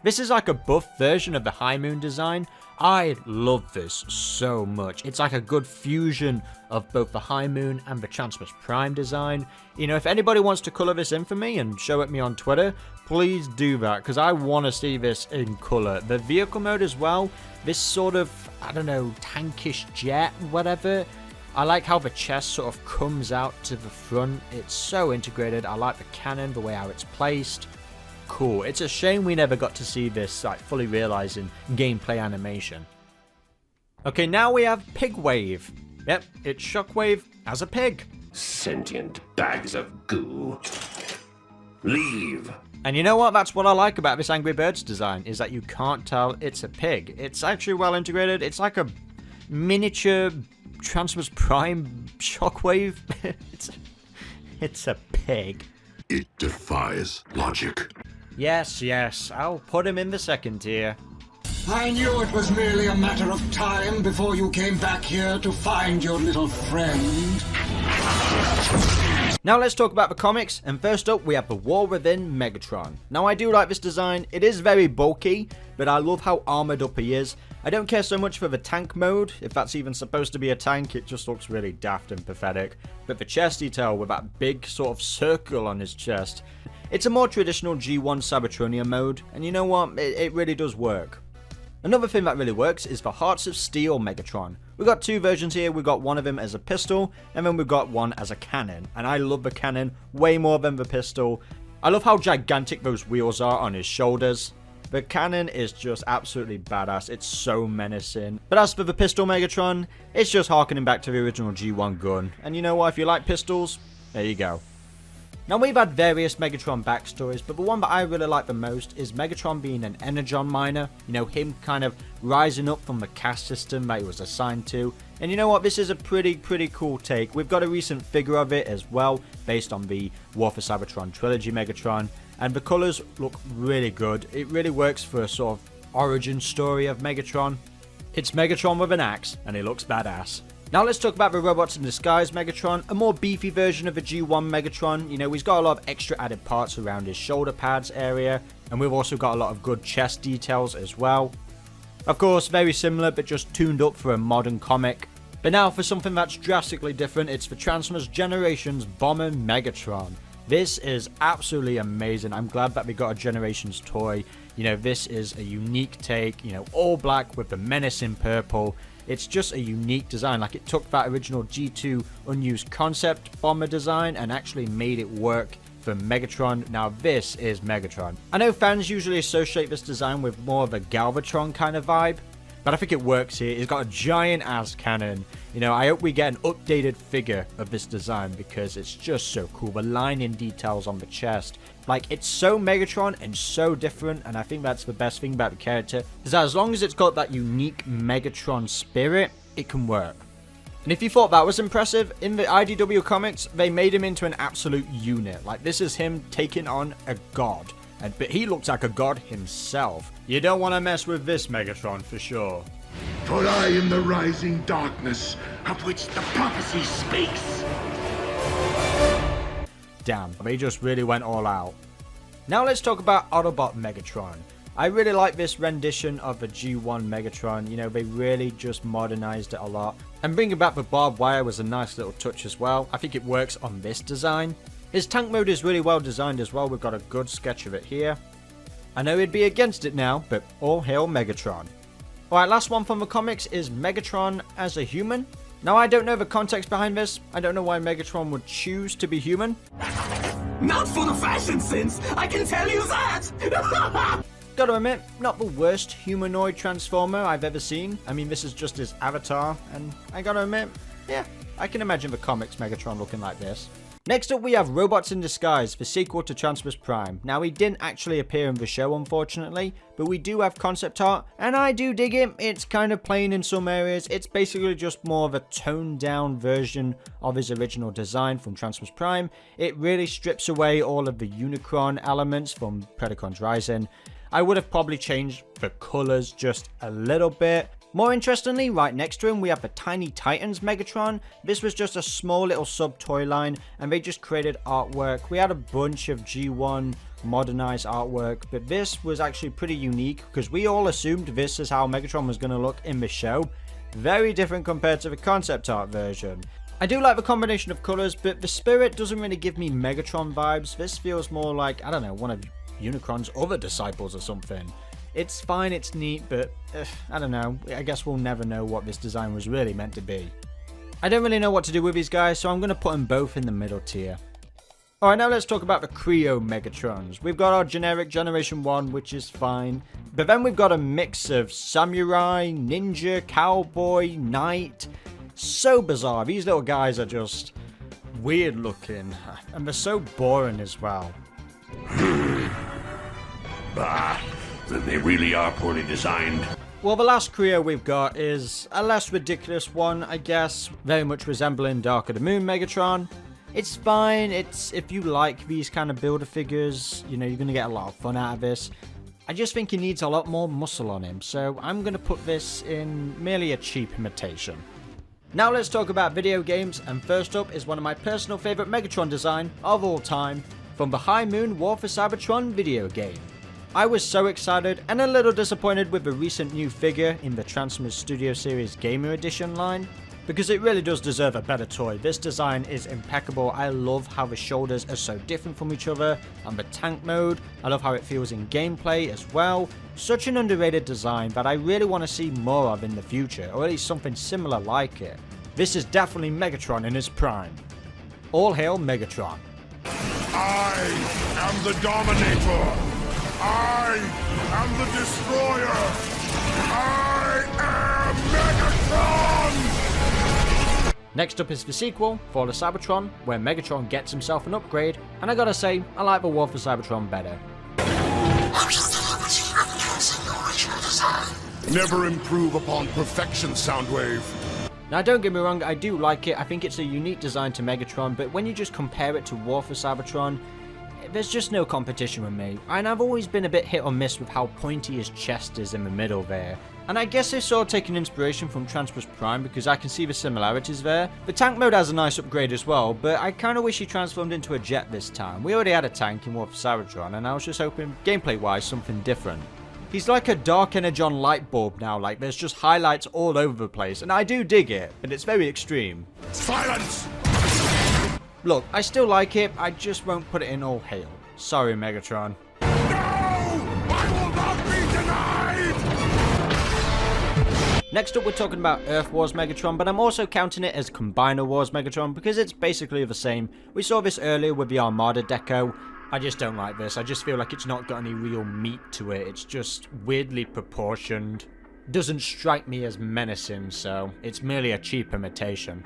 This is like a buff version of the High Moon design. I love this so much. It's like a good fusion of both the High Moon and the Transformers Prime design. You know, if anybody wants to colour this in for me and show it me on Twitter, please do that, because I want to see this in colour. The vehicle mode as well, this sort of, I don't know, tankish jet, whatever. I like how the chest sort of comes out to the front. It's so integrated. I like the cannon, the way how it's placed. Cool. It's a shame we never got to see this like fully realized in gameplay animation. Okay, now we have Pig Wave. Yep, it's Shockwave as a pig. Sentient bags of goo. Leave. And you know what? That's what I like about this Angry Birds design, is that you can't tell it's a pig. It's actually well integrated. It's like a miniature Transformers Prime Shockwave. It's a pig. It defies logic. Yes, I'll put him in the second tier. I knew it was merely a matter of time before you came back here to find your little friend. Now let's talk about the comics, and first up we have the War Within Megatron. Now I do like this design. It is very bulky, but I love how armored up he is. I don't care so much for the tank mode, if that's even supposed to be a tank. It just looks really daft and pathetic. But the chest detail with that big sort of circle on his chest, it's a more traditional G1 Cybertronian mode, and you know what, it really does work. Another thing that really works is the Hearts of Steel Megatron. We've got two versions here. We've got one of him as a pistol, and then we've got one as a cannon. And I love the cannon way more than the pistol. I love how gigantic those wheels are on his shoulders. The cannon is just absolutely badass. It's so menacing. But as for the pistol Megatron, it's just harkening back to the original G1 gun. And you know what? If you like pistols, there you go. Now, we've had various Megatron backstories, but the one that I really like the most is Megatron being an Energon miner. You know, him kind of rising up from the caste system that he was assigned to. And you know what? This is a pretty cool take. We've got a recent figure of it as well, based on the War for Cybertron trilogy Megatron. And the colours look really good. It really works for a sort of origin story of Megatron. It's Megatron with an axe, and he looks badass. Now let's talk about the Robots in Disguise Megatron, a more beefy version of the G1 Megatron. You know, he's got a lot of extra added parts around his shoulder pads area, and we've also got a lot of good chest details as well. Of course, very similar, but just tuned up for a modern comic. But now for something that's drastically different, it's the Transformers Generations Bomber Megatron. This is absolutely amazing. I'm glad that we got a Generations toy. You know, this is a unique take, you know, all black with the menace in purple. It's just a unique design. Like, it took that original G2 unused concept bomber design and actually made it work for Megatron. Now this is Megatron. I know fans usually associate this design with more of a Galvatron kind of vibe, but I think it works here. He's got a giant ass cannon. You know, I hope we get an updated figure of this design because it's just so cool. The lining details on the chest, like, it's so Megatron and so different, and I think that's the best thing about the character, is that as long as it's got that unique Megatron spirit, it can work. And if you thought that was impressive, in the IDW comics, they made him into an absolute unit. Like, this is him taking on a god. But he looks like a god himself. You don't want to mess with this Megatron for sure. For I am the rising darkness of which the prophecy speaks. Damn, they just really went all out. Now let's talk about Autobot Megatron. I really like this rendition of the G1 Megatron. You know, they really just modernized it a lot. And bringing back the barbed wire was a nice little touch as well. I think it works on this design. His tank mode is really well designed as well. We've got a good sketch of it here. I know he'd be against it now, but all hail Megatron. Alright, last one from the comics is Megatron as a human. Now, I don't know the context behind this. I don't know why Megatron would choose to be human. Not for the fashion sense, I can tell you that! Gotta admit, not the worst humanoid transformer I've ever seen. I mean, this is just his avatar, and I gotta admit, yeah, I can imagine the comics Megatron looking like this. Next up, we have Robots in Disguise, the sequel to Transformers Prime. Now, he didn't actually appear in the show, unfortunately, but we do have concept art, and I do dig it. It's kind of plain in some areas. It's basically just more of a toned-down version of his original design from Transformers Prime. It really strips away all of the Unicron elements from Predacons Rising. I would have probably changed the colors just a little bit. More interestingly, right next to him, we have the Tiny Titans Megatron. This was just a small little sub-toy line, and they just created artwork. We had a bunch of G1 modernized artwork, but this was actually pretty unique because we all assumed this is how Megatron was going to look in the show. Very different compared to the concept art version. I do like the combination of colors, but the spirit doesn't really give me Megatron vibes. This feels more like, I don't know, one of Unicron's other disciples or something. It's fine, it's neat, but I don't know. I guess we'll never know what this design was really meant to be. I don't really know what to do with these guys, so I'm going to put them both in the middle tier. Alright, now let's talk about the Creo Megatrons. We've got our generic Generation 1, which is fine. But then we've got a mix of samurai, ninja, cowboy, knight. So bizarre. These little guys are just weird looking. And they're so boring as well. Bah, then they really are poorly designed. Well, the last Creo we've got is a less ridiculous one, I guess. Very much resembling Dark of the Moon Megatron. It's fine. It's, if you like these kind of builder figures, you know, you're going to get a lot of fun out of this. I just think he needs a lot more muscle on him, so I'm going to put this in merely a cheap imitation. Now let's talk about video games, and first up is one of my personal favorite Megatron design of all time, from the High Moon War for Cybertron video game. I was so excited and a little disappointed with the recent new figure in the Transformers Studio Series Gamer Edition line, because it really does deserve a better toy. This design is impeccable. I love how the shoulders are so different from each other, and the tank mode. I love how it feels in gameplay as well. Such an underrated design that I really want to see more of in the future, or at least something similar like it. This is definitely Megatron in his prime. All hail Megatron. I am the Dominator. I am the Destroyer. I am Megatron! Next up is the sequel, Fall of Cybertron, where Megatron gets himself an upgrade, and I gotta say, I like the War for Cybertron better. Never improve upon perfection, Soundwave. Now don't get me wrong, I do like it. I think it's a unique design to Megatron, but when you just compare it to War for Cybertron, there's just no competition with me, and I've always been a bit hit or miss with how pointy his chest is in the middle there. And I guess they've sort of taken inspiration from Transformers Prime because I can see the similarities there. The tank mode has a nice upgrade as well, but I kind of wish he transformed into a jet this time. We already had a tank in War for Cybertron, and I was just hoping, gameplay-wise, something different. He's like a Dark Energon light bulb now, like there's just highlights all over the place, and I do dig it, but it's very extreme. Silence! Look, I still like it, I just won't put it in all hail. Sorry, Megatron. Next up, we're talking about Earth Wars Megatron, but I'm also counting it as Combiner Wars Megatron because it's basically the same. We saw this earlier with the Armada deco. I just don't like this. I just feel like it's not got any real meat to it. It's just weirdly proportioned. Doesn't strike me as menacing, so it's merely a cheap imitation.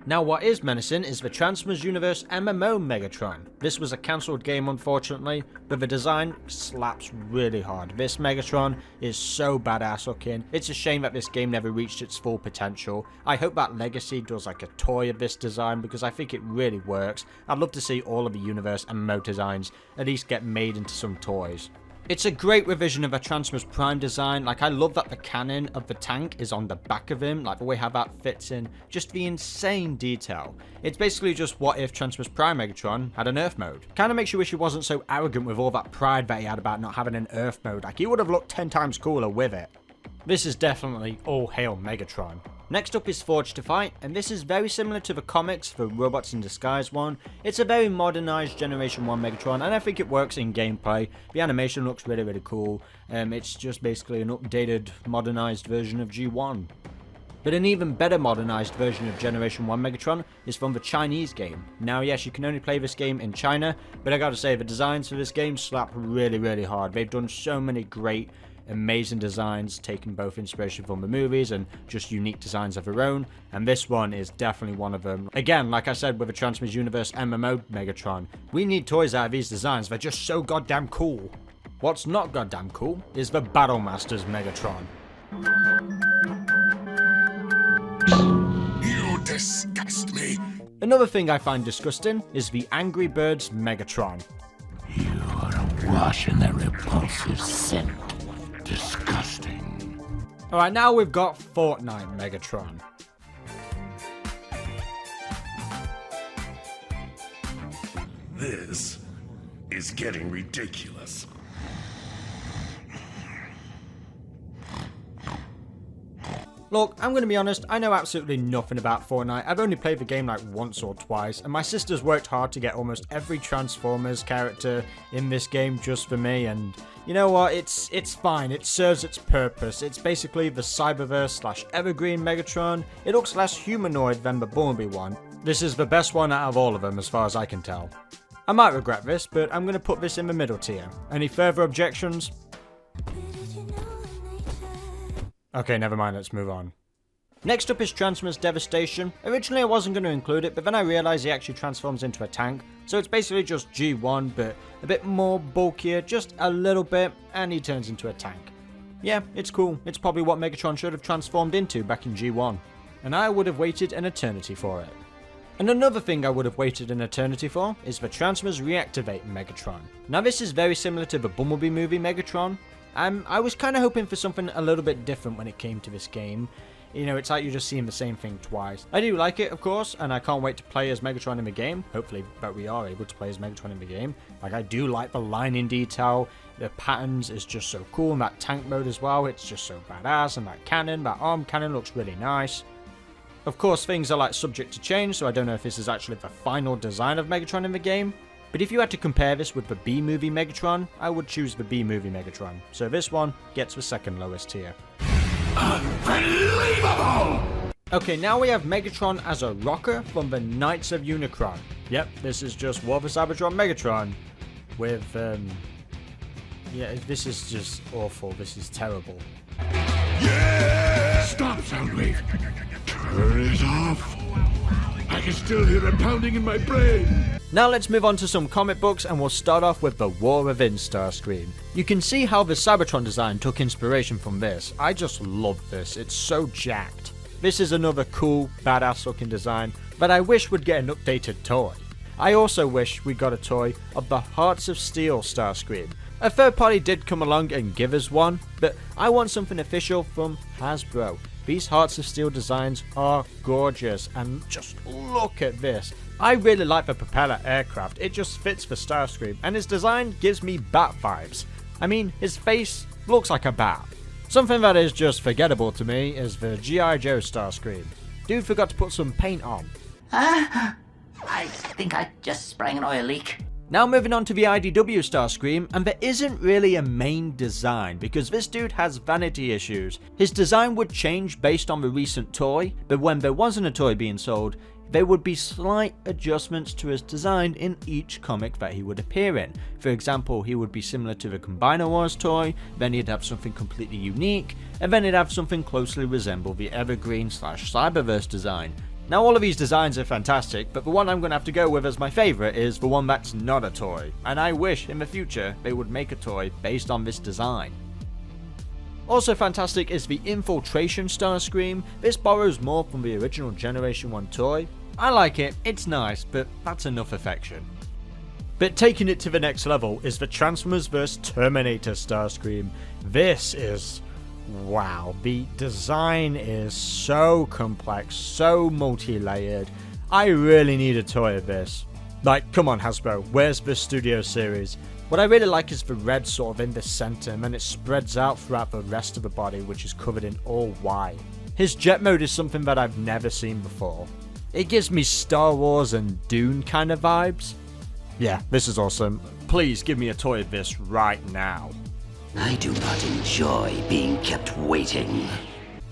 Now what is menacing is the Transformers Universe MMO Megatron. This was a cancelled game unfortunately, but the design slaps really hard. This Megatron is so badass looking. It's a shame that this game never reached its full potential. I hope that Legacy does like a toy of this design because I think it really works. I'd love to see all of the Universe MMO designs at least get made into some toys. It's a great revision of a Transformers Prime design. Like, I love that the cannon of the tank is on the back of him, like the way how that fits in, just the insane detail. It's basically just what if Transformers Prime Megatron had an Earth mode. Kind of makes you wish he wasn't so arrogant with all that pride that he had about not having an Earth mode. Like, he would have looked 10 times cooler with it. This is definitely all hail Megatron. Next up is Forged to Fight, and this is very similar to the comics, the Robots in Disguise one. It's a very modernized Generation 1 Megatron, and I think it works in gameplay. The animation looks really, really cool. It's just basically an updated, modernized version of G1. But an even better modernized version of Generation 1 Megatron is from the Chinese game. Now yes, you can only play this game in China, but I gotta say the designs for this game slap really, really hard. They've done so many great, amazing designs, taking both inspiration from the movies and just unique designs of their own, and this one is definitely one of them. Again, like I said with the Transformers Universe MMO Megatron, we need toys out of these designs, they're just so goddamn cool. What's not goddamn cool is the Battle Masters Megatron. You disgust me. Another thing I find disgusting is the Angry Birds Megatron. You are awash in their repulsive scent. Disgusting. Alright, now we've got Fortnite Megatron. This is getting ridiculous. Look, I'm going to be honest, I know absolutely nothing about Fortnite. I've only played the game like once or twice, and my sister's worked hard to get almost every Transformers character in this game just for me, and you know what, it's fine, it serves its purpose. It's basically the Cyberverse / Evergreen Megatron. It looks less humanoid than the Bumblebee one. This is the best one out of all of them as far as I can tell. I might regret this, but I'm going to put this in the middle tier. Any further objections? Okay, never mind, let's move on. Next up is Transformers Devastation. Originally I wasn't going to include it, but then I realised he actually transforms into a tank. So it's basically just G1, but a bit more bulkier, just a little bit, and he turns into a tank. Yeah, it's cool. It's probably what Megatron should have transformed into back in G1. And I would have waited an eternity for it. And another thing I would have waited an eternity for is the Transformers Reactivate Megatron. Now this is very similar to the Bumblebee movie Megatron. I was kind of hoping for something a little bit different when it came to this game. You know, it's like you're just seeing the same thing twice. I do like it, of course, and I can't wait to play as Megatron in the game. Hopefully, that we are able to play as Megatron in the game. Like, I do like the lining detail. The patterns is just so cool, and that tank mode as well. It's just so badass, and that cannon, that arm cannon looks really nice. Of course, things are like subject to change, so I don't know if this is actually the final design of Megatron in the game. But if you had to compare this with the B-movie Megatron, I would choose the B-movie Megatron. So this one gets the second lowest tier. Unbelievable! Okay, now we have Megatron as a rocker from the Knights of Unicron. Yep, this is just War for Cybertron Megatron with, yeah, this is just awful. This is terrible. Yeah! Stop, Soundwave. Turn it off. I can still hear it pounding in my brain. Now let's move on to some comic books, and we'll start off with the War Within Starscream. You can see how the Cybertron design took inspiration from this. I just love this, it's so jacked. This is another cool, badass looking design that I wish would get an updated toy. I also wish we got a toy of the Hearts of Steel Starscream. A third party did come along and give us one, but I want something official from Hasbro. These Hearts of Steel designs are gorgeous, and just look at this. I really like the propeller aircraft, it just fits for Starscream, and his design gives me bat vibes. I mean, his face looks like a bat. Something that is just forgettable to me is the G.I. Joe Starscream. Dude forgot to put some paint on. I think I just sprang an oil leak. Now moving on to the IDW Starscream, and there isn't really a main design because this dude has vanity issues. His design would change based on the recent toy, but when there wasn't a toy being sold, there would be slight adjustments to his design in each comic that he would appear in. For example, he would be similar to the Combiner Wars toy, then he'd have something completely unique, and then he'd have something closely resemble the Evergreen/Cyberverse design. Now all of these designs are fantastic, but the one I'm going to have to go with as my favourite is the one that's not a toy, and I wish in the future they would make a toy based on this design. Also fantastic is the Infiltration Starscream. This borrows more from the original Generation 1 toy. I like it, it's nice, but that's enough affection. But taking it to the next level is the Transformers vs Terminator Starscream. This is... wow, the design is so complex, so multi-layered. I really need a toy of this. Like, come on Hasbro, where's the Studio Series? What I really like is the red sort of in the center, and then it spreads out throughout the rest of the body, which is covered in all white. His jet mode is something that I've never seen before. It gives me Star Wars and Dune kind of vibes. Yeah, this is awesome. Please give me a toy of this right now. I do not enjoy being kept waiting.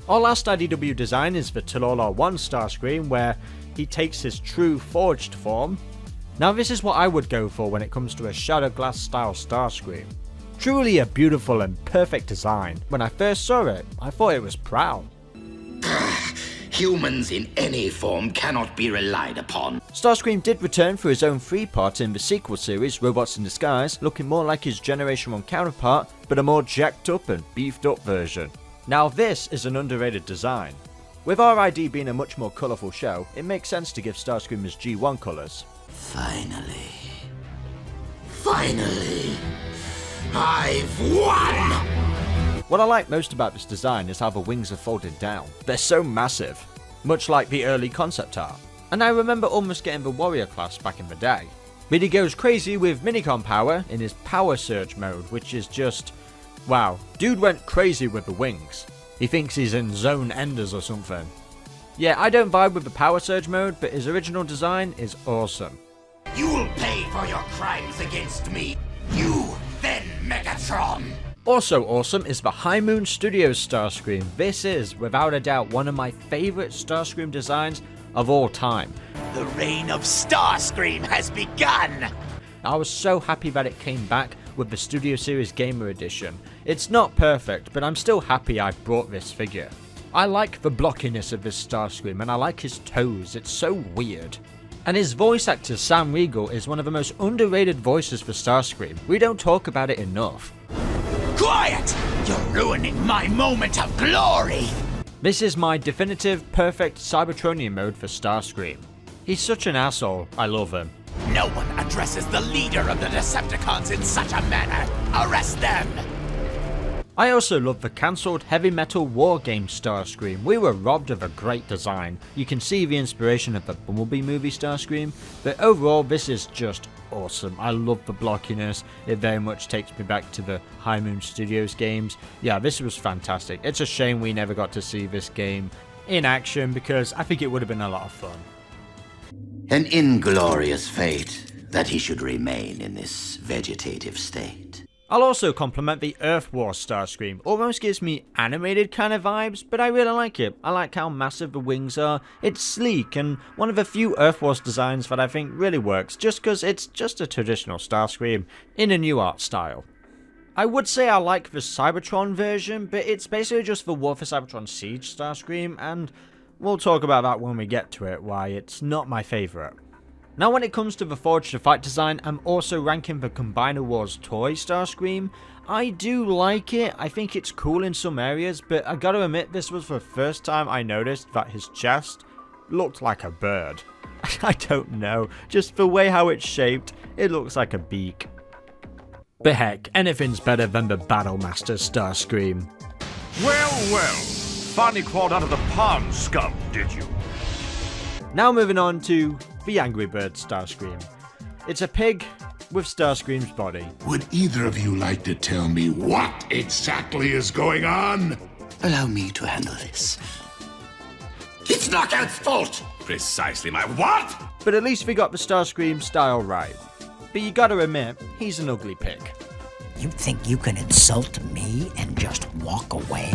Our last IDW design is the Talala 1 Starscream, where he takes his true forged form. Now this is what I would go for when it comes to a Shadowglass style Starscream. Truly a beautiful and perfect design. When I first saw it, I thought it was proud. Humans in any form cannot be relied upon. Starscream did return for his own 3-part in the sequel series, Robots in Disguise, looking more like his Generation 1 counterpart, but a more jacked up and beefed up version. Now this is an underrated design. With RID being a much more colourful show, it makes sense to give Starscream his G1 colours. Finally, I've won! What I like most about this design is how the wings are folded down. They're so massive, much like the early concept art. And I remember almost getting the Warrior class back in the day. But he goes crazy with Minicon power in his Power Surge mode, which is just... wow, dude went crazy with the wings. He thinks he's in Zone Enders or something. Yeah, I don't vibe with the Power Surge mode, but his original design is awesome. You will pay for your crimes against me. You, then Megatron. Also awesome is the High Moon Studios Starscream. This is, without a doubt, one of my favourite Starscream designs of all time. The reign of Starscream has begun! I was so happy that it came back with the Studio Series Gamer Edition. It's not perfect, but I'm still happy I brought this figure. I like the blockiness of this Starscream, and I like his toes, it's so weird. And his voice actor Sam Riegel is one of the most underrated voices for Starscream. We don't talk about it enough. Quiet! You're ruining my moment of glory! This is my definitive, perfect Cybertronian mode for Starscream. He's such an asshole, I love him. No one addresses the leader of the Decepticons in such a manner! Arrest them! I also love the cancelled Heavy Metal War Game Starscream. We were robbed of a great design. You can see the inspiration of the Bumblebee movie Starscream, but overall this is just awesome. I love the blockiness. It very much takes me back to the High Moon Studios games. Yeah, this was fantastic. It's a shame we never got to see this game in action because I think it would have been a lot of fun. An inglorious fate that he should remain in this vegetative state. I'll also compliment the Earth Wars Starscream. Almost gives me animated kind of vibes, but I really like it. I like how massive the wings are. It's sleek and one of the few Earth Wars designs that I think really works, just because it's just a traditional Starscream in a new art style. I would say I like the Cybertron version, but it's basically just the War for Cybertron Siege Starscream, and we'll talk about that when we get to it, why it's not my favourite. Now when it comes to the Forged to Fight design, I'm also ranking the Combiner Wars toy Starscream. I do like it, I think it's cool in some areas, but I gotta admit this was the first time I noticed that his chest looked like a bird. I don't know, just the way how it's shaped, it looks like a beak. But heck, anything's better than the Battlemaster Starscream. Well, finally crawled out of the pond, scum, did you? Now moving on to the Angry Bird Starscream. It's a pig with Starscream's body. Would either of you like to tell me what exactly is going on? Allow me to handle this. It's Knockout's fault! Precisely my what? But at least we got the Starscream style right. But you gotta admit, he's an ugly pig. You think you can insult me and just walk away?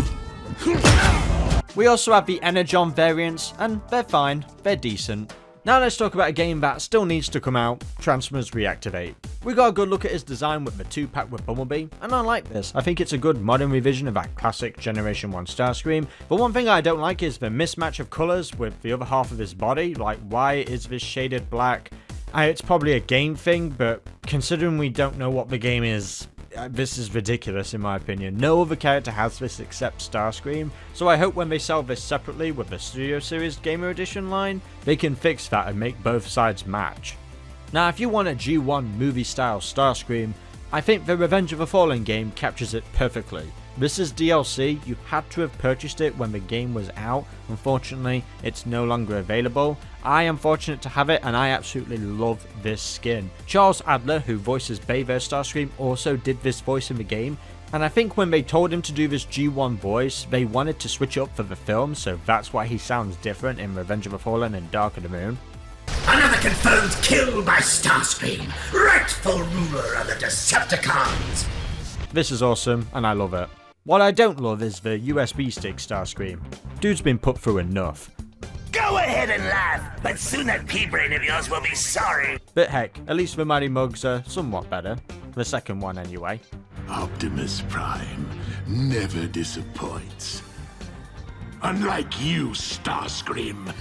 We also have the Energon variants, and they're fine, they're decent. Now let's talk about a game that still needs to come out, Transformers Reactivate. We got a good look at his design with the 2-pack with Bumblebee, and I like this. I think it's a good modern revision of that classic Generation 1 Starscream, but one thing I don't like is the mismatch of colours with the other half of his body. Like, why is this shaded black? It's probably a game thing, but considering we don't know what the game is, this is ridiculous in my opinion. No other character has this except Starscream, so I hope when they sell this separately with the Studio Series Gamer Edition line, they can fix that and make both sides match. Now if you want a G1 movie style Starscream, I think the Revenge of the Fallen game captures it perfectly. This is DLC, you had to have purchased it when the game was out. Unfortunately, it's no longer available. I am fortunate to have it and I absolutely love this skin. Charles Adler, who voices Bayver Starscream, also did this voice in the game. And I think when they told him to do this G1 voice, they wanted to switch up for the film, so that's why he sounds different in Revenge of the Fallen and Dark of the Moon. Another confirmed kill by Starscream, rightful ruler of the Decepticons. This is awesome and I love it. What I don't love is the USB stick Starscream. Dude's been put through enough. Go ahead and laugh, but soon that pea-brain of yours will be sorry. But heck, at least the Mighty Mugs are somewhat better. The second one anyway. Optimus Prime never disappoints. Unlike you, Starscream.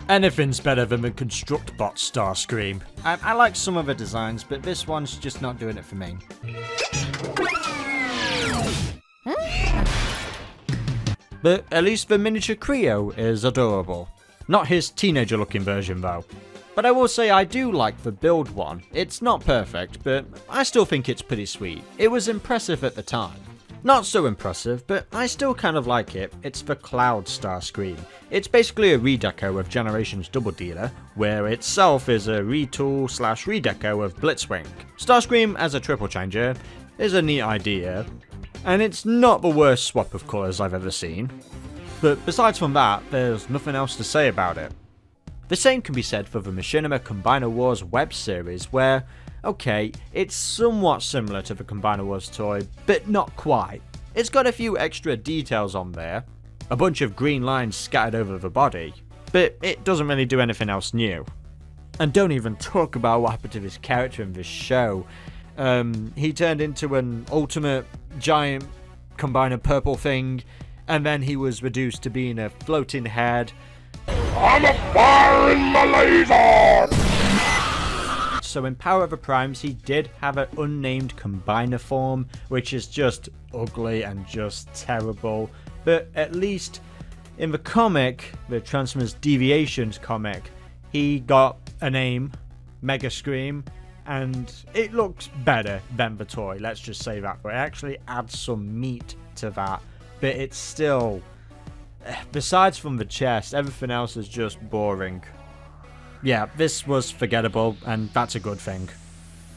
Anything's better than the Constructbot Starscream. I like some of the designs, but this one's just not doing it for me. But at least the miniature Creo is adorable. Not his teenager looking version though. But I will say I do like the build one. It's not perfect, but I still think it's pretty sweet. It was impressive at the time. Not so impressive, but I still kind of like it. It's the Cloud Starscream. It's basically a redeco of Generations Double Dealer, where itself is a retool / redeco of Blitzwing. Starscream as a triple changer is a neat idea, and it's not the worst swap of colours I've ever seen. But besides from that, there's nothing else to say about it. The same can be said for the Machinima Combiner Wars web series, where, okay, it's somewhat similar to the Combiner Wars toy, but not quite. It's got a few extra details on there, a bunch of green lines scattered over the body, but it doesn't really do anything else new. And don't even talk about what happened to this character in this show. He turned into an ultimate giant combiner purple thing, and then he was reduced to being a floating head. I'm a fire in my laser! So in Power of the Primes, he did have an unnamed combiner form, which is just ugly and just terrible. But at least in the comic, the Transformers Deviations comic, he got a name, Megascream, and it looks better than the toy, let's just say that. But it actually adds some meat to that, but it's still, besides from the chest, everything else is just boring. Yeah, this was forgettable, and that's a good thing.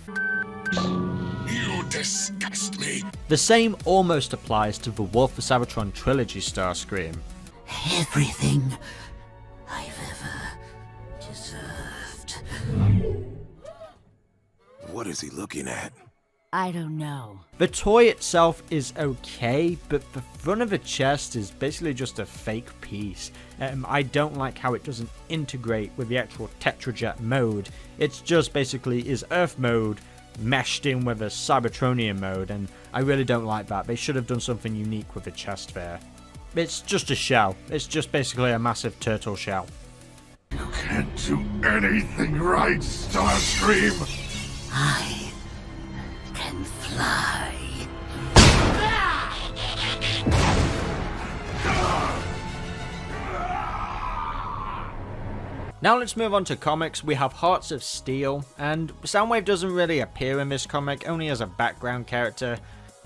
You disgust me. The same almost applies to the Wolf of Cybertron trilogy Starscream. Everything I've ever deserved. What is he looking at? I don't know. The toy itself is okay, but the front of the chest is basically just a fake piece. I don't like how it doesn't integrate with the actual Tetrajet mode. It's just basically is Earth mode meshed in with a Cybertronian mode, and I really don't like that. They should have done something unique with the chest there. It's just a shell. It's just basically a massive turtle shell. You can't do anything right, Starscream! I can fly. Now let's move on to comics. We have Hearts of Steel, and Soundwave doesn't really appear in this comic, only as a background character,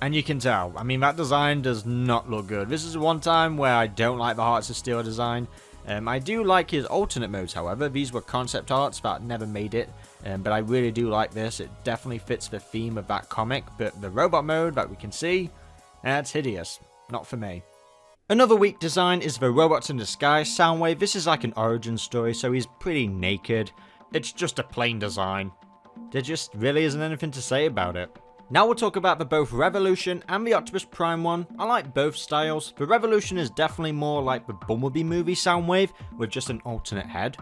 and you can tell. I mean, that design does not look good. This is one time where I don't like the Hearts of Steel design. I do like his alternate modes, however. These were concept arts that never made it, but I really do like this. It definitely fits the theme of that comic, but the robot mode that we can see, that's hideous. Not for me. Another weak design is the Robots in Disguise Soundwave. This is like an origin story, so he's pretty naked. It's just a plain design. There just really isn't anything to say about it. Now we'll talk about the both Revolution and the Optimus Prime one. I like both styles. The Revolution is definitely more like the Bumblebee movie Soundwave, with just an alternate head.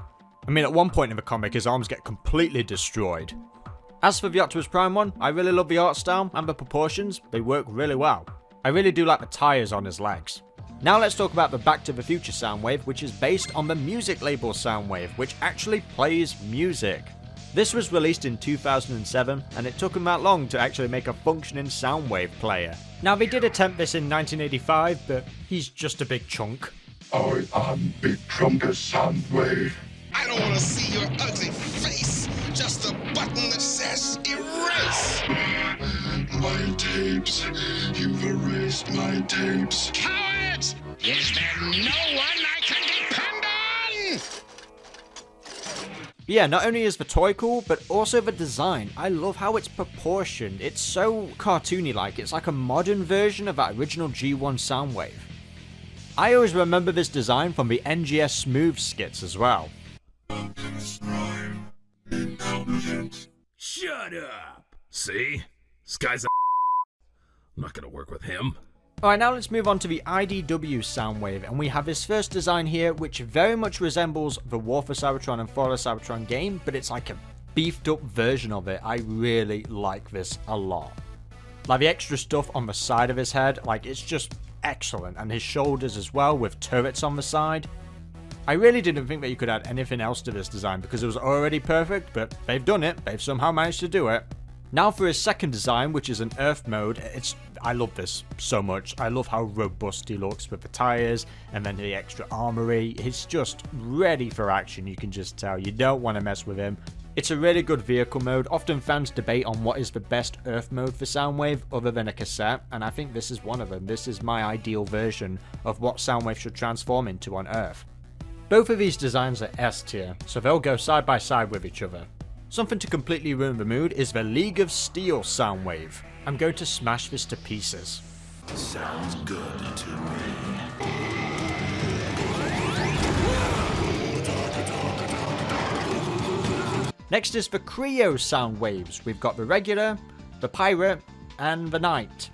I mean, at one point in the comic, his arms get completely destroyed. As for the Optimus Prime one, I really love the art style and the proportions. They work really well. I really do like the tires on his legs. Now let's talk about the Back to the Future Soundwave, which is based on the music label Soundwave, which actually plays music. This was released in 2007, and it took them that long to actually make a functioning Soundwave player. Now they did attempt this in 1985, but he's just a big chunk. I am Big Chunker Soundwave. I don't want to see your ugly face, just a button that says erase. My tapes, you've erased my tapes. Cowards! Is there no one I can depend on? Yeah, not only is the toy cool, but also the design. I love how it's proportioned. It's so cartoony-like. It's like a modern version of that original G1 Soundwave. I always remember this design from the NGS Smooth skits as well. Shut up! See? This guy's a I'm not gonna work with him. Alright, now let's move on to the IDW Soundwave, and we have his first design here, which very much resembles the War for Cybertron and Fall of Cybertron game, but it's like a beefed up version of it. I really like this a lot. Like the extra stuff on the side of his head, like it's just excellent, and his shoulders as well with turrets on the side. I really didn't think that you could add anything else to this design because it was already perfect, but they've done it. They've somehow managed to do it. Now for his second design, which is an Earth mode. I love this so much. I love how robust he looks with the tires and then the extra armory. He's just ready for action, you can just tell. You don't want to mess with him. It's a really good vehicle mode. Often fans debate on what is the best Earth mode for Soundwave other than a cassette, and I think this is one of them. This is my ideal version of what Soundwave should transform into on Earth. Both of these designs are S tier, so they'll go side by side with each other. Something to completely ruin the mood is the League of Steel Soundwave. I'm going to smash this to pieces. Sounds good to me. Next is the Creo Soundwaves. We've got the regular, the pirate, and the knight.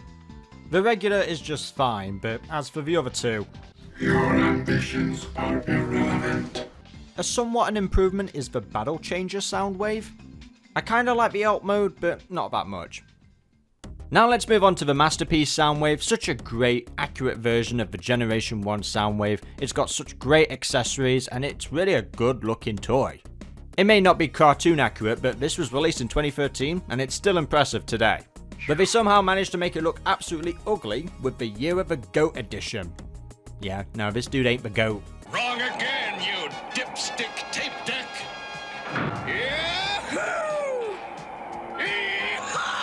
The regular is just fine, but as for the other two, your ambitions are irrelevant. Somewhat an improvement is the Battle Changer Soundwave. I kinda like the alt mode, but not that much. Now let's move on to the Masterpiece Soundwave. Such a great, accurate version of the Generation 1 Soundwave. It's got such great accessories, and it's really a good looking toy. It may not be cartoon accurate, but this was released in 2013, and it's still impressive today. But they somehow managed to make it look absolutely ugly with the Year of the Goat edition. Yeah, no, this dude ain't the goat. Wrong again, you dipstick tape deck. Yahoo! Yeehaw!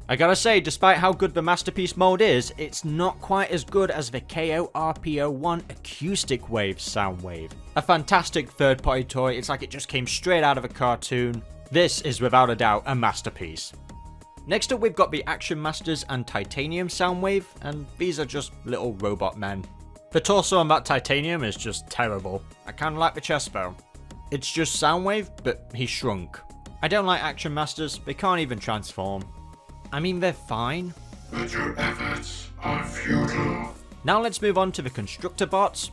I gotta say, despite how good the Masterpiece mode is, it's not quite as good as the KO-RPO-1 Acoustic Wave Soundwave. A fantastic third-party toy. It's like it just came straight out of a cartoon. This is without a doubt a masterpiece. Next up, we've got the Action Masters and Titanium Soundwave, and these are just little robot men. The torso on that Titanium is just terrible. I kinda like the chest though. It's just Soundwave, but he's shrunk. I don't like Action Masters, they can't even transform. I mean, they're fine. But your efforts are futile. Now let's move on to the Constructor Bots.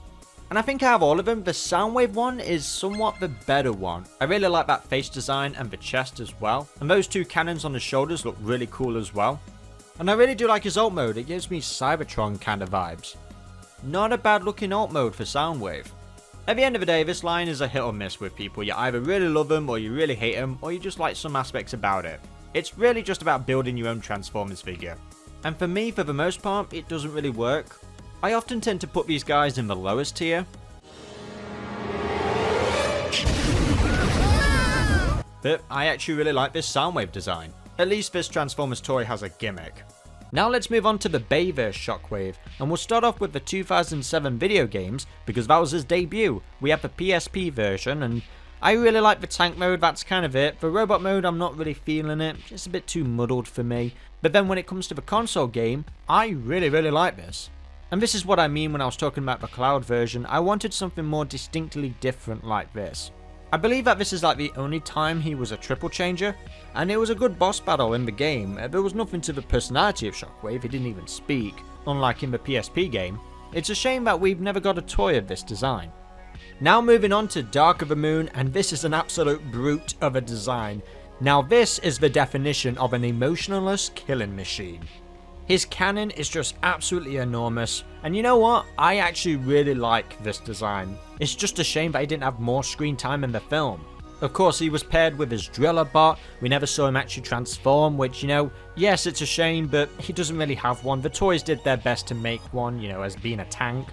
And I think out of all of them, the Soundwave one is somewhat the better one. I really like that face design and the chest as well. And those two cannons on the shoulders look really cool as well. And I really do like his alt mode. It gives me Cybertron kind of vibes. Not a bad looking alt mode for Soundwave. At the end of the day, this line is a hit or miss with people. You either really love them, or you really hate them, or you just like some aspects about it. It's really just about building your own Transformers figure. And for me, for the most part, it doesn't really work. I often tend to put these guys in the lowest tier. but I actually really like this Soundwave design. At least this Transformers toy has a gimmick. Now let's move on to the Bayverse Shockwave, and we'll start off with the 2007 video games, because that was his debut. We have the PSP version, and I really like the tank mode, that's kind of it. The robot mode, I'm not really feeling it, it's a bit too muddled for me. But then when it comes to the console game, I really like this. And this is what I mean when I was talking about the cloud version. I wanted something more distinctly different like this. I believe that this is like the only time he was a triple changer, and it was a good boss battle in the game. There was nothing to the personality of Shockwave, he didn't even speak, unlike in the PSP game. It's a shame that we've never got a toy of this design. Now moving on to Dark of the Moon, and this is an absolute brute of a design. Now this is the definition of an emotionless killing machine. His cannon is just absolutely enormous, and you know what? I actually really like this design. It's just a shame that he didn't have more screen time in the film. Of course, he was paired with his driller bot. We never saw him actually transform, which, you know, yes, it's a shame, but he doesn't really have one. The toys did their best to make one, you know, as being a tank.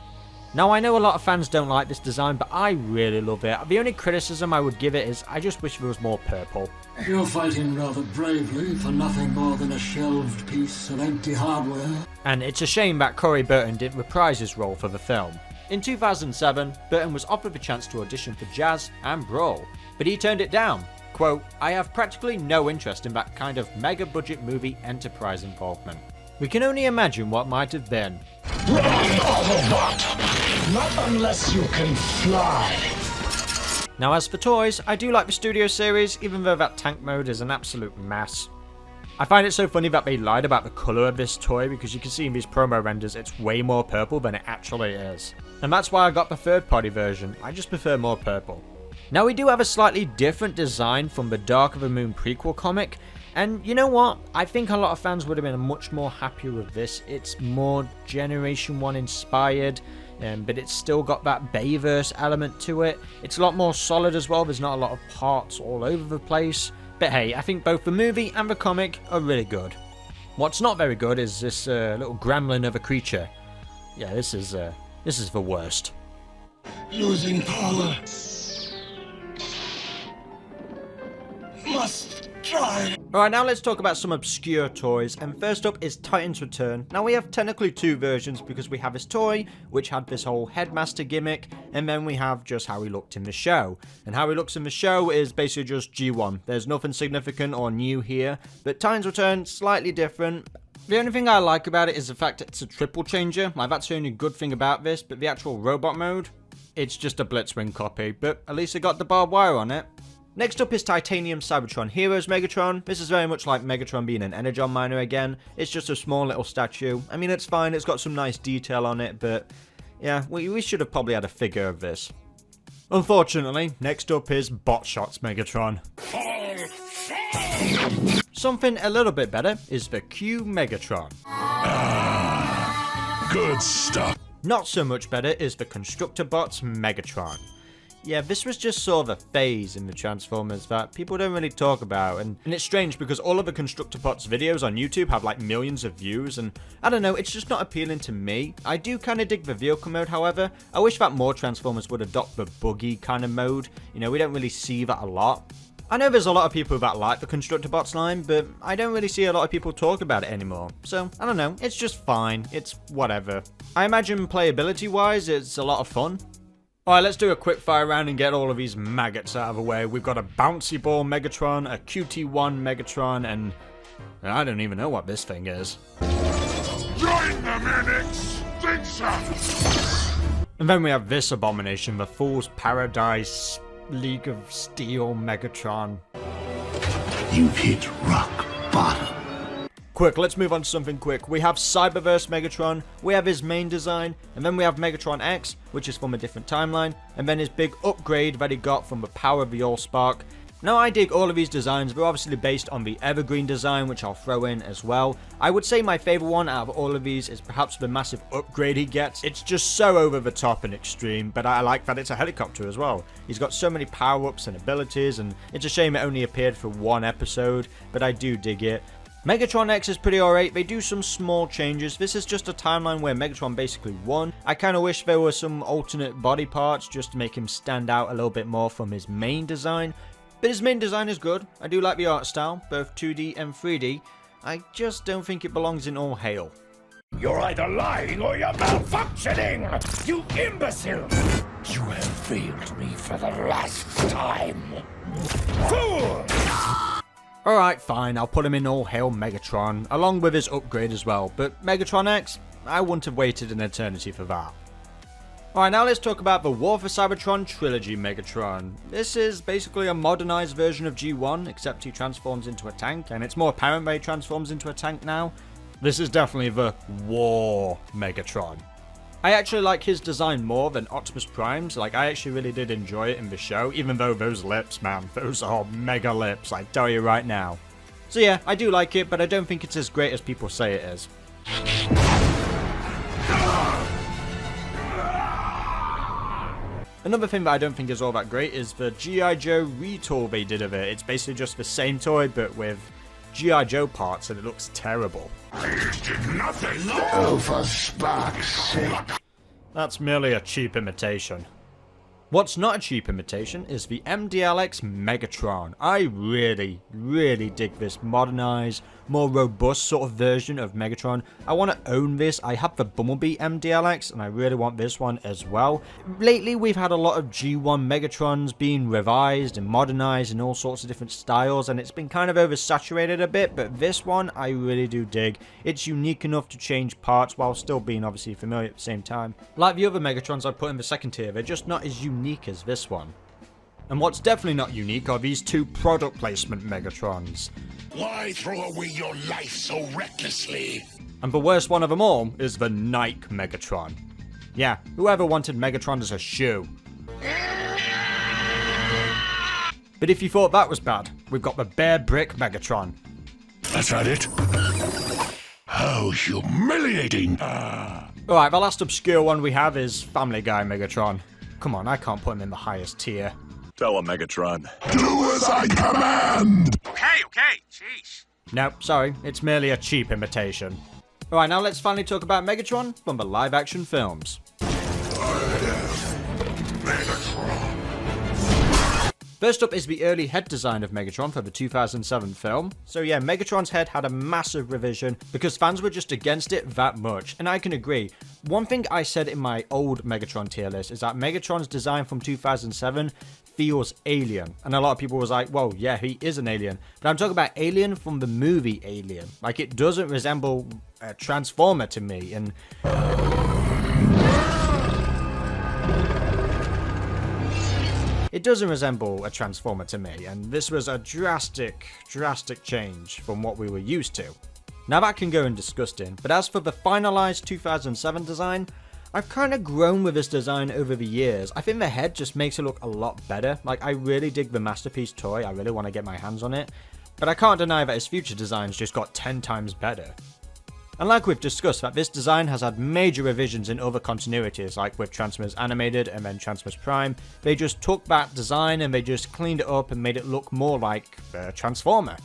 Now, I know a lot of fans don't like this design, but I really love it. The only criticism I would give it is I just wish there was more purple. You're fighting rather bravely for nothing more than a shelved piece of empty hardware. And it's a shame that Corey Burton didn't reprise his role for the film. In 2007, Burton was offered the chance to audition for Jazz and Brawl, but he turned it down. Quote, "I have practically no interest in that kind of mega budget movie enterprise involvement." We can only imagine what might have been. Run, Autobot! Not unless you can fly. Now as for toys, I do like the Studio series, even though that tank mode is an absolute mess. I find it so funny that they lied about the colour of this toy, because you can see in these promo renders it's way more purple than it actually is. And that's why I got the third party version, I just prefer more purple. Now we do have a slightly different design from the Dark of the Moon prequel comic, and you know what? I think a lot of fans would have been much more happier with this. It's more Generation 1 inspired, but it's still got that Bayverse element to it. It's a lot more solid as well, there's not a lot of parts all over the place. But hey, I think both the movie and the comic are really good. What's not very good is this little gremlin of a creature. Yeah, this is the worst. Losing power. Must try. Alright, now let's talk about some obscure toys, and first up is Titan's Return. Now we have technically two versions, because we have his toy, which had this whole headmaster gimmick, and then we have just how he looked in the show. And how he looks in the show is basically just G1. There's nothing significant or new here, but Titan's Return, slightly different. The only thing I like about it is the fact that it's a triple changer. Like, that's the only good thing about this, but the actual robot mode, it's just a Blitzwing copy, but at least it got the barbed wire on it. Next up is Titanium Cybertron Heroes Megatron. This is very much like Megatron being an Energon miner again. It's just a small little statue. I mean, it's fine, it's got some nice detail on it, but yeah, we should have probably had a figure of this. Unfortunately, next up is Botshots Megatron. Something a little bit better is the Q Megatron. Good stuff. Not so much better is the Constructobots Megatron. Yeah, this was just sort of a phase in the Transformers that people don't really talk about, and it's strange because all of the Constructobots videos on YouTube have like millions of views, and I don't know, it's just not appealing to me. I do kind of dig the vehicle mode, however. I wish that more Transformers would adopt the buggy kind of mode. You know, we don't really see that a lot. I know there's a lot of people that like the Constructobots line, but I don't really see a lot of people talk about it anymore. So, I don't know, it's just fine, it's whatever. I imagine playability wise, it's a lot of fun. Alright, let's do a quick fire round and get all of these maggots out of the way. We've got a Bouncy Ball Megatron, a QT1 Megatron, and I don't even know what this thing is. Join them in extinction! And then we have this abomination, the Fool's Paradise League of Steel Megatron. You've hit rock bottom. Quick, let's move on to something quick. We have Cyberverse Megatron, we have his main design, and then we have Megatron X, which is from a different timeline, and then his big upgrade that he got from the power of the Allspark. Now, I dig all of these designs. They're obviously based on the Evergreen design, which I'll throw in as well. I would say my favorite one out of all of these is perhaps the massive upgrade he gets. It's just so over the top and extreme, but I like that it's a helicopter as well. He's got so many power-ups and abilities, and it's a shame it only appeared for one episode, but I do dig it. Megatron X is pretty alright, they do some small changes. This is just a timeline where Megatron basically won. I kind of wish there were some alternate body parts just to make him stand out a little bit more from his main design. But his main design is good. I do like the art style, both 2D and 3D. I just don't think it belongs in All Hail. You're either lying or you're malfunctioning! You imbecile! You have failed me for the last time! Fool! Alright, fine, I'll put him in All Hail Megatron, along with his upgrade as well, but Megatron X, I wouldn't have waited an eternity for that. Alright, now let's talk about the War for Cybertron Trilogy Megatron. This is basically a modernized version of G1, except he transforms into a tank, and it's more apparent that he transforms into a tank now. This is definitely the War Megatron. I actually like his design more than Optimus Prime's. Like, I actually really did enjoy it in the show, even though those lips, man, those are mega lips, I tell you right now. So yeah, I do like it, but I don't think it's as great as people say it is. Another thing that I don't think is all that great is the G.I. Joe retool they did of it. It's basically just the same toy, but with G.I. Joe parts, and it looks terrible. I did nothing! Oh, for spark's sake! That's merely a cheap imitation. What's not a cheap imitation is the MDLX Megatron. I really, really dig this modernized, more robust sort of version of Megatron. I want to own this. I have the Bumblebee MDLX and I really want this one as well. Lately we've had a lot of G1 Megatrons being revised and modernized in all sorts of different styles, and it's been kind of oversaturated a bit, but this one I really do dig. It's unique enough to change parts while still being obviously familiar at the same time. Like the other Megatrons I put in the second tier, they're just not as unique as this one. And what's definitely not unique are these two product placement Megatrons. Why throw away your life so recklessly? And the worst one of them all is the Nike Megatron. Yeah, whoever wanted Megatron as a shoe. But if you thought that was bad, we've got the Bare Brick Megatron. That's not it. How humiliating! Alright, the last obscure one we have is Family Guy Megatron. Come on, I can't put him in the highest tier. Tell him, Megatron. Do as I command! Okay, jeez. Nope, sorry, it's merely a cheap imitation. Alright, now let's finally talk about Megatron from the live-action films. First up is the early head design of Megatron for the 2007 film. So yeah, Megatron's head had a massive revision because fans were just against it that much, and I can agree. One thing I said in my old Megatron tier list is that Megatron's design from 2007 feels alien, and a lot of people was like, well, yeah, he is an alien, but I'm talking about alien from the movie Alien. Like, it doesn't resemble a Transformer to me, and it doesn't resemble a Transformer to me, and this was a drastic change from what we were used to. Now that can go in disgusting, but as for the finalized 2007 design, I've kind of grown with this design over the years. I think the head just makes it look a lot better. Like, I really dig the Masterpiece toy, I really want to get my hands on it, but I can't deny that his future designs just got 10 times better. And like we've discussed, that this design has had major revisions in other continuities, like with Transformers Animated and then Transformers Prime. They just took that design and they just cleaned it up and made it look more like a Transformer.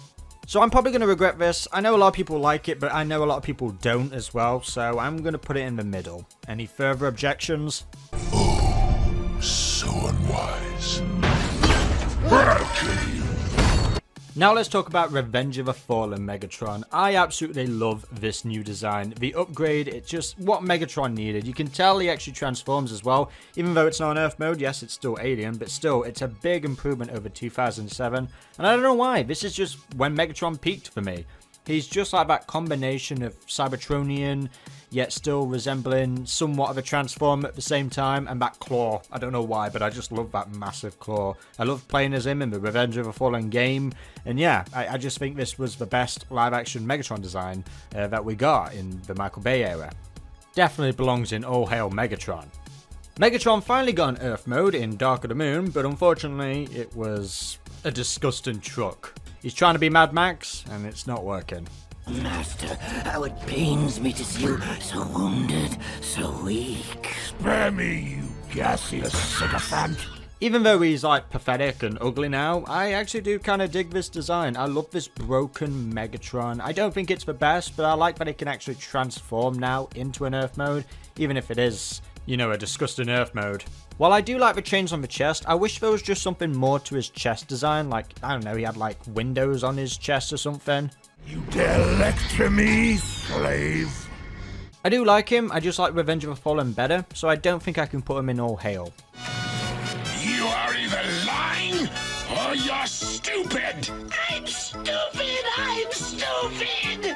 So I'm probably going to regret this. I know a lot of people like it, but I know a lot of people don't as well, so I'm going to put it in the middle. Any further objections? Oh, so unwise. Now let's talk about Revenge of the Fallen Megatron. I absolutely love this new design. The upgrade, it's just what Megatron needed. You can tell he actually transforms as well. Even though it's not on Earth mode, yes, it's still alien, but still, it's a big improvement over 2007. And I don't know why, this is just when Megatron peaked for me. He's just like that combination of Cybertronian, yet still resembling somewhat of a Transformer at the same time, and that claw. I don't know why, but I just love that massive claw. I love playing as him in the Revenge of the Fallen game, and yeah, I just think this was the best live-action Megatron design that we got in the Michael Bay era. Definitely belongs in All Hail Megatron. Megatron finally got an Earth mode in Dark of the Moon, but unfortunately it was a disgusting truck. He's trying to be Mad Max, and it's not working. Master, how it pains me to see you so wounded, so weak. Spare me, you gaseous sycophant. Even though he's like pathetic and ugly now, I actually do kind of dig this design. I love this broken Megatron. I don't think it's the best, but I like that it can actually transform now into an Earth mode, even if it is You know, a disgusting Earth mode. While I do like the chains on the chest, I wish there was just something more to his chest design. Like, I don't know, he had like windows on his chest or something. You dare lecture me, slave? I do like him, I just like Revenge of the Fallen better, so I don't think I can put him in All Hail. You are either lying or you're stupid. I'm stupid. I'm stupid.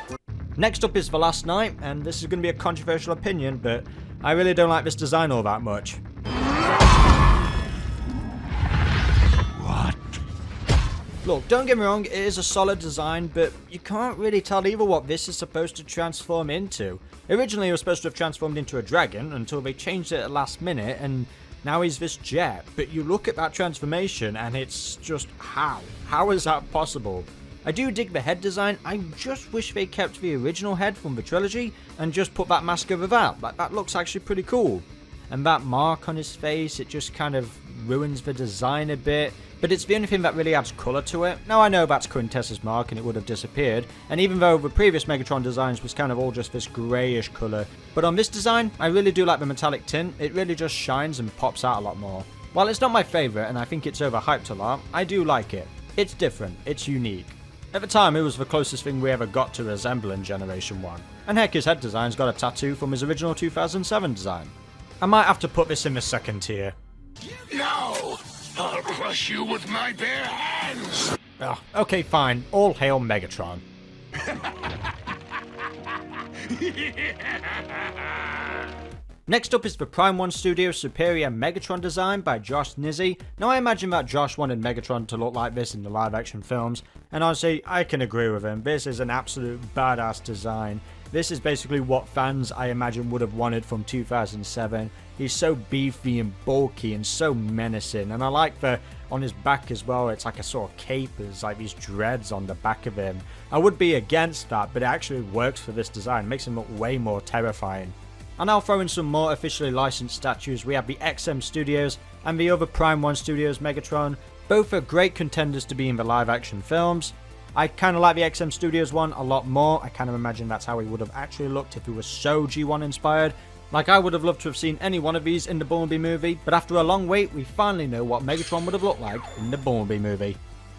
Next up is The Last Knight, and this is going to be a controversial opinion, but I really don't like this design all that much. What? Look, don't get me wrong, it is a solid design, but you can't really tell either what this is supposed to transform into. Originally, it was supposed to have transformed into a dragon until they changed it at the last minute, and now he's this jet. But you look at that transformation, and it's just how? How is that possible? I do dig the head design, I just wish they kept the original head from the trilogy and just put that mask over that. Like, that looks actually pretty cool. And that mark on his face, it just kind of ruins the design a bit. But it's the only thing that really adds colour to it. Now I know that's Quintessa's mark and it would have disappeared, and even though the previous Megatron designs was kind of all just this greyish colour, but on this design, I really do like the metallic tint. It really just shines and pops out a lot more. While it's not my favourite and I think it's overhyped a lot, I do like it. It's different, it's unique. At the time, it was the closest thing we ever got to resembling Generation 1. And heck, his head design's got a tattoo from his original 2007 design. I might have to put this in the second tier. No! I'll crush you with my bare hands! Oh, okay, fine. All hail Megatron. Next up is the Prime 1 Studios Superior Megatron design by Josh Nizzi. Now I imagine that Josh wanted Megatron to look like this in the live action films, and honestly, I can agree with him. This is an absolute badass design. This is basically what fans, I imagine, would have wanted from 2007. He's so beefy and bulky and so menacing, and I like the, on his back as well, it's like a sort of cape, there's like these dreads on the back of him. I would be against that, but it actually works for this design, it makes him look way more terrifying. And I'll throw in some more officially licensed statues. We have the XM Studios and the other Prime 1 Studios Megatron. Both are great contenders to be in the live action films. I kind of like the XM Studios one a lot more. I kind of imagine that's how he would have actually looked if he was so G1 inspired. Like, I would have loved to have seen any one of these in the Bumblebee movie, but after a long wait, we finally know what Megatron would have looked like in the Bumblebee movie.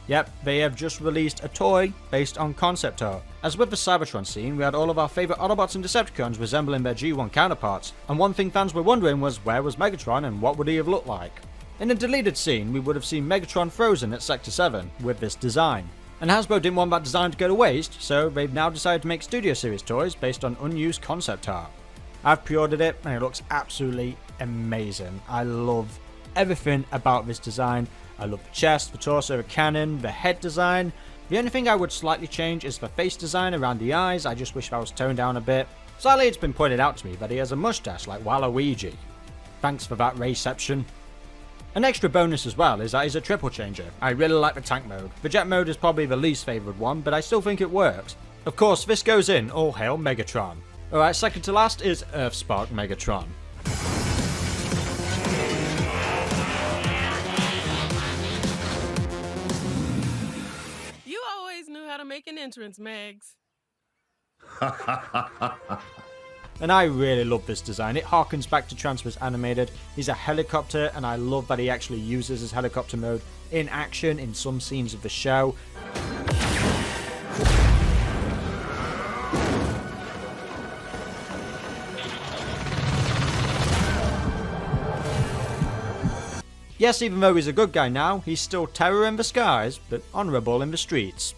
Yep, they have just released a toy based on concept art. As with the Cybertron scene, we had all of our favourite Autobots and Decepticons resembling their G1 counterparts, and one thing fans were wondering was where was Megatron and what would he have looked like? In a deleted scene, we would have seen Megatron frozen at Sector 7 with this design. And Hasbro didn't want that design to go to waste, so they've now decided to make Studio Series toys based on unused concept art. I've pre-ordered it and it looks absolutely amazing. I love everything about this design. I love the chest, the torso, the cannon, the head design. The only thing I would slightly change is the face design around the eyes. I just wish that was toned down a bit. Slightly, it's been pointed out to me that he has a mustache like Waluigi. Thanks for that, Rayception. An extra bonus as well is that he's a triple changer. I really like the tank mode. The jet mode is probably the least favoured one, but I still think it works. Of course, this goes in All Hail Megatron. Alright, second to last is Earthspark Megatron. You always knew how to make an entrance, Megs. And I really love this design. It harkens back to Transformers Animated. He's a helicopter, and I love that he actually uses his helicopter mode in action in some scenes of the show. Yes, even though he's a good guy now, he's still terror in the skies, but honourable in the streets.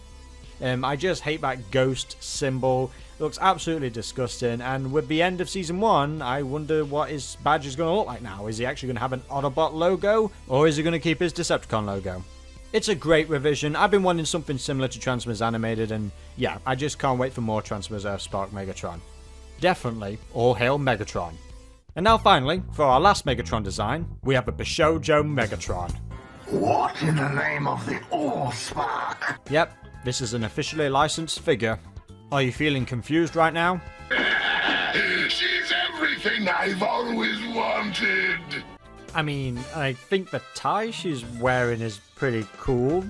I just hate that ghost symbol. It looks absolutely disgusting, and with the end of Season 1, I wonder what his badge is going to look like now. Is he actually going to have an Autobot logo, or is he going to keep his Decepticon logo? It's a great revision. I've been wanting something similar to Transformers Animated, and yeah, I just can't wait for more Transformers Earthspark Megatron. Definitely, all hail Megatron. And now finally, for our last Megatron design, we have the Bishojo Megatron. What in the name of the Allspark? Yep, this is an officially licensed figure. Are you feeling confused right now? She's everything I've always wanted. I mean, I think the tie she's wearing is pretty cool.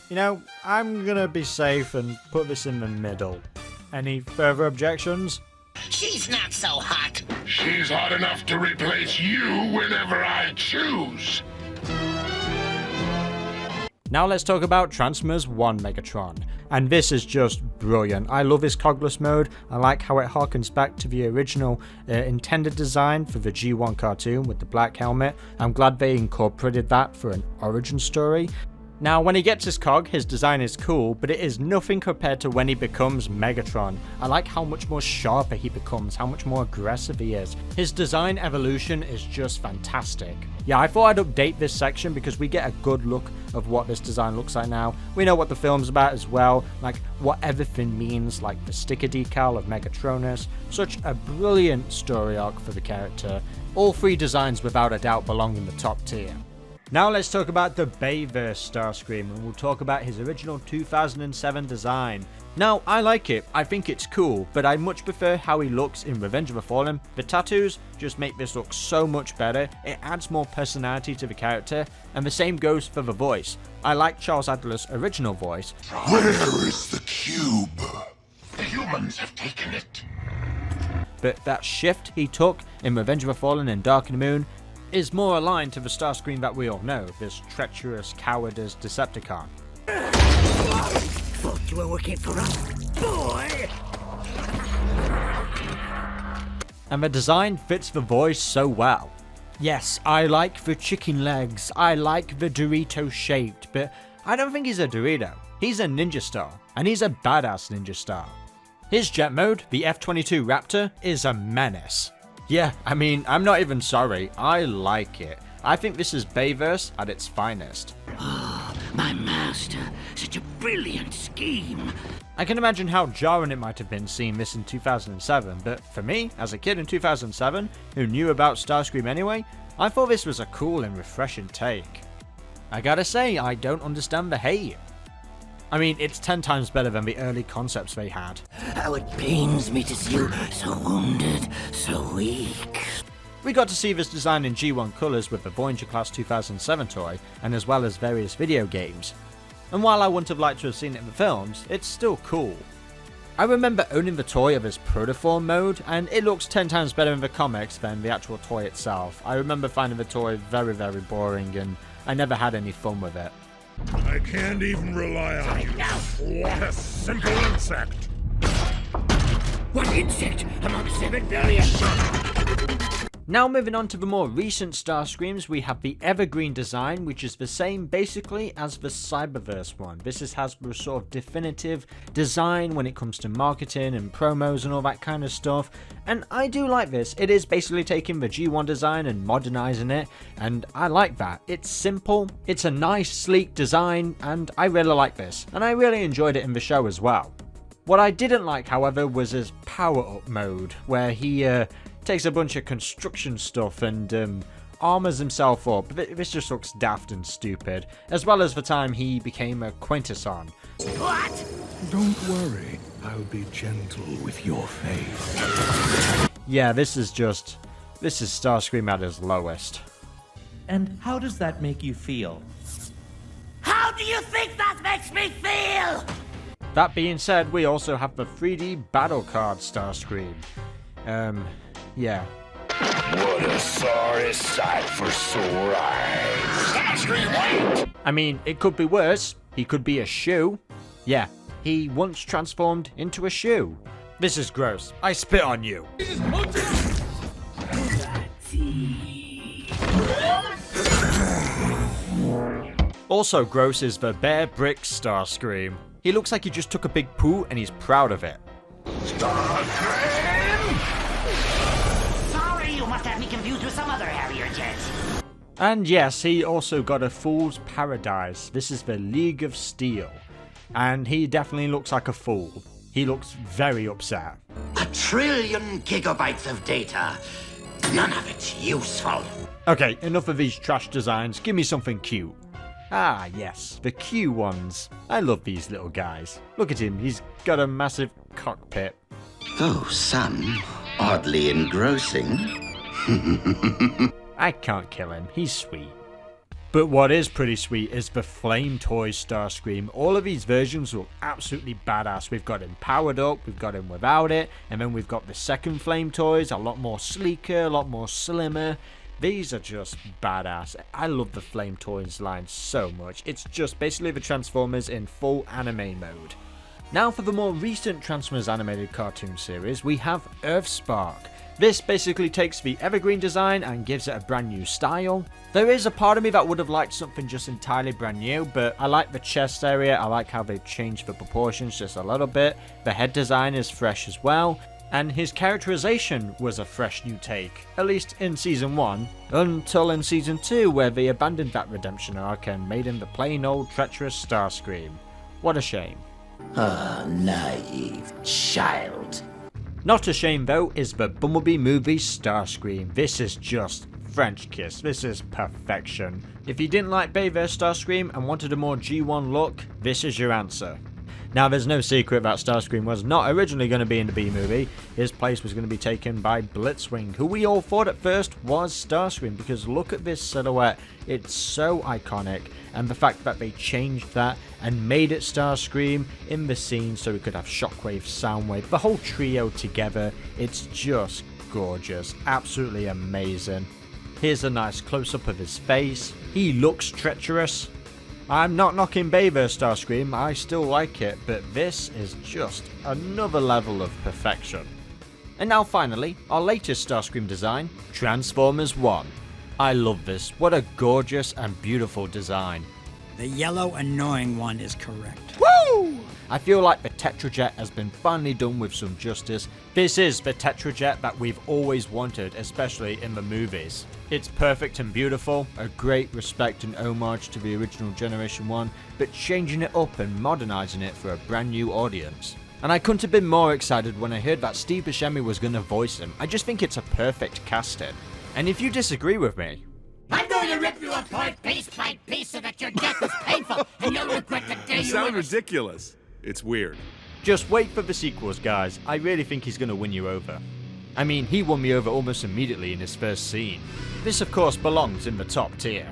You know, I'm gonna be safe and put this in the middle. Any further objections? She's not so hot. She's hot enough to replace you whenever I choose. Now let's talk about Transformers 1 Megatron, and this is just brilliant. I love his cogless mode. I like how it harkens back to the original intended design for the G1 cartoon with the black helmet. I'm glad they incorporated that for an origin story. Now, when he gets his cog, his design is cool, but it is nothing compared to when he becomes Megatron. I like how much more sharper he becomes, how much more aggressive he is. His design evolution is just fantastic. Yeah, I thought I'd update this section because we get a good look of what this design looks like now. We know what the film's about as well, like what everything means, like the sticker decal of Megatronus. Such a brilliant story arc for the character. All three designs without a doubt belong in the top tier. Now let's talk about the Bayverse Starscream, and we'll talk about his original 2007 design. Now, I like it, I think it's cool, but I much prefer how he looks in Revenge of the Fallen. The tattoos just make this look so much better, it adds more personality to the character, and the same goes for the voice. I like Charles Adler's original voice. Where is the cube? The humans have taken it. But that shift he took in Revenge of the Fallen and Dark of the Moon is more aligned to the Starscream that we all know, this treacherous, cowardice Decepticon. Thought you were working for us, boy! And the design fits the voice so well. Yes, I like the chicken legs, I like the Dorito shaped, but I don't think he's a Dorito. He's a ninja star, and he's a badass ninja star. His jet mode, the F-22 Raptor, is a menace. Yeah, I mean, I'm not even sorry, I like it. I think this is Bayverse at its finest. Oh, my master, such a brilliant scheme. I can imagine how jarring it might have been seeing this in 2007, but for me, as a kid in 2007, who knew about Starscream anyway, I thought this was a cool and refreshing take. I gotta say, I don't understand the hate. I mean, it's 10 times better than the early concepts they had. How it pains me to see you so wounded, so weak. We got to see this design in G1 colours with the Voyager Class 2007 toy, and as well as various video games. And while I wouldn't have liked to have seen it in the films, it's still cool. I remember owning the toy of his Protoform mode, and it looks 10 times better in the comics than the actual toy itself. I remember finding the toy very, very boring, and I never had any fun with it. I can't even rely on you. What a simple insect! What insect among 7 billion? Now moving on to the more recent Starscreams, we have the Evergreen design, which is the same basically as the Cyberverse one. This has the sort of definitive design when it comes to marketing and promos and all that kind of stuff, and I do like this. It is basically taking the G1 design and modernizing it, and I like that. It's simple, it's a nice sleek design, and I really like this, and I really enjoyed it in the show as well. What I didn't like, however, was his power-up mode, where he takes a bunch of construction stuff and armors himself up. This just looks daft and stupid, as well as the time he became a Quintesson. What? Don't worry, I'll be gentle with your fate. Yeah, this is Starscream at his lowest. And how does that make you feel? How do you think that makes me feel? That being said, we also have the 3D battle card Starscream. Yeah. What a sorry sight for sore eyes. Starscream, wait! I mean, it could be worse. He could be a shoe. Yeah, he once transformed into a shoe. This is gross. I spit on you. Also gross is the Bear Brick Starscream. He looks like he just took a big poo and he's proud of it. Sorry, you must have me confused with some other Harrier jet. And yes, he also got a Fool's Paradise. This is the League of Steel. And he definitely looks like a fool. He looks very upset. 1 trillion gigabytes of data. None of it useful. Okay, enough of these trash designs. Give me something cute. Ah, yes, the Q ones. I love these little guys. Look at him, he's got a massive cockpit. Oh, son, oddly engrossing. I can't kill him, he's sweet. But what is pretty sweet is the Flame Toy Starscream. All of these versions look absolutely badass. We've got him powered up, we've got him without it, and then we've got the second Flame Toys, a lot more sleeker, a lot more slimmer. These are just badass. I love the Flame Toys line so much. It's just basically the Transformers in full anime mode. Now for the more recent Transformers animated cartoon series, we have Earthspark. This basically takes the evergreen design and gives it a brand new style. There is a part of me that would have liked something just entirely brand new, but I like the chest area, I like how they've changed the proportions just a little bit. The head design is fresh as well, and his characterization was a fresh new take, at least in Season 1, until in Season 2 where they abandoned that redemption arc and made him the plain old treacherous Starscream. What a shame. Ah, naive child. Not a shame though is the Bumblebee movie Starscream. This is just French kiss. This is perfection. If you didn't like Bay vs Starscream and wanted a more G1 look, this is your answer. Now there's no secret that Starscream was not originally going to be in the B movie. His place was going to be taken by Blitzwing, who we all thought at first was Starscream, because look at this silhouette, it's so iconic, and the fact that they changed that and made it Starscream in the scene so we could have Shockwave, Soundwave, the whole trio together, it's just gorgeous, absolutely amazing. Here's a nice close-up of his face, he looks treacherous. I'm not knocking Bay vs Starscream, I still like it, but this is just another level of perfection. And now finally, our latest Starscream design, Transformers 1. I love this, what a gorgeous and beautiful design. The yellow annoying one is correct. Woo! I feel like the Tetrajet has been finally done with some justice. This is the Tetrajet that we've always wanted, especially in the movies. It's perfect and beautiful, a great respect and homage to the original Generation 1, but changing it up and modernising it for a brand new audience. And I couldn't have been more excited when I heard that Steve Buscemi was going to voice him. I just think it's a perfect casting. And if you disagree with me, I'm going to rip you apart piece by piece so that your death is painful and you'll regret the day You you sound were... ridiculous. It's weird. just wait for the sequels, guys. I really think he's going to win you over. I mean, he won me over almost immediately in his first scene. This of course belongs in the top tier.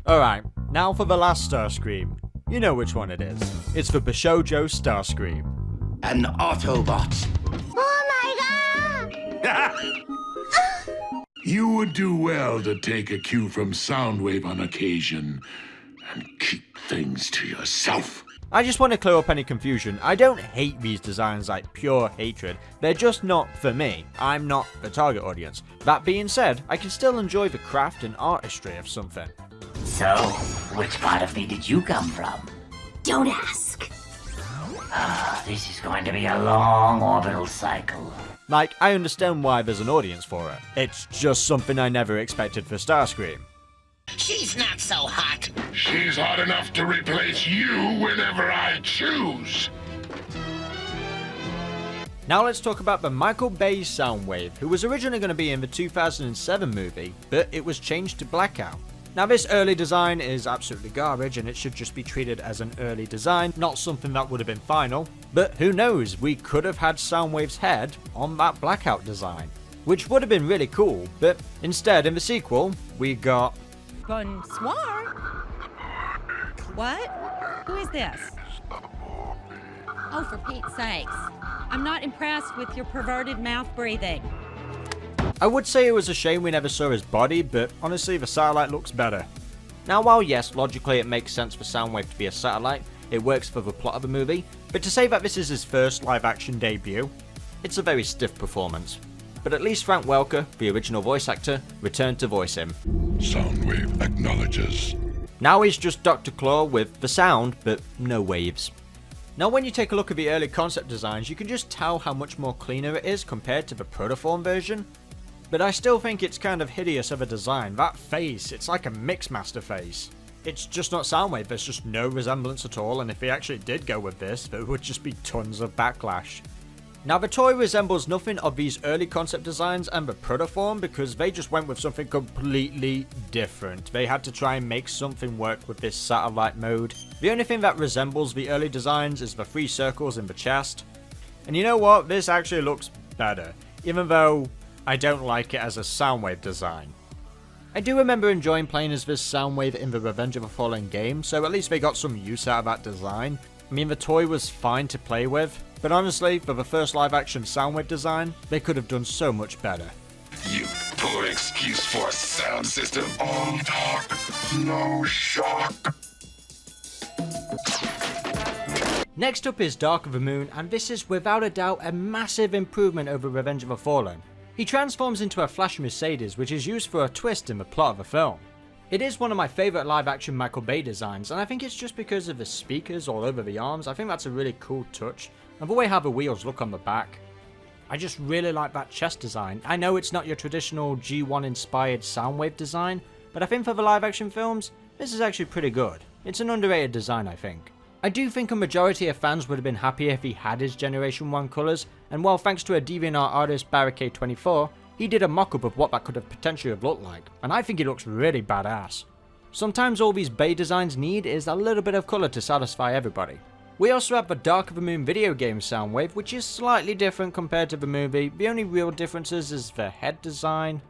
Alright, now for the last Starscream. You know which one it is. It's the Bishojo Starscream. An Autobot. Oh my god! You would do well to take a cue from Soundwave on occasion and keep things to yourself. I just want to clear up any confusion. I don't hate these designs like pure hatred. They're just not for me. I'm not the target audience. That being said, I can still enjoy the craft and artistry of something. So, which part of me did you come from? Don't ask. This is going to be a long orbital cycle. Like, I understand why there's an audience for it. It's just something I never expected for Starscream. She's not so hot. She's hot enough to replace you whenever I choose. Now let's talk about the Michael Bay Soundwave, who was originally going to be in the 2007 movie, but it was changed to Blackout. Now this early design is absolutely garbage and it should just be treated as an early design, not something that would have been final. But who knows, we could have had Soundwave's head on that Blackout design, which would have been really cool, but instead in the sequel, we got... Bonsoir? What? Who is this? Oh, for Pete's sakes. I'm not impressed with your perverted mouth breathing. I would say it was a shame we never saw his body, but honestly the satellite looks better. Now while yes, logically it makes sense for Soundwave to be a satellite, it works for the plot of the movie, but to say that this is his first live action debut, it's a very stiff performance. But at least Frank Welker, the original voice actor, returned to voice him. Soundwave acknowledges. Now he's just Dr. Claw with the sound, but no waves. Now when you take a look at the early concept designs, you can just tell how much more cleaner it is compared to the Protoform version. But I still think it's kind of hideous of a design. That face, it's like a Mixmaster face. It's just not Soundwave, there's just no resemblance at all, and if he actually did go with this, there would just be tons of backlash. Now the toy resembles nothing of these early concept designs and the Protoform because they just went with something completely different. They had to try and make something work with this satellite mode. The only thing that resembles the early designs is the 3 circles in the chest. And you know what, this actually looks better, even though I don't like it as a Soundwave design. I do remember enjoying playing as this Soundwave in the Revenge of the Fallen game, so at least they got some use out of that design. I mean, the toy was fine to play with, but honestly, for the first live action Soundwave design, they could have done so much better. You poor excuse for a sound system. All talk, no shock. Next up is Dark of the Moon, and this is without a doubt a massive improvement over Revenge of the Fallen. He transforms into a Flash Mercedes, which is used for a twist in the plot of the film. It is one of my favourite live action Michael Bay designs, and I think it's just because of the speakers all over the arms. I think that's a really cool touch, and the way how the wheels look on the back. I just really like that chest design. I know it's not your traditional G1 inspired Soundwave design, but I think for the live action films, this is actually pretty good. It's an underrated design, I think. I do think a majority of fans would have been happier if he had his Generation 1 colours, and well, thanks to a DeviantArt artist Barricade24, he did a mock-up of what that could have potentially have looked like, and I think it looks really badass. Sometimes all these Bay designs need is a little bit of colour to satisfy everybody. We also have the Dark of the Moon video game Soundwave, which is slightly different compared to the movie. The only real differences is the head design,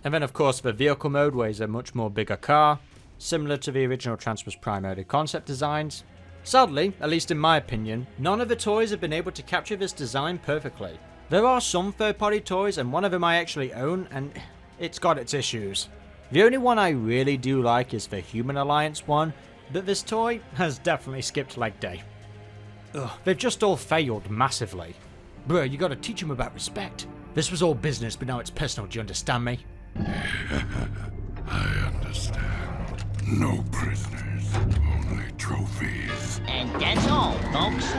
and then of course the vehicle mode, where it's a much more bigger car, similar to the original Transformers Prime early concept designs. Sadly, at least in my opinion, none of the toys have been able to capture this design perfectly. There are some third-party toys, and one of them I actually own, and it's got its issues. The only one I really do like is the Human Alliance one, but this toy has definitely skipped leg day. Ugh, they've just all failed massively. Bruh, you gotta teach them about respect. This was all business, but now it's personal, do you understand me? I understand. No prisoners, only trophies. And that's all, folks.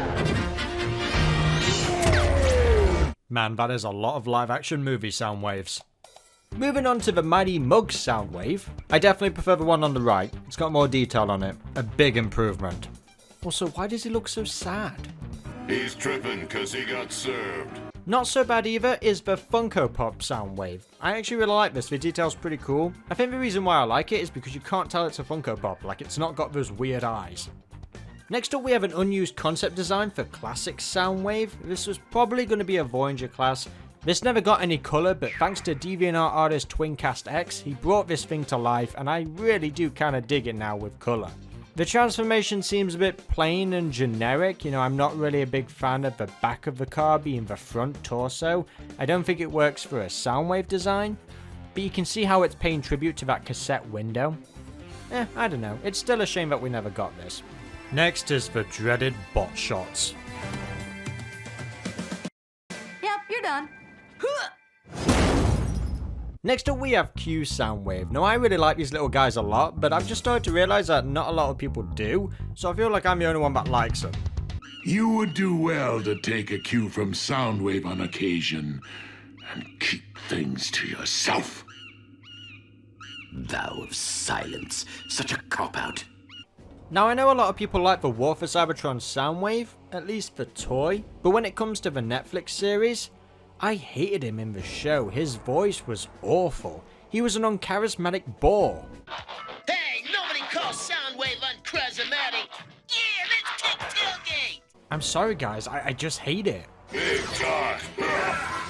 Man, that is a lot of live action movie Soundwaves. Moving on to the Mighty Mug Soundwave, I definitely prefer the one on the right. It's got more detail on it. A big improvement. Also, why does he look so sad? He's tripping because he got served. Not so bad either is the Funko Pop Soundwave. I actually really like this, the detail's pretty cool. I think the reason why I like it is because you can't tell it's a Funko Pop, like it's not got those weird eyes. Next up we have an unused concept design for Classic Soundwave. This was probably going to be a Voyager class. This never got any colour, but thanks to DeviantArt artist Twincast X, he brought this thing to life, and I really do kind of dig it now with colour. The transformation seems a bit plain and generic. You know, I'm not really a big fan of the back of the car being the front torso. I don't think it works for a Soundwave design, but you can see how it's paying tribute to that cassette window. I don't know. It's still a shame that we never got this. Next is the dreaded bot shots. Yep, you're done. Next up we have Q Soundwave. Now I really like these little guys a lot, but I've just started to realise that not a lot of people do, so I feel like I'm the only one that likes them. You would do well to take a cue from Soundwave on occasion, and keep things to yourself. Thou of silence, such a cop-out. Now I know a lot of people like the War for Cybertron Soundwave, at least the toy, but when it comes to the Netflix series, I hated him in the show. His voice was awful. He was an uncharismatic bore. Hey, nobody calls Soundwave uncharismatic. Yeah, let's kick tailgate. I'm sorry guys, I just hate it. Big talk.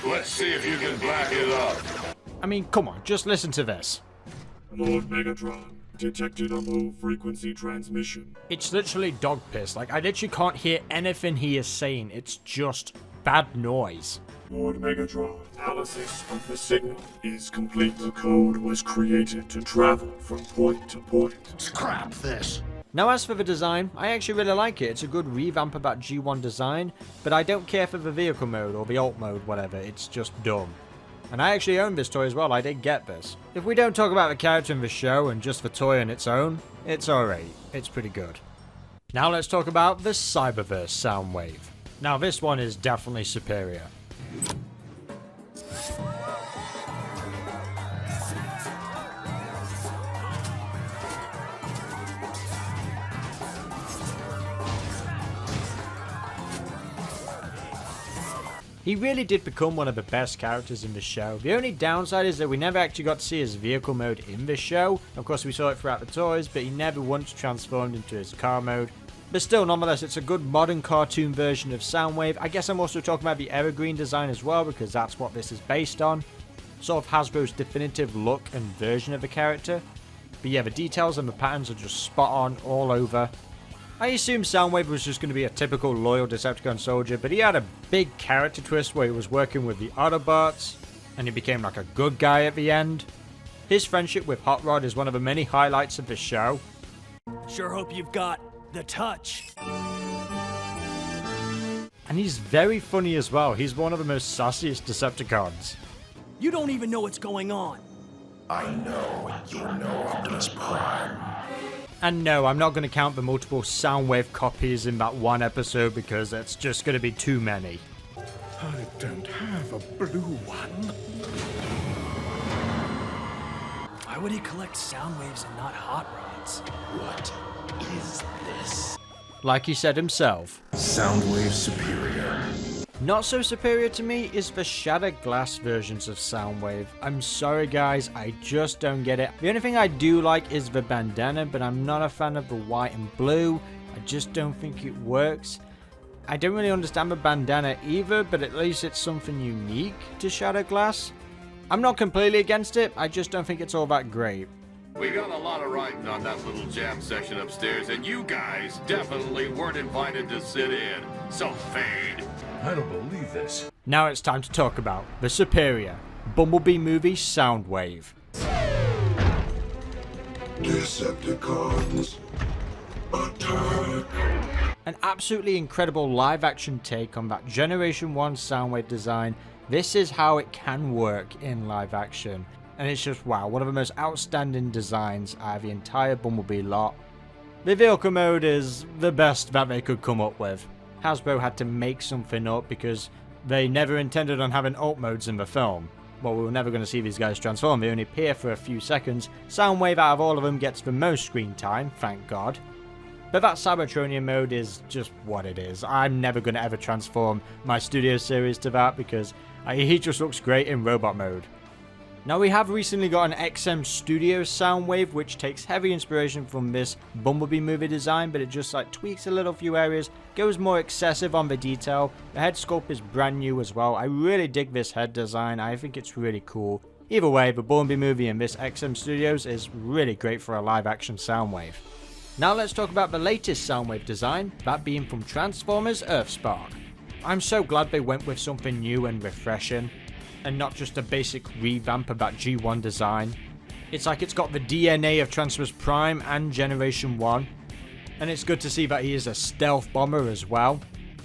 Let's see if you can back it up. I mean, come on, just listen to this. Lord Megatron, detected a low-frequency transmission. It's literally dog piss. Like, I literally can't hear anything he is saying. It's just bad noise. Lord Megatron, analysis of the signal is complete. The code was created to travel from point to point. Scrap this. Now as for the design, I actually really like it. It's a good revamp of that G1 design, but I don't care for the vehicle mode or the alt mode, whatever. It's just dumb. And I actually own this toy as well. I did get this. If we don't talk about the character in the show and just the toy on its own, it's alright. It's pretty good. Now let's talk about the Cyberverse Soundwave. Now this one is definitely superior. He really did become one of the best characters in the show. The only downside is that we never actually got to see his vehicle mode in the show. Of course we saw it throughout the toys, but he never once transformed into his car mode. But still, nonetheless, it's a good modern cartoon version of Soundwave. I guess I'm also talking about the Evergreen design as well, because that's what this is based on. sort of Hasbro's definitive look and version of the character. But yeah, the details and the patterns are just spot on all over. I assumed Soundwave was just going to be a typical loyal Decepticon soldier, but he had a big character twist where he was working with the Autobots, and he became like a good guy at the end. His friendship with Hot Rod is one of the many highlights of the show. Sure hope you've got the touch. And he's very funny as well. He's one of the most sassiest Decepticons. You don't even know what's going on. I know you know Optimus Prime. And no, I'm not going to count the multiple Soundwave copies in that one episode because it's just going to be too many. I don't have a blue one. Why would he collect sound waves and not hot rods? What is this? Like he said himself, Soundwave superior. Not so superior to me is the shattered glass versions of Soundwave. I'm sorry guys, I just don't get it. The only thing I do like is the bandana, but I'm not a fan of the white and blue. I just don't think it works. I don't really understand the bandana either, but at least it's something unique to shattered glass. I'm not completely against it, I just don't think it's all that great. We got a lot of writing on that little jam session upstairs, and you guys definitely weren't invited to sit in. So fade. I don't believe this. Now it's time to talk about the superior Bumblebee movie Soundwave. Decepticons, attack! An absolutely incredible live action take on that Generation 1 Soundwave design. This is how it can work in live action. And it's just wow, one of the most outstanding designs out of the entire Bumblebee lot. The vehicle mode is the best that they could come up with. Hasbro had to make something up because they never intended on having alt modes in the film. Well, we were never going to see these guys transform, they only appear for a few seconds. Soundwave out of all of them gets the most screen time, thank God. But that Cybertronian mode is just what it is. I'm never going to ever transform my Studio series to that because he just looks great in robot mode. Now we have recently got an XM Studio Soundwave which takes heavy inspiration from this Bumblebee movie design, but it just like tweaks a little few areas, goes more excessive on the detail. The head sculpt is brand new as well. I really dig this head design, I think it's really cool. Either way, the Bumblebee movie in this XM Studios is really great for a live action Soundwave. Now let's talk about the latest Soundwave design, that being from Transformers Earthspark. I'm so glad they went with something new and refreshing, and not just a basic revamp of that G1 design. It's like it's got the DNA of Transformers Prime and Generation 1, and it's good to see that he is a stealth bomber as well.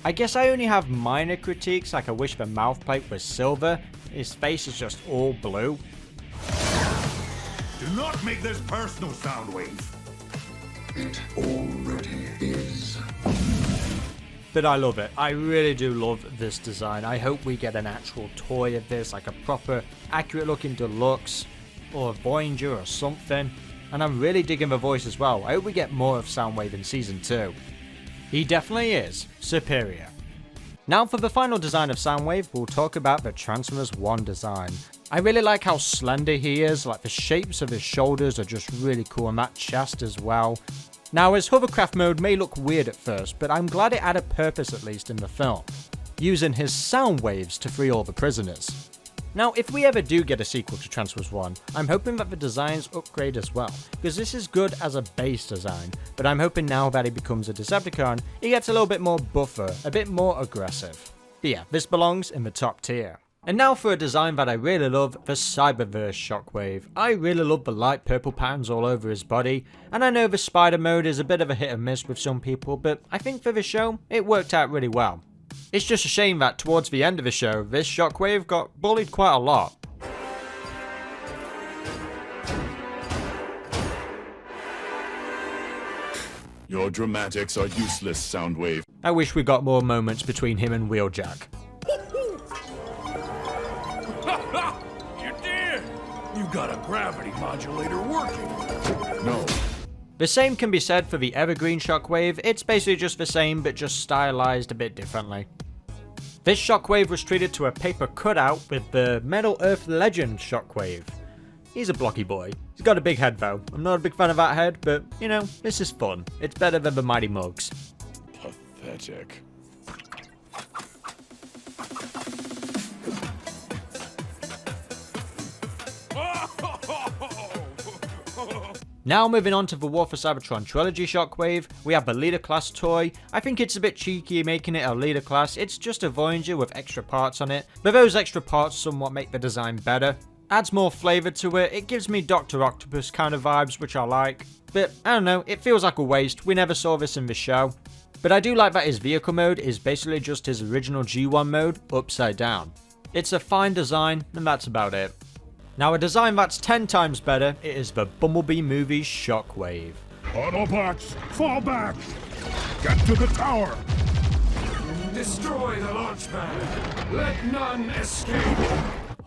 I guess I only have minor critiques, like I wish the mouthplate was silver, his face is just all blue. Do not make this personal, Soundwave. It already is. But I love it. I really do love this design. I hope we get an actual toy of this, like a proper, accurate looking deluxe, or a Voyager or something. And I'm really digging the voice as well. I hope we get more of Soundwave in Season 2. He definitely is superior. Now for the final design of Soundwave, we'll talk about the Transformers 1 design. I really like how slender he is, like the shapes of his shoulders are just really cool, and that chest as well. Now his hovercraft mode may look weird at first, but I'm glad it had a purpose at least in the film, using his sound waves to free all the prisoners. Now if we ever do get a sequel to Transformers 1, I'm hoping that the designs upgrade as well, because this is good as a base design, but I'm hoping now that he becomes a Decepticon, he gets a little bit more buffer, a bit more aggressive. But yeah, this belongs in the top tier. And now for a design that I really love, the Cyberverse Shockwave. I really love the light purple patterns all over his body, and I know the spider mode is a bit of a hit and miss with some people, but I think for the show, it worked out really well. It's just a shame that towards the end of the show, this Shockwave got bullied quite a lot. Your dramatics are useless, Soundwave. I wish we got more moments between him and Wheeljack. You did! You got a gravity modulator working. No. The same can be said for the Evergreen Shockwave. It's basically just the same, but just stylized a bit differently. This Shockwave was treated to a paper cutout with the Metal Earth Legend Shockwave. He's a blocky boy. He's got a big head though. I'm not a big fan of that head, but you know, this is fun. It's better than the Mighty Mugs. Pathetic. Now moving on to the War for Cybertron Trilogy Shockwave, we have the Leader Class toy. I think it's a bit cheeky making it a Leader Class, it's just a Voyager with extra parts on it, but those extra parts somewhat make the design better. Adds more flavour to it, it gives me Dr. Octopus kind of vibes, which I like. But I don't know, it feels like a waste, we never saw this in the show. But I do like that his vehicle mode is basically just his original G1 mode, upside down. It's a fine design, and that's about it. Now a design that's 10 times better, it is the Bumblebee movie's Shockwave. Autobots, fall back! Get to the tower! Destroy the launch pad! Let none escape!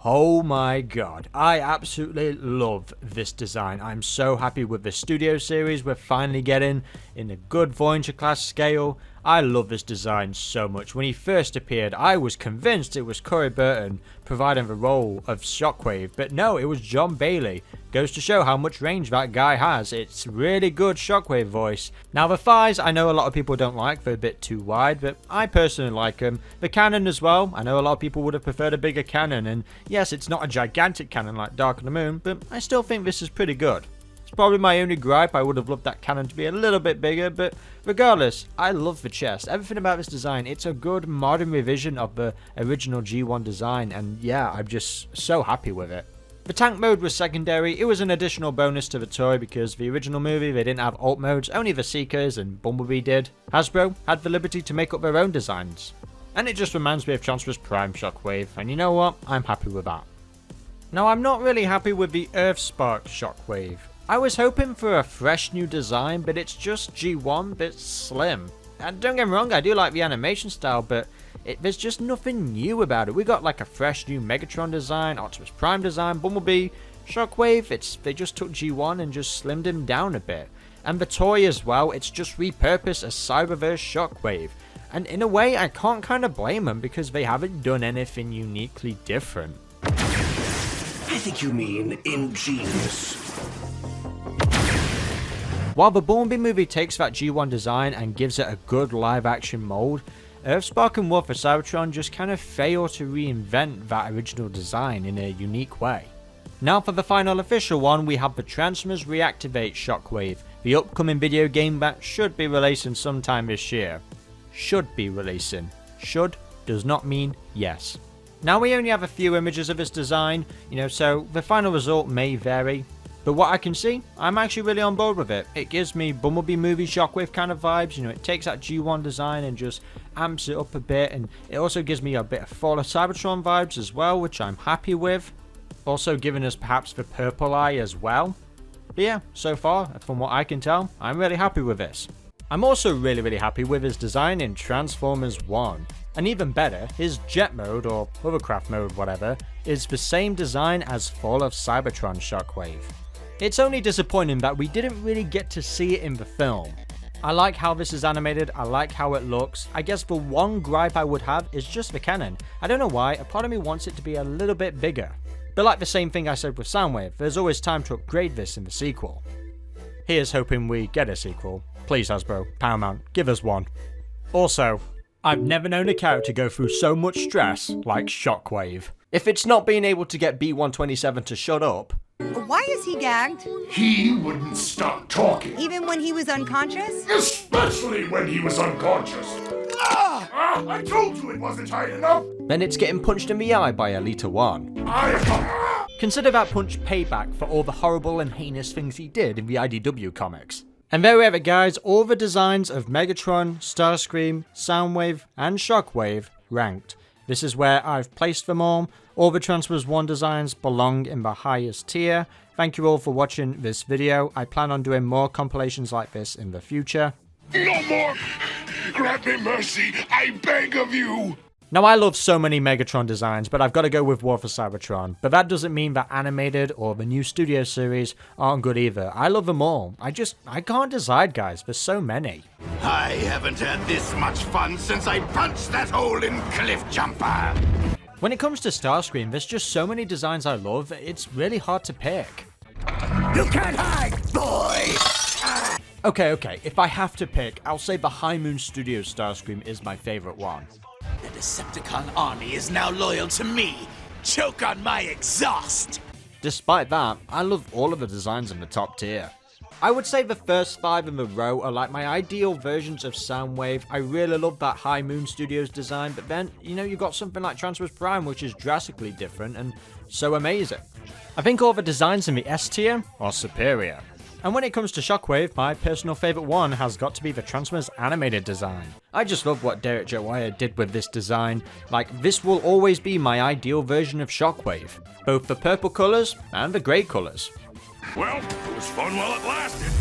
Oh my god, I absolutely love this design. I'm so happy with the studio series we're finally getting in a good Voyager class scale. I love this design so much. When he first appeared, I was convinced it was Corey Burton providing the role of Shockwave, but no, it was John Bailey. Goes to show how much range that guy has. It's really good Shockwave voice. Now the thighs, I know a lot of people don't like, they're a bit too wide, but I personally like them. The cannon as well, I know a lot of people would have preferred a bigger cannon, and yes, it's not a gigantic cannon like Dark of the Moon, but I still think this is pretty good. It's probably my only gripe, I would have loved that cannon to be a little bit bigger, but regardless, I love the chest. Everything about this design, it's a good modern revision of the original G1 design, and yeah, I'm just so happy with it. The tank mode was secondary, it was an additional bonus to the toy because the original movie they didn't have alt modes, only the Seekers and Bumblebee did. Hasbro had the liberty to make up their own designs. And it just reminds me of Chancellor's Prime Shockwave, and you know what, I'm happy with that. Now I'm not really happy with the Earthspark Shockwave. I was hoping for a fresh new design, but it's just G1 but slim. And don't get me wrong, I do like the animation style, but there's just nothing new about it. We got like a fresh new Megatron design, Optimus Prime design, Bumblebee, Shockwave. They just took G1 and just slimmed him down a bit. And the toy as well, it's just repurposed as Cyberverse Shockwave. And in a way, I can't kind of blame them because they haven't done anything uniquely different. I think you mean ingenious. While the Bumblebee movie takes that G1 design and gives it a good live action mold, Earthspark and War for Cybertron just kind of fail to reinvent that original design in a unique way. Now for the final official one, we have the Transformers Reactivate Shockwave, the upcoming video game that should be releasing sometime this year. Should be releasing. Should does not mean yes. Now we only have a few images of this design, so the final result may vary. But what I can see, I'm actually really on board with it. It gives me Bumblebee movie Shockwave kind of vibes, it takes that G1 design and just amps it up a bit, and it also gives me a bit of Fall of Cybertron vibes as well, which I'm happy with. Also giving us perhaps the purple eye as well. But yeah, so far, from what I can tell, I'm really happy with this. I'm also really happy with his design in Transformers 1. And even better, his jet mode, or hovercraft mode whatever, is the same design as Fall of Cybertron Shockwave. It's only disappointing that we didn't really get to see it in the film. I like how this is animated, I like how it looks. I guess the one gripe I would have is just the cannon. I don't know why, a part of me wants it to be a little bit bigger. But like the same thing I said with Soundwave, there's always time to upgrade this in the sequel. Here's hoping we get a sequel. Please Hasbro, Paramount, give us one. Also, I've never known a character go through so much stress like Shockwave. If it's not being able to get B-127 to shut up, why is he gagged? He wouldn't stop talking. Even when he was unconscious? Especially when he was unconscious. I told you it wasn't tight enough. Then it's getting punched in the eye by Elita 1. Consider that punch payback for all the horrible and heinous things he did in the IDW comics. And there we have it guys, all the designs of Megatron, Starscream, Soundwave and Shockwave ranked. This is where I've placed them all. All the Transformers 1 designs belong in the highest tier. Thank you all for watching this video. I plan on doing more compilations like this in the future. No more! Grant me mercy, I beg of you! Now I love so many Megatron designs, but I've got to go with War for Cybertron. But that doesn't mean that animated or the new studio series aren't good either. I love them all. I can't decide guys, there's so many. I haven't had this much fun since I punched that hole in Cliff Jumper! When it comes to Starscream, there's just so many designs I love, it's really hard to pick. You can't hide, boy! Okay, if I have to pick, I'll say the High Moon Studios Starscream is my favorite one. The Decepticon army is now loyal to me. Choke on my exhaust! Despite that, I love all of the designs in the top tier. I would say the first 5 in a row are like my ideal versions of Soundwave. I really love that High Moon Studios design, but then, you got something like Transformers Prime, which is drastically different and so amazing. I think all the designs in the S tier are superior. And when it comes to Shockwave, my personal favourite one has got to be the Transformers animated design. I just love what Derek Jawaya did with this design. Like, this will always be my ideal version of Shockwave. Both the purple colours and the grey colours. Well, it was fun while it lasted.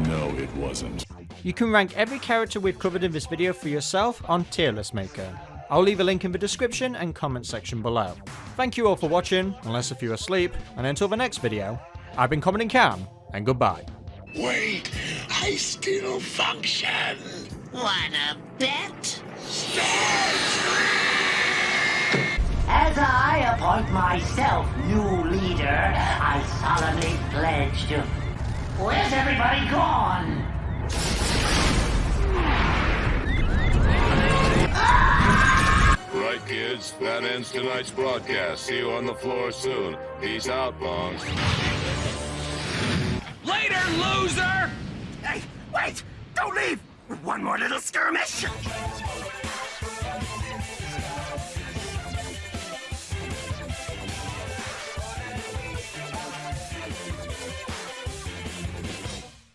No, it wasn't. You can rank every character we've covered in this video for yourself on Tier List Maker. I'll leave a link in the description and comment section below. Thank you all for watching, unless if you're asleep, and until the next video, I've been Comodin Cam, and goodbye. Wait, I still function. Wanna bet? As I appoint myself new leader, I solemnly pledge to... Where's everybody gone? Right, kids, that ends tonight's broadcast. See you on the floor soon. Peace out, bongs. Later, loser! Hey, wait! Don't leave! One more little skirmish!